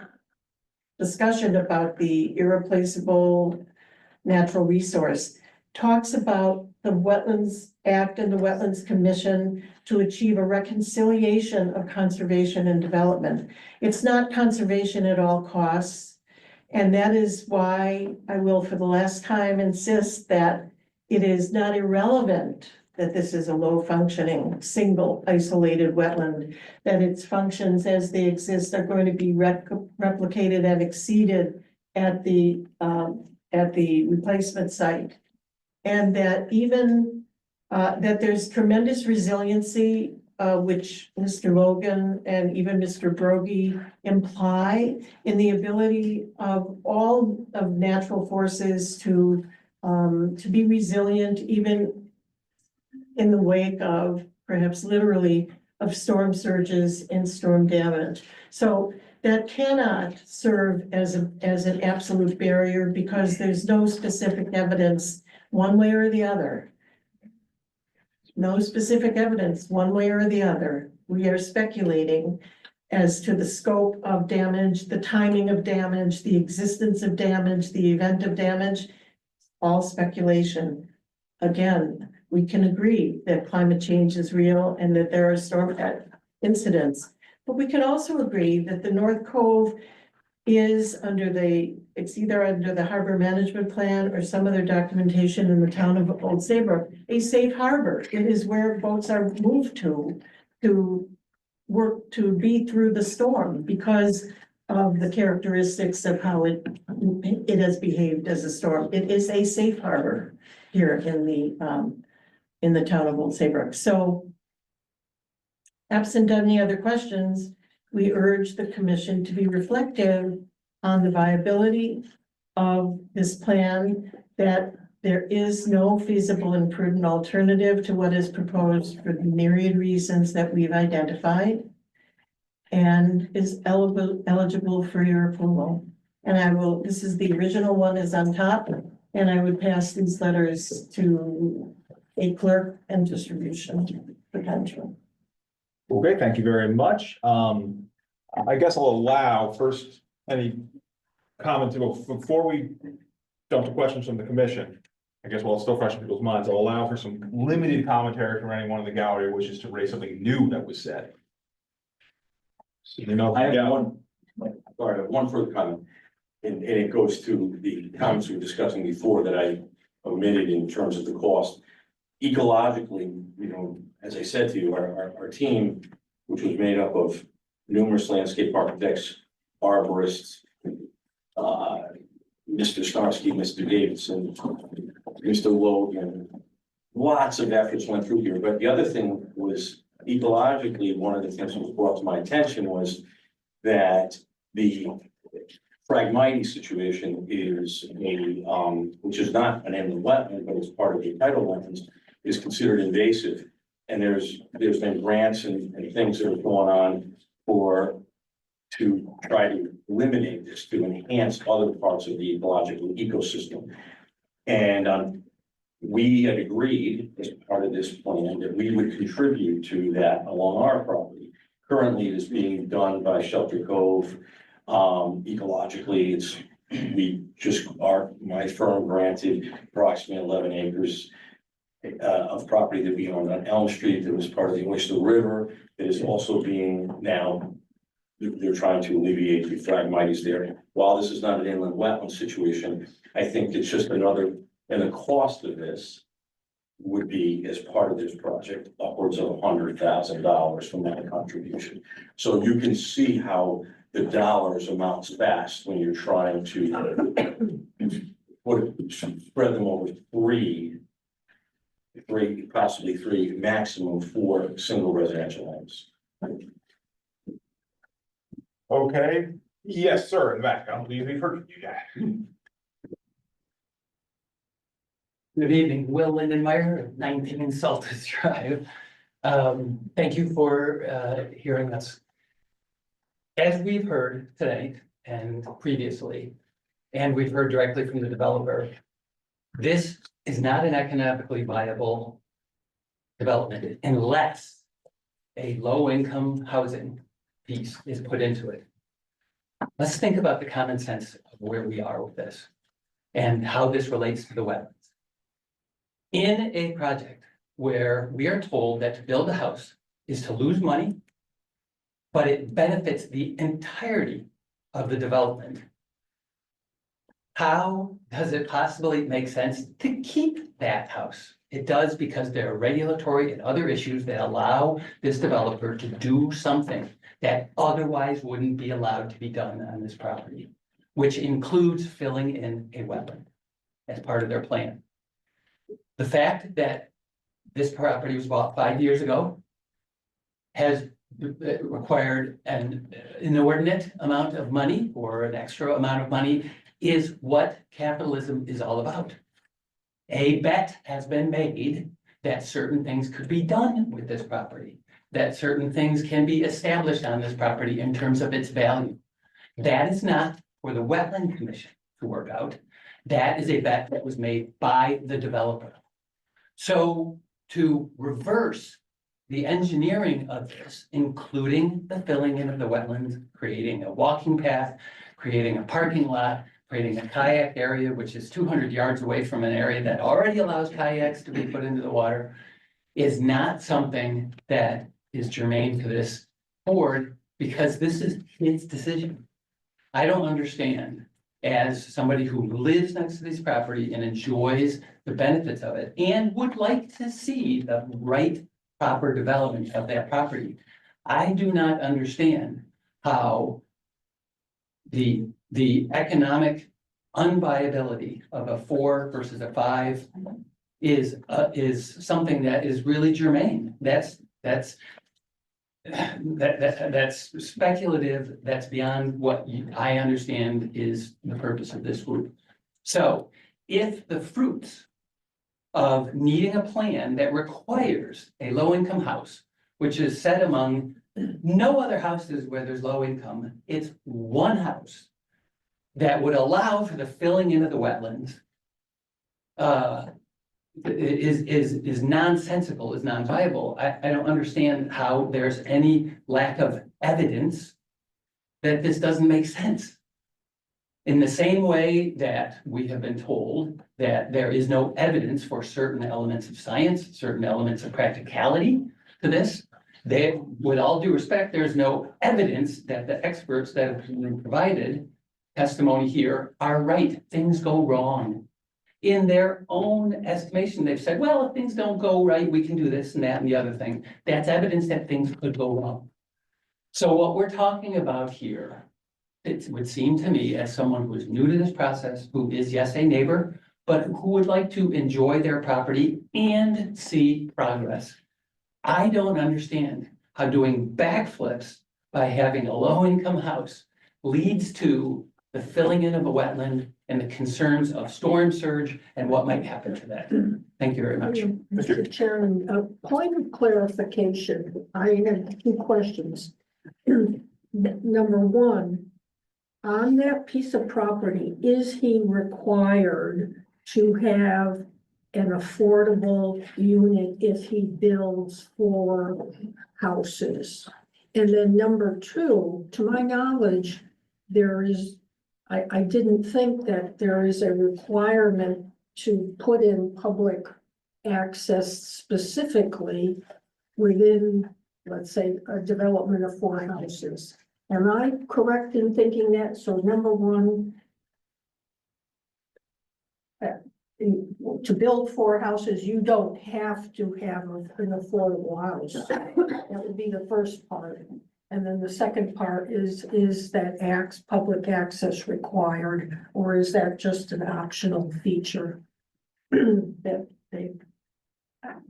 discussion about the irreplaceable natural resource, talks about the Wetlands Act and the Wetlands Commission to achieve a reconciliation of conservation and development. It's not conservation at all costs. And that is why I will, for the last time, insist that it is not irrelevant that this is a low functioning, single isolated wetland, that its functions as they exist are going to be replicated and exceeded at the replacement site. And that even that there's tremendous resiliency which Mr. Logan and even Mr. Brogy imply in the ability of all of natural forces to be resilient, even in the wake of, perhaps literally, of storm surges and storm damage. So that cannot serve as an absolute barrier because there's no specific evidence one way or the other. No specific evidence one way or the other. We are speculating as to the scope of damage, the timing of damage, the existence of damage, the event of damage, all speculation. Again, we can agree that climate change is real and that there are storm incidents. But we can also agree that the North Cove is it's either under the harbor management plan or some other documentation in the town of Old Saybrook, a safe harbor. It is where boats are moved to work, to be through the storm because of the characteristics of how it has behaved as a storm. It is a safe harbor here in the town of Old Saybrook. So absent any other questions, we urge the commission to be reflective on the viability of this plan, that there is no feasible and prudent alternative to what is proposed for the myriad reasons that we've identified, and is eligible for your approval. And this is the original one is on top, and I would pass these letters to a clerk and distribution potential. Okay, thank you very much. I guess I'll allow first any comments before we jump to questions from the commission. I guess while it's still fresh in people's minds, I'll allow for some limited commentary from anyone in the gallery who wishes to raise something new that was said. So, I have one further comment, and it goes to the comments we were discussing before that I omitted in terms of the cost. Ecologically, as I said to you, our team, which was made up of numerous landscape architects, arborists, Mr. Starsky, Mr. Davidson, Mr. Logan, lots of efforts went through here. But the other thing was ecologically, one of the things that was brought to my attention was that the Phragmites situation is which is not an inland wetland, but it's part of the tidal wetlands, is considered invasive. And there's been grants and things that are going on to try to eliminate this, to enhance other parts of the ecological ecosystem. And we had agreed as part of this plan that we would contribute to that along our property. Currently, it is being done by Shelter Cove. Ecologically, my firm granted approximately 11 acres of property that we owned on Elm Street that was part of the Oyster River. That is also being now, they're trying to alleviate the Phragmites there. While this is not an inland wetland situation, I think it's just another, and the cost of this would be, as part of this project, upwards of $100,000 from that contribution. So you can see how the dollars amounts fast when you're trying to spread them over three, possibly three, maximum 4 single residential homes. Okay, yes, sir, in the back. I don't believe we've heard from you yet. Good evening, Will Lindenmeyer, 19 Saltus Drive. Thank you for hearing us. As we've heard today and previously, and we've heard directly from the developer, this is not an economically viable development unless a low-income housing piece is put into it. Let's think about the common sense of where we are with this and how this relates to the wetlands. In a project where we are told that to build a house is to lose money, but it benefits the entirety of the development, how does it possibly make sense to keep that house? It does, because there are regulatory and other issues that allow this developer to do something that otherwise wouldn't be allowed to be done on this property, which includes filling in a wetland as part of their plan. The fact that this property was bought 5 years ago has required an inordinate amount of money or an extra amount of money is what capitalism is all about. A bet has been made that certain things could be done with this property, that certain things can be established on this property in terms of its value. That is not for the Wetland Commission to work out. That is a bet that was made by the developer. So to reverse the engineering of this, including the filling in of the wetlands, creating a walking path, creating a parking lot, creating a kayak area, which is 200 yards away from an area that already allows kayaks to be put into the water, is not something that is germane to this board, because this is his decision. I don't understand, as somebody who lives next to this property and enjoys the benefits of it and would like to see the right proper development of that property. I do not understand how the economic unviability of a 4 versus a 5 is something that is really germane. That's speculative. That's beyond what I understand is the purpose of this group. So if the fruits of needing a plan that requires a low-income house, which is set among no other houses where there's low income, it's one house that would allow for the filling in of the wetlands, is nonsensical, is non-viable. I don't understand how there's any lack of evidence that this doesn't make sense. In the same way that we have been told that there is no evidence for certain elements of science, certain elements of practicality to this, that with all due respect, there's no evidence that the experts that have been provided testimony here are right. Things go wrong. In their own estimation, they've said, well, if things don't go right, we can do this and that and the other thing. That's evidence that things could go wrong. So what we're talking about here, it would seem to me, as someone who is new to this process, who is, yes, a neighbor, but who would like to enjoy their property and see progress. I don't understand how doing backflips by having a low-income house leads to the filling in of a wetland and the concerns of storm surge and what might happen to that. Thank you very much. Mr. Chairman, a point of clarification. I had 2 questions. Number one, on that piece of property, is he required to have an affordable unit if he builds 4 houses? And then number 2, to my knowledge, there is, I didn't think that there is a requirement to put in public access specifically within, let's say, a development of 4 houses. Am I correct in thinking that? So number 1, to build 4 houses, you don't have to have an affordable house. That would be the first part. And then the second part is that public access required, or is that just an optional feature? That they,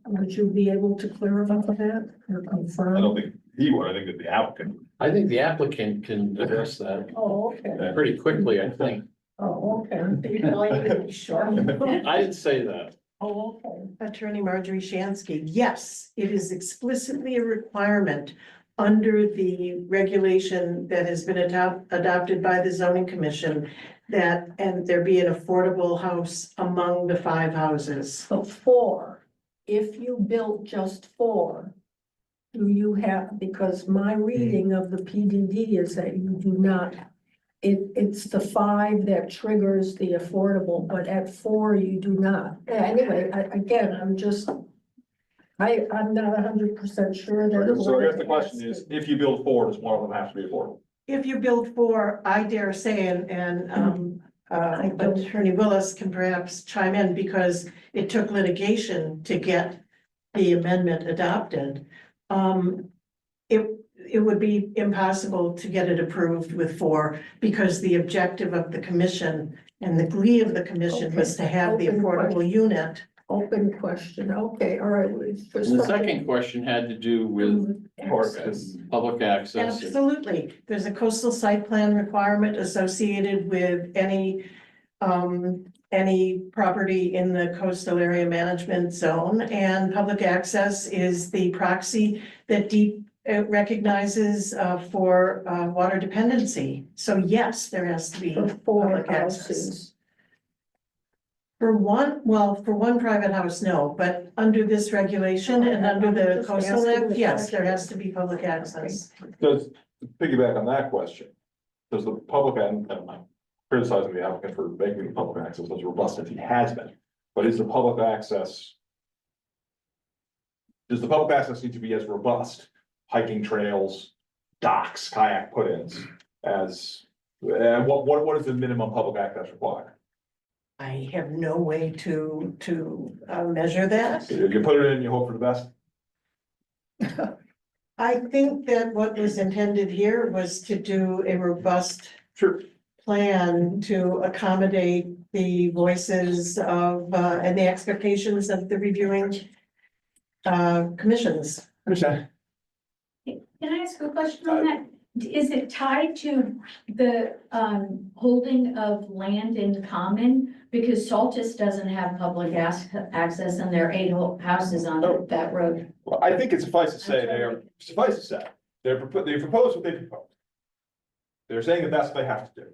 would you be able to clarify that or confirm? I don't think he would, I think that the applicant. I think the applicant can address that Oh, okay. pretty quickly, I think. Oh, okay. Sure. I didn't say that. Oh, okay. Attorney Marjorie Shansky, yes, it is explicitly a requirement under the regulation that has been adopted by the zoning commission that, and there be an affordable house among the 5 houses. So 4, if you built just 4, do you have, because my reading of the PDD is that you do not, it's the 5 that triggers the affordable, but at 4 you do not. Anyway, I'm not 100% sure that. So I guess the question is, if you build 4, does one of them have to be affordable? If you build 4, I dare say, and Attorney Willis can perhaps chime in, because it took litigation to get the amendment adopted. It would be impossible to get it approved with 4, because the objective of the commission and the glee of the commission was to have the affordable unit open question, okay, all right. The second question had to do with public access. Absolutely. There's a coastal site plan requirement associated with any property in the coastal area management zone, and public access is the proxy that recognizes for water dependency. So yes, there has to be For public access. houses. For one private house, no, but under this regulation and under the coastal act, yes, there has to be public access. Does, to piggyback on that question, does the public, and I'm criticizing the applicant for making the public access as robust as he has been, but is the public access, does the public access need to be as robust, hiking trails, docks, kayak put-ins, as, and what is the minimum public access required? I have no way to measure that. You put it in, you hope for the best? I think that what was intended here was to do a robust Sure. plan to accommodate the voices of, and the expectations of the reviewing commissions. Understand. Can I ask a question on that? Is it tied to the holding of land in common? Because Saltus doesn't have public access and there are 8 houses on that road. Well, I think it's suffice to say, they propose what they propose. They're saying that that's what they have to do.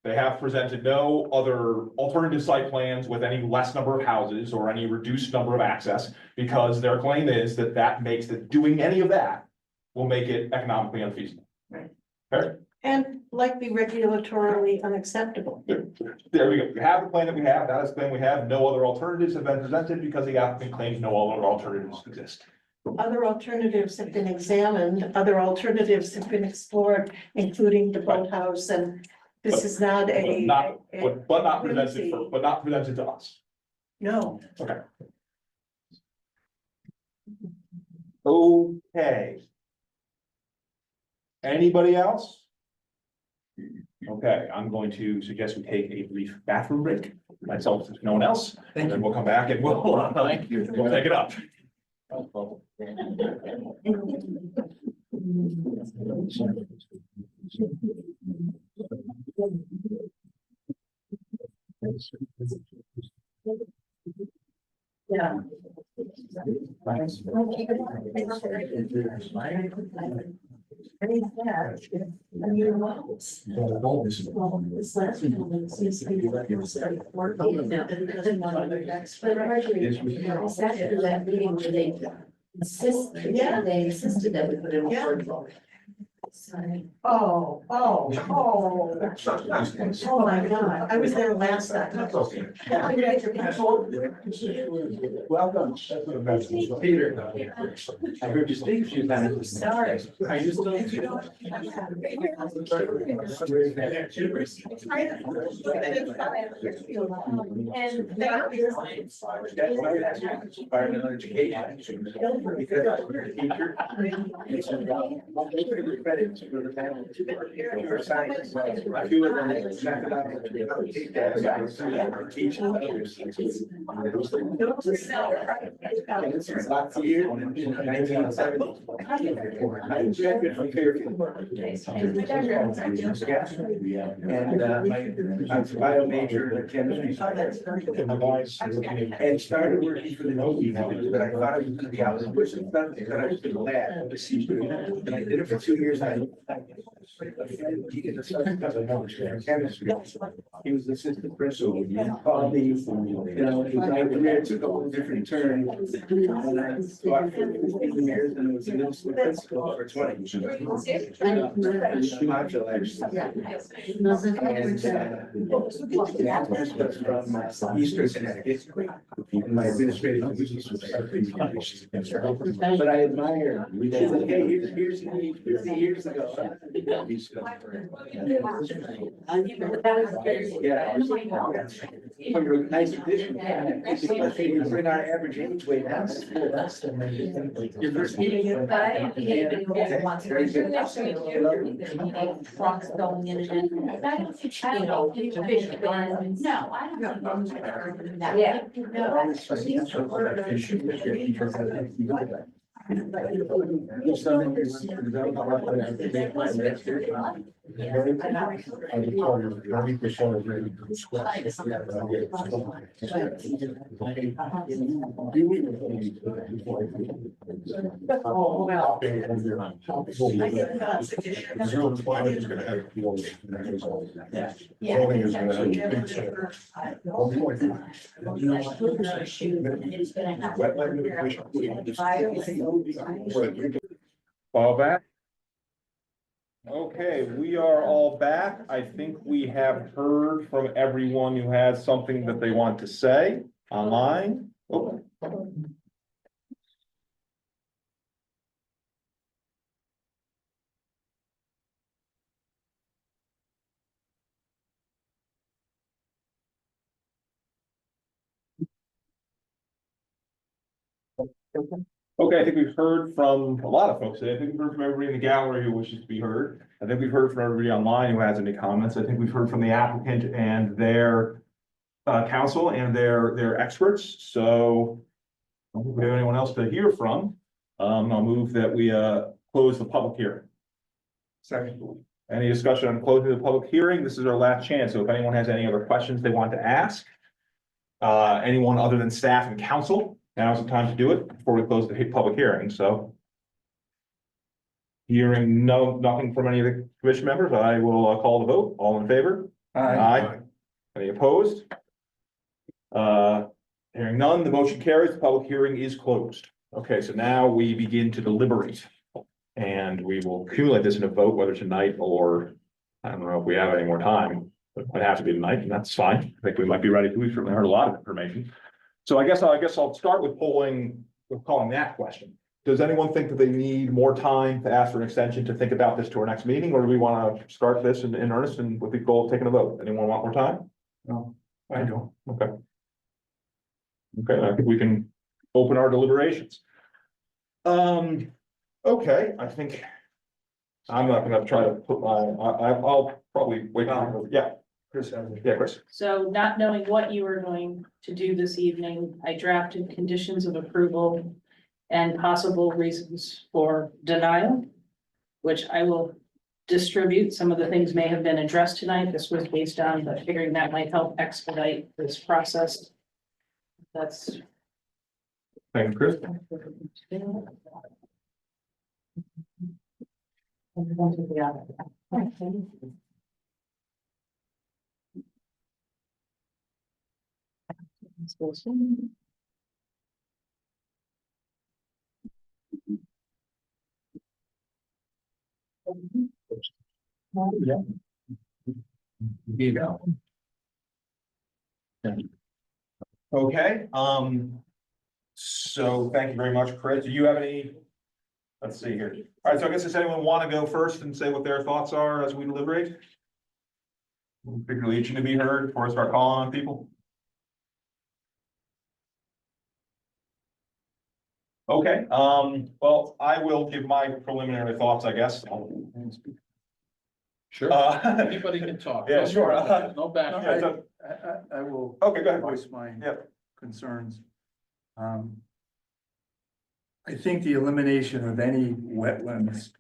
They have presented no other alternative site plans with any less number of houses or any reduced number of access, because their claim is that that makes that doing any of that will make it economically unfeasible. Right. Fair? And likely regulatorily unacceptable. There we go. We have the plan that we have. That is the plan we have. No other alternatives have been presented because the applicant claims no other alternatives exist. Other alternatives have been examined, other alternatives have been explored, including the boathouse, and this is not a. But not presented to us. No. Okay. Okay. Anybody else? Okay, I'm going to suggest we take a brief bathroom break, myself, if no one else, and then we'll come back and we'll Thank you. we'll take it up. Yeah. They insisted that we put in a word. Oh my God, I was there last night. Welcome. Peter. I heard you speak a few times. Sorry. Are you still? Environmental education. Credits for the panel. For science. Two of them is teach others. This is lots of years. 1970. I graduated from Fairfield. And I was a bio major in chemistry. And started working for the Navy, but I thought I was gonna be out in bush and stuff, but I was in the lab. And I did it for 2 years. He was assistant principal. He called me, my career took a whole different turn. And I taught for 15 years and was an assistant principal for 20. Module, actually. From Eastern Connecticut. My administrative duties was there. But I admire, hey, here's the years ago. Yeah. nice addition. Bring our average age way down. Your first meeting. Trucks going in and out. I don't think, I don't know. No, I don't think. Yeah. All back? Okay, we are all back. I think we have heard from everyone who has something that they want to say online. Oh. Okay, I think we've heard from a lot of folks today. I think we've heard from everybody in the gallery who wishes to be heard. I think we've heard from everybody online who has any comments. I think we've heard from the applicant and their counsel and their experts. So I don't think we have anyone else to hear from. I'll move that we close the public hearing. Second. Any discussion on closing the public hearing? This is our last chance. So if anyone has any other questions they want to ask, anyone other than staff and council, now's the time to do it before we close the public hearing. So hearing nothing from any of the commission members, I will call the vote. All in favor? Aye. Any opposed? Hearing none, the motion carries. The public hearing is closed. Okay, so now we begin to deliberate. And we will accumulate this in a vote, whether tonight or, I don't know if we have any more time, but it might have to be tonight, and that's fine. I think we might be ready to. We've certainly heard a lot of information. So I guess I'll start with calling that question. Does anyone think that they need more time to ask for an extension to think about this to our next meeting, or do we want to start this in earnest and with the goal of taking a vote? Anyone want more time? No, I don't. Okay. Okay, I think we can open our deliberations. Okay, I think I'm not gonna try to put I'll probably wait. Yeah. Chris. Yeah, Chris. So not knowing what you were going to do this evening, I drafted conditions of approval and possible reasons for denial, which I will distribute. Some of the things may have been addressed tonight. This was based on, but figuring that might help expedite this process. That's. Thank you, Chris. Yeah. You go. Okay, so thank you very much, Chris. Do you have any? Let's see here. All right, so I guess does anyone want to go first and say what their thoughts are as we deliberate? Particularly each to be heard before I start calling on people. Okay, well, I will give my preliminary thoughts, I guess. Sure, anybody can talk. Yeah, sure. No back. I will. Okay, go ahead. Voice my Yep. concerns. I think the elimination of any wetlands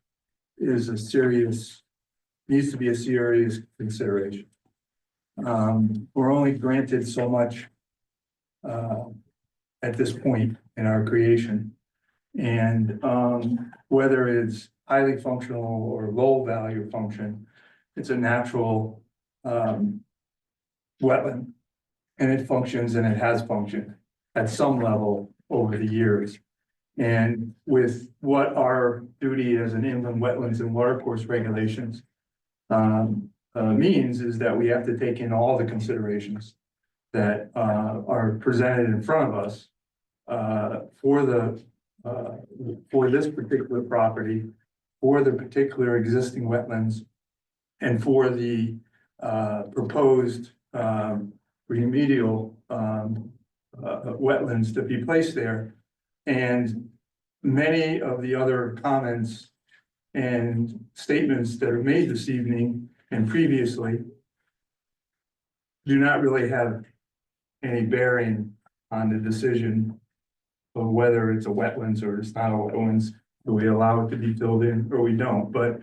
is needs to be a serious consideration. We're only granted so much at this point in our creation. And whether it's highly functional or low value function, it's a natural wetland. And it functions and it has functioned at some level over the years. And with what our duty as an inland wetlands and watercourse regulations means is that we have to take in all the considerations that are presented in front of us for this particular property, for the particular existing wetlands, and for the proposed remedial, wetlands to be placed there. And many of the other comments and statements that are made this evening and previously do not really have any bearing on the decision of whether it's a wetlands or it's not a wetlands. Do we allow it to be filled in or we don't? But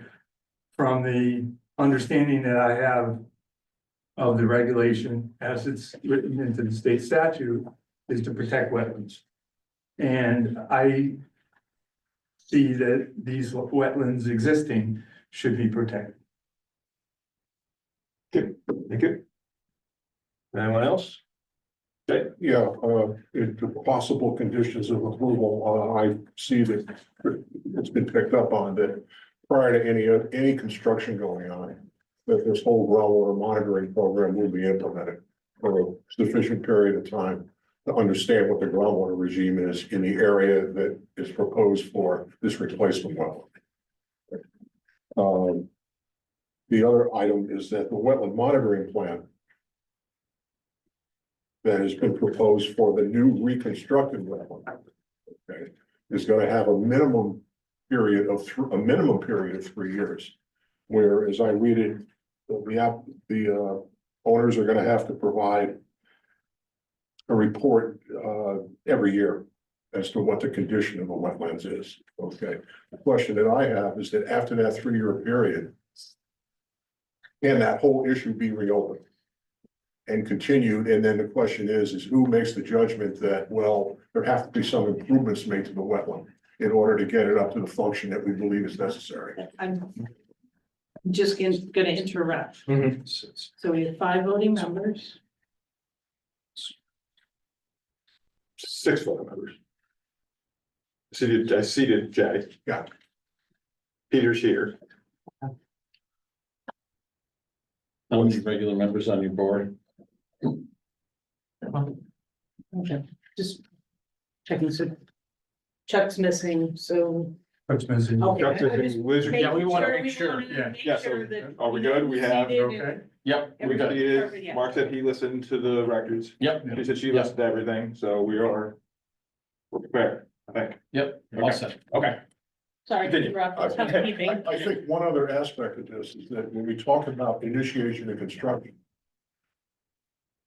from the understanding that I have of the regulation as it's written into the state statute is to protect wetlands. And I see that these wetlands existing should be protected. Good, thank you. Anyone else? Okay, Yeah, the possible conditions of approval, I see that it's been picked up on that prior to any construction going on, that this whole groundwater monitoring program will be implemented for a sufficient period of time to understand what the groundwater regime is in the area that is proposed for this replacement well. The other item is that the wetland monitoring plan that has been proposed for the new reconstructed wetland, okay, is gonna have a minimum period of 3 years. Where, as I read it, the owners are gonna have to provide a report every year as to what the condition of the wetlands is, okay? The question that I have is that after that 3-year period, can that whole issue be reopened and continued? And then the question is who makes the judgment that, well, there have to be some improvements made to the wetland in order to get it up to the function that we believe is necessary? I'm just gonna interrupt. So we have 5 voting members. 6 voting members. I seated Jay. Yeah. Peter's here. How many regular members on your board? Okay, just checking, so Chuck's missing, so. What's missing? Okay. Chuck's I missing, just Liz, making Yeah, we wanna sure- make we sure. wanna make Yeah, so sure that are we good? We have- seated Okay. and- Yep, we got it. Seated. Yeah. Mark said he listened to the records. Yep, He said she listened to everything, so we're prepared, I think. yep, all Okay. set. Okay. Sorry to interrupt. I housekeeping. I think one other aspect of this is that when we talk about initiation of construction,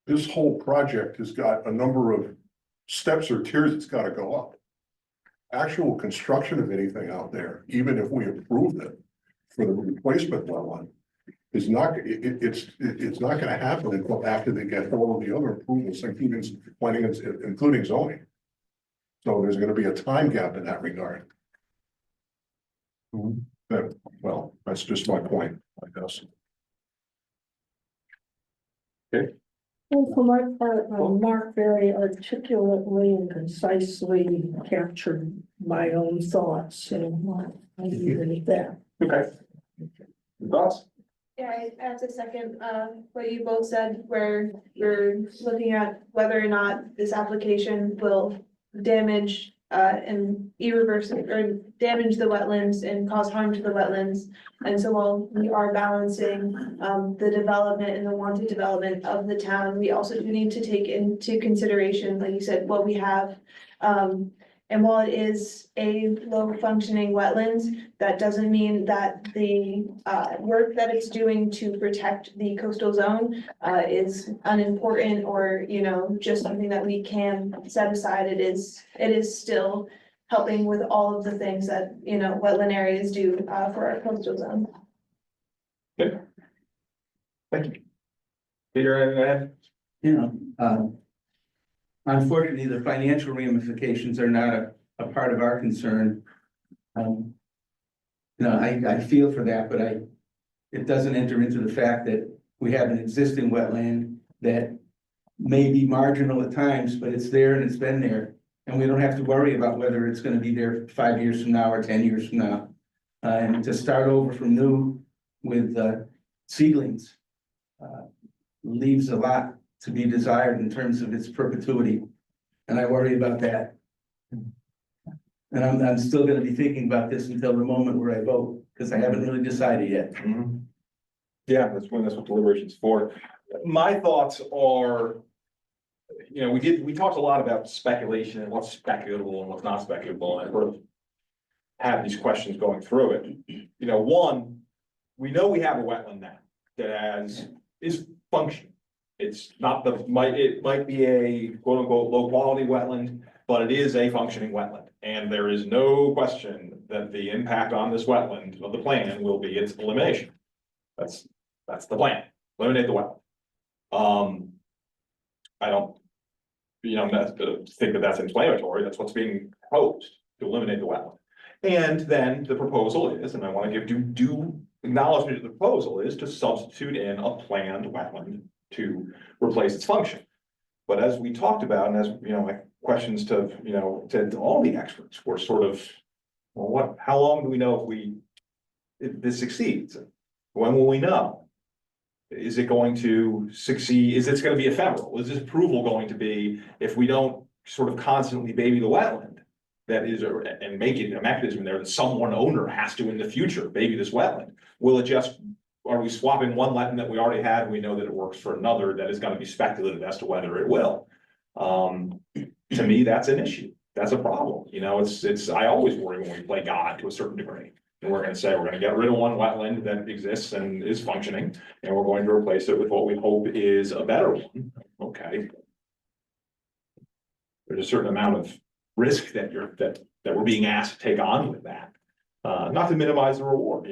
this whole project has got a number of steps or tiers it's gotta go up. Actual construction of anything out there, even if we approve it for the replacement well one, is not, it's not gonna happen until after they get all of the other approvals, including planning, including zoning. So there's gonna be a time gap in that regard. Well, that's just my point, I guess. Well, for my part, Mark very articulately and concisely captured my own thoughts, and I agree with that. Okay. Thoughts? Yeah, I have to second, what you both said, where you're looking at whether or not this application will damage, and irreversible, or damage the wetlands and cause harm to the wetlands. And so while we are balancing, the development and the wanted development of the town, we also do need to take into consideration, like you said, what we have. And while it is a low functioning wetlands, that doesn't mean that the work that it's doing to protect the coastal zone is unimportant or, you know, just something that we can set aside. It is still helping with all of the things that, you know, wetland areas do for our coastal zone. Good. Thank you. Peter, anything to add? You know, unfortunately, the financial ramifications are not a part of our concern. You know, I feel for that, but it doesn't enter into the fact that we have an existing wetland that may be marginal at times, but it's there and it's been there. And we don't have to worry about whether it's gonna be there 5 years from now or 10 years from now. And to start over from new with seedlings leaves a lot to be desired in terms of its perpetuity. And I worry about that. And I'm still gonna be thinking about this until the moment where I vote, because I haven't really decided yet. Yeah, that's what deliberation's for. My thoughts are, we talked a lot about speculation and what's speculable and what's not speculable, and I sort of have these questions going through it. One, we know we have a wetland now that is functioning. It's not it might be a quote unquote low quality wetland, but it is a functioning wetland. And there is no question that the impact on this wetland of the plan will be its elimination. That's the plan, eliminate the wetland. I don't, think that that's inflammatory, that's what's being proposed, to eliminate the wetland. And then the proposal is, and I want to give due acknowledgement to the proposal, is to substitute in a planned wetland to replace its function. But as we talked about, and as, my questions to all the experts were sort of, well, how long do we know if this succeeds? When will we know? Is it going to succeed? Is this going to be ephemeral? Is this approval going to be, if we don't sort of constantly baby the wetland, that is, and make it a mechanism there that one owner has to in the future baby this wetland? Will it just, are we swapping one wetland that we already had, and we know that it works for another that is going to be speculative as to whether it will? To me, that's an issue. That's a problem. I always worry when we play God to a certain degree. And we're going to say, we're going to get rid of one wetland that exists and is functioning, and we're going to replace it with what we hope is a better one. Okay. There's a certain amount of risk that we're being asked to take on with that. Not to minimize the reward,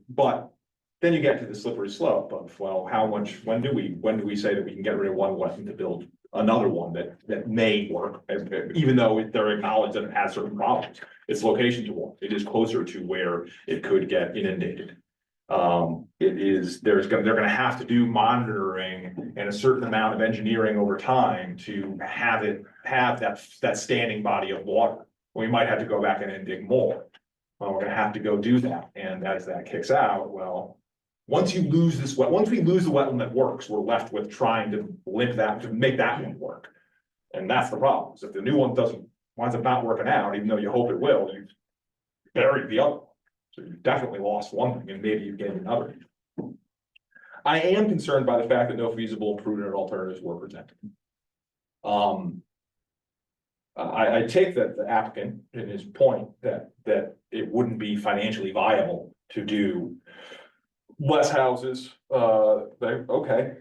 but then you get to the slippery slope of, well, when do we say that we can get rid of one wetland to build another one that may work, even though they're acknowledged that it has certain problems. Its location to work, it is closer to where it could get inundated. They're gonna have to do monitoring and a certain amount of engineering over time to have that standing body of water. We might have to go back in and dig more. We're gonna have to go do that, and as that kicks out, well, once we lose the wetland that works, we're left with trying to make that one work. And that's the problem. So if the new one winds up not working out, even though you hope it will, you've buried the other one. So you definitely lost one thing, and maybe you gained another. I am concerned by the fact that no feasible and prudent alternatives were presented. I take that the applicant in his point that it wouldn't be financially viable to do less houses, okay.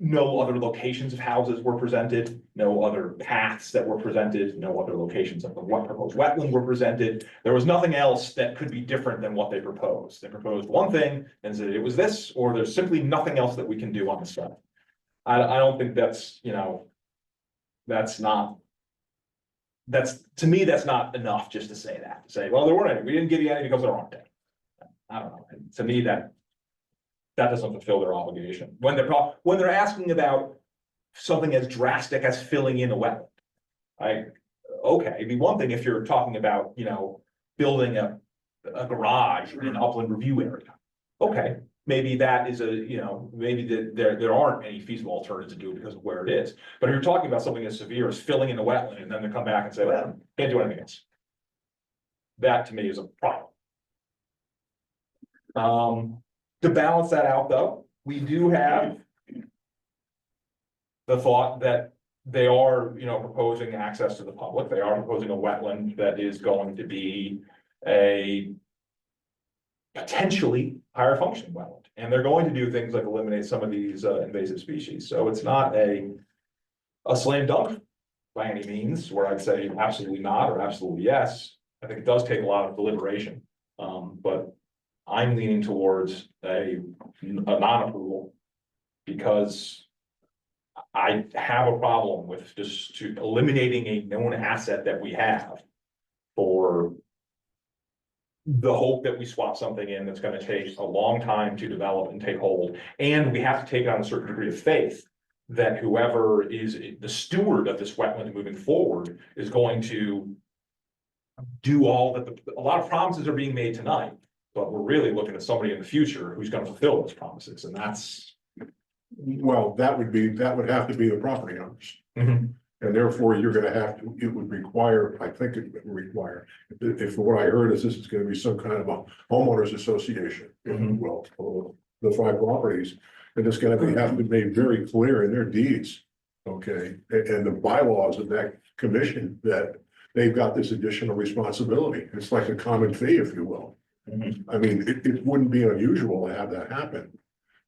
No other locations of houses were presented, no other paths that were presented, no other locations of the proposed wetland were presented. There was nothing else that could be different than what they proposed. They proposed one thing and said it was this, or there's simply nothing else that we can do on the site. I don't think that's, to me, that's not enough just to say that, to say, well, there weren't any, we didn't give you any because there aren't any. I don't know, to me, that doesn't fulfill their obligation. When they're asking about something as drastic as filling in a wetland. Okay, it'd be one thing if you're talking about, building a garage in an upland review area. Okay, maybe that is maybe there aren't any feasible alternatives to do it because of where it is. But if you're talking about something as severe as filling in a wetland and then they come back and say, well, can't do anything else. That to me is a problem. To balance that out, though, we do have the thought that they are, proposing access to the public. They are proposing a wetland that is going to be a potentially higher functioning wetland. And they're going to do things like eliminate some of these invasive species. So it's not a slam dunk by any means, where I'd say absolutely not or absolutely yes. I think it does take a lot of deliberation, but I'm leaning towards a non-approval because I have a problem with just eliminating a known asset that we have for the hope that we swap something in that's going to take a long time to develop and take hold. And we have to take on a certain degree of faith that whoever is the steward of this wetland moving forward is going to do all that. A lot of promises are being made tonight, but we're really looking at somebody in the future who's going to fulfill those promises, and that's. Well, that would have to be the property owners. And therefore, you're gonna have to, it would require, I think it would require, if what I heard is this is gonna be some kind of a homeowners association. Well, the 5 properties, And it's gonna have to be made very clear in their deeds, okay, and the bylaws of that commission that they've got this additional responsibility. It's like a common fee, if you will. I mean, it wouldn't be unusual to have that happen.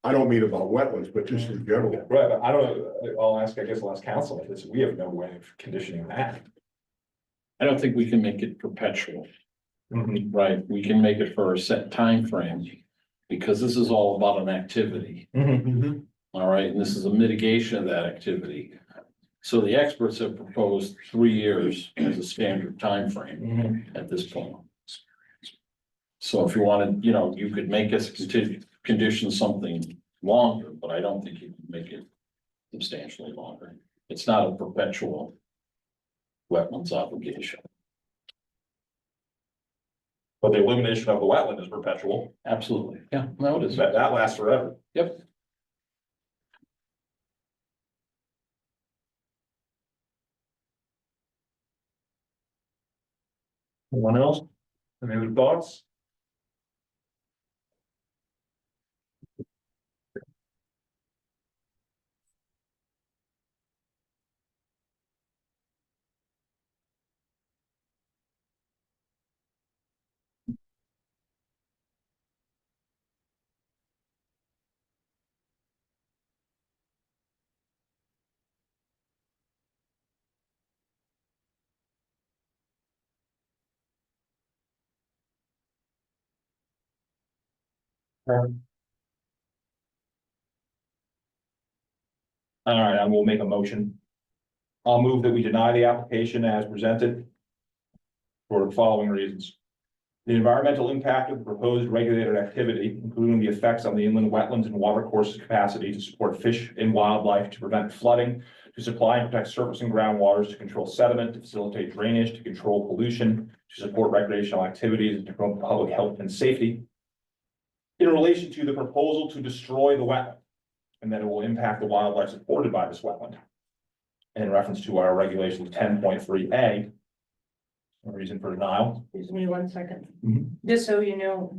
I don't mean about wetlands, but just in general. Right, but I don't know, I guess I'll ask council, if this, we have no way of conditioning that. I don't think we can make it perpetual. Right, we can make it for a set time frame because this is all about an activity. All right, and this is a mitigation of that activity. So the experts have proposed 3 years as a standard time frame at this point. So if you wanted, you could make us condition something longer, but I don't think you can make it substantially longer. It's not a perpetual wetlands obligation. But the elimination of the wetland is perpetual. Absolutely, yeah, no, it is. That lasts forever. Yep. Anyone else? Any other thoughts? All right, I will make a motion. I'll move that we deny the application as presented for the following reasons. The environmental impact of the proposed regulated activity, including the effects on the inland wetlands and watercourses capacity to support fish and wildlife, to prevent flooding, to supply and protect surface and groundwaters, to control sediment, to facilitate drainage, to control pollution, to support recreational activities, and to promote public health and safety. In relation to the proposal to destroy the wetland, and that it will impact the wildlife supported by this wetland. In reference to our regulations 10.3A, a reason for denial. Excuse me 1 second. Mhm. Just so you know,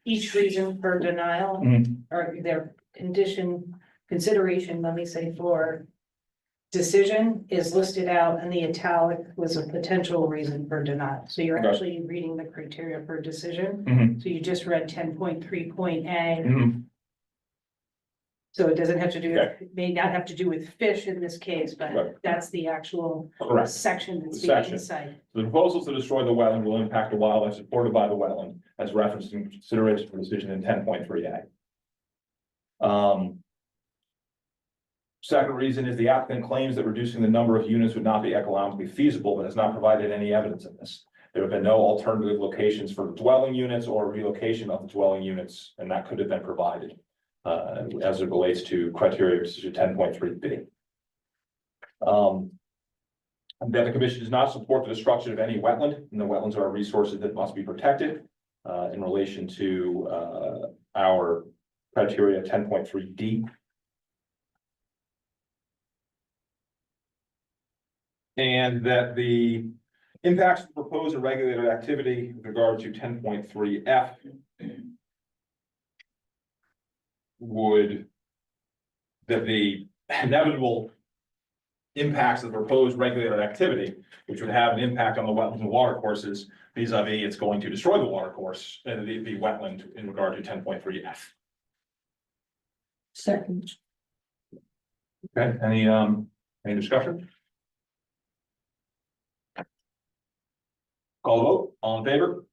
each reason for denial or their consideration, let me say, for decision is listed out and the italic was a potential reason for denial. So you're Okay. actually reading the criteria for decision. Mhm. So you just read 10.3.A. Mhm. So it doesn't have to do, Okay. it may not have to do with fish in this case, Right. but that's the actual Correct. section that's The being section. cited. The proposals to destroy the wetland will impact the wildlife supported by the wetland as referenced in consideration for decision in 10.3A. Second reason is the applicant claims that reducing the number of units would not be economically feasible, but has not provided any evidence of this. There have been no alternative locations for dwelling units or relocation of the dwelling units, and that could have been provided as it relates to criteria of decision 10.3B. That the commission does not support the destruction of any wetland, and the wetlands are resources that must be protected in relation to our criteria 10.3D. And that the impacts of the proposed and regulated activity with regard to 10.3F that the inevitable impacts of the proposed regulated activity, which would have an impact on the wetlands and water courses, vis-a-vis it's going to destroy the water course and the wetland in regard to 10.3F. Second. Okay, any discussion? Call the vote, all in favor?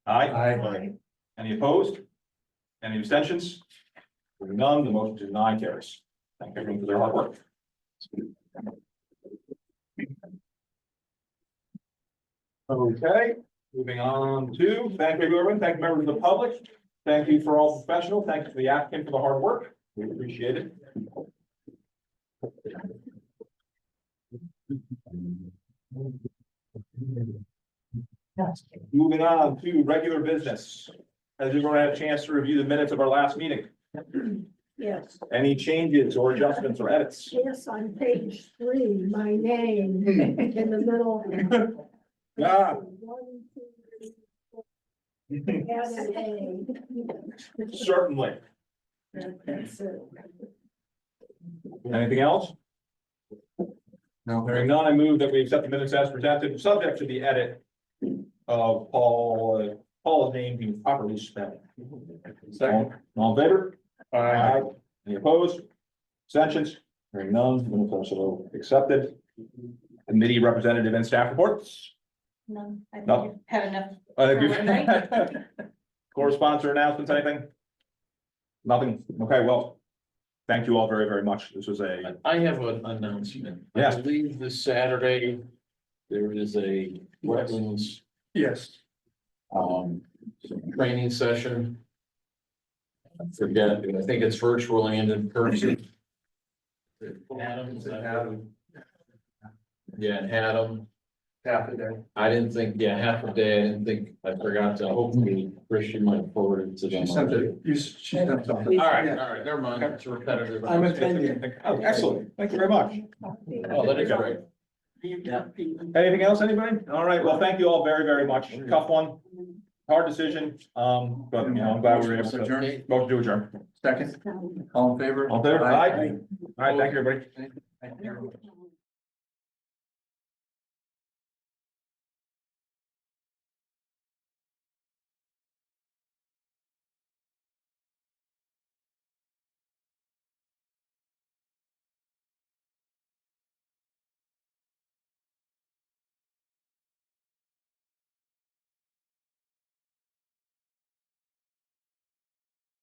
Aye. Any opposed? Any abstentions? Hearing none, the motion to deny carries. Thank everyone for their hard work. Okay, moving on to, thank you everyone, thank you members of the public. Thank you for all professional, thank you to the applicant for the hard work. We appreciate it. Moving on to regular business. Has everyone had a chance to review the minutes of our last meeting? Yes. Any changes or adjustments or edits? Yes, on page 3, my name in the middle. Ah. 1, 2, 3, 4. Add an A. Certainly. That's it. Anything else? No. Hearing none, I move that we accept the minutes as presented, subject to the edit of Paul's name being properly spelled. Second. All in favor? Aye. Any opposed? Abstentions? Hearing none, minutes are so accepted. Committee representative and staff reports. No, I think No. you've had enough. I think for one night. Correspondence or announcements, anything? Nothing? Okay, well, thank you all very, very much. This was a, I have an announcement. Yes. I believe this Saturday, there is a wetlands, Yes. training session. I forget, I think it's virtual and in person. Adam, is that how- Yeah, Adam, Half a day. I didn't think, yeah, half a day, I didn't think, I forgot to, hopefully Christian might forward it to them. She sent it, she sent something. All right, never mind, it's repetitive. I'm attending. oh, excellent. Thank you very much. Oh, that is great. Anything else, anybody? All right, well, thank you all very, very much. Tough one. Hard decision, but you know, I'm glad we were able to. Adjourn. Motion to adjourn. Second, all in favor? All in favor? Aye. All right, thank you, everybody. Aye.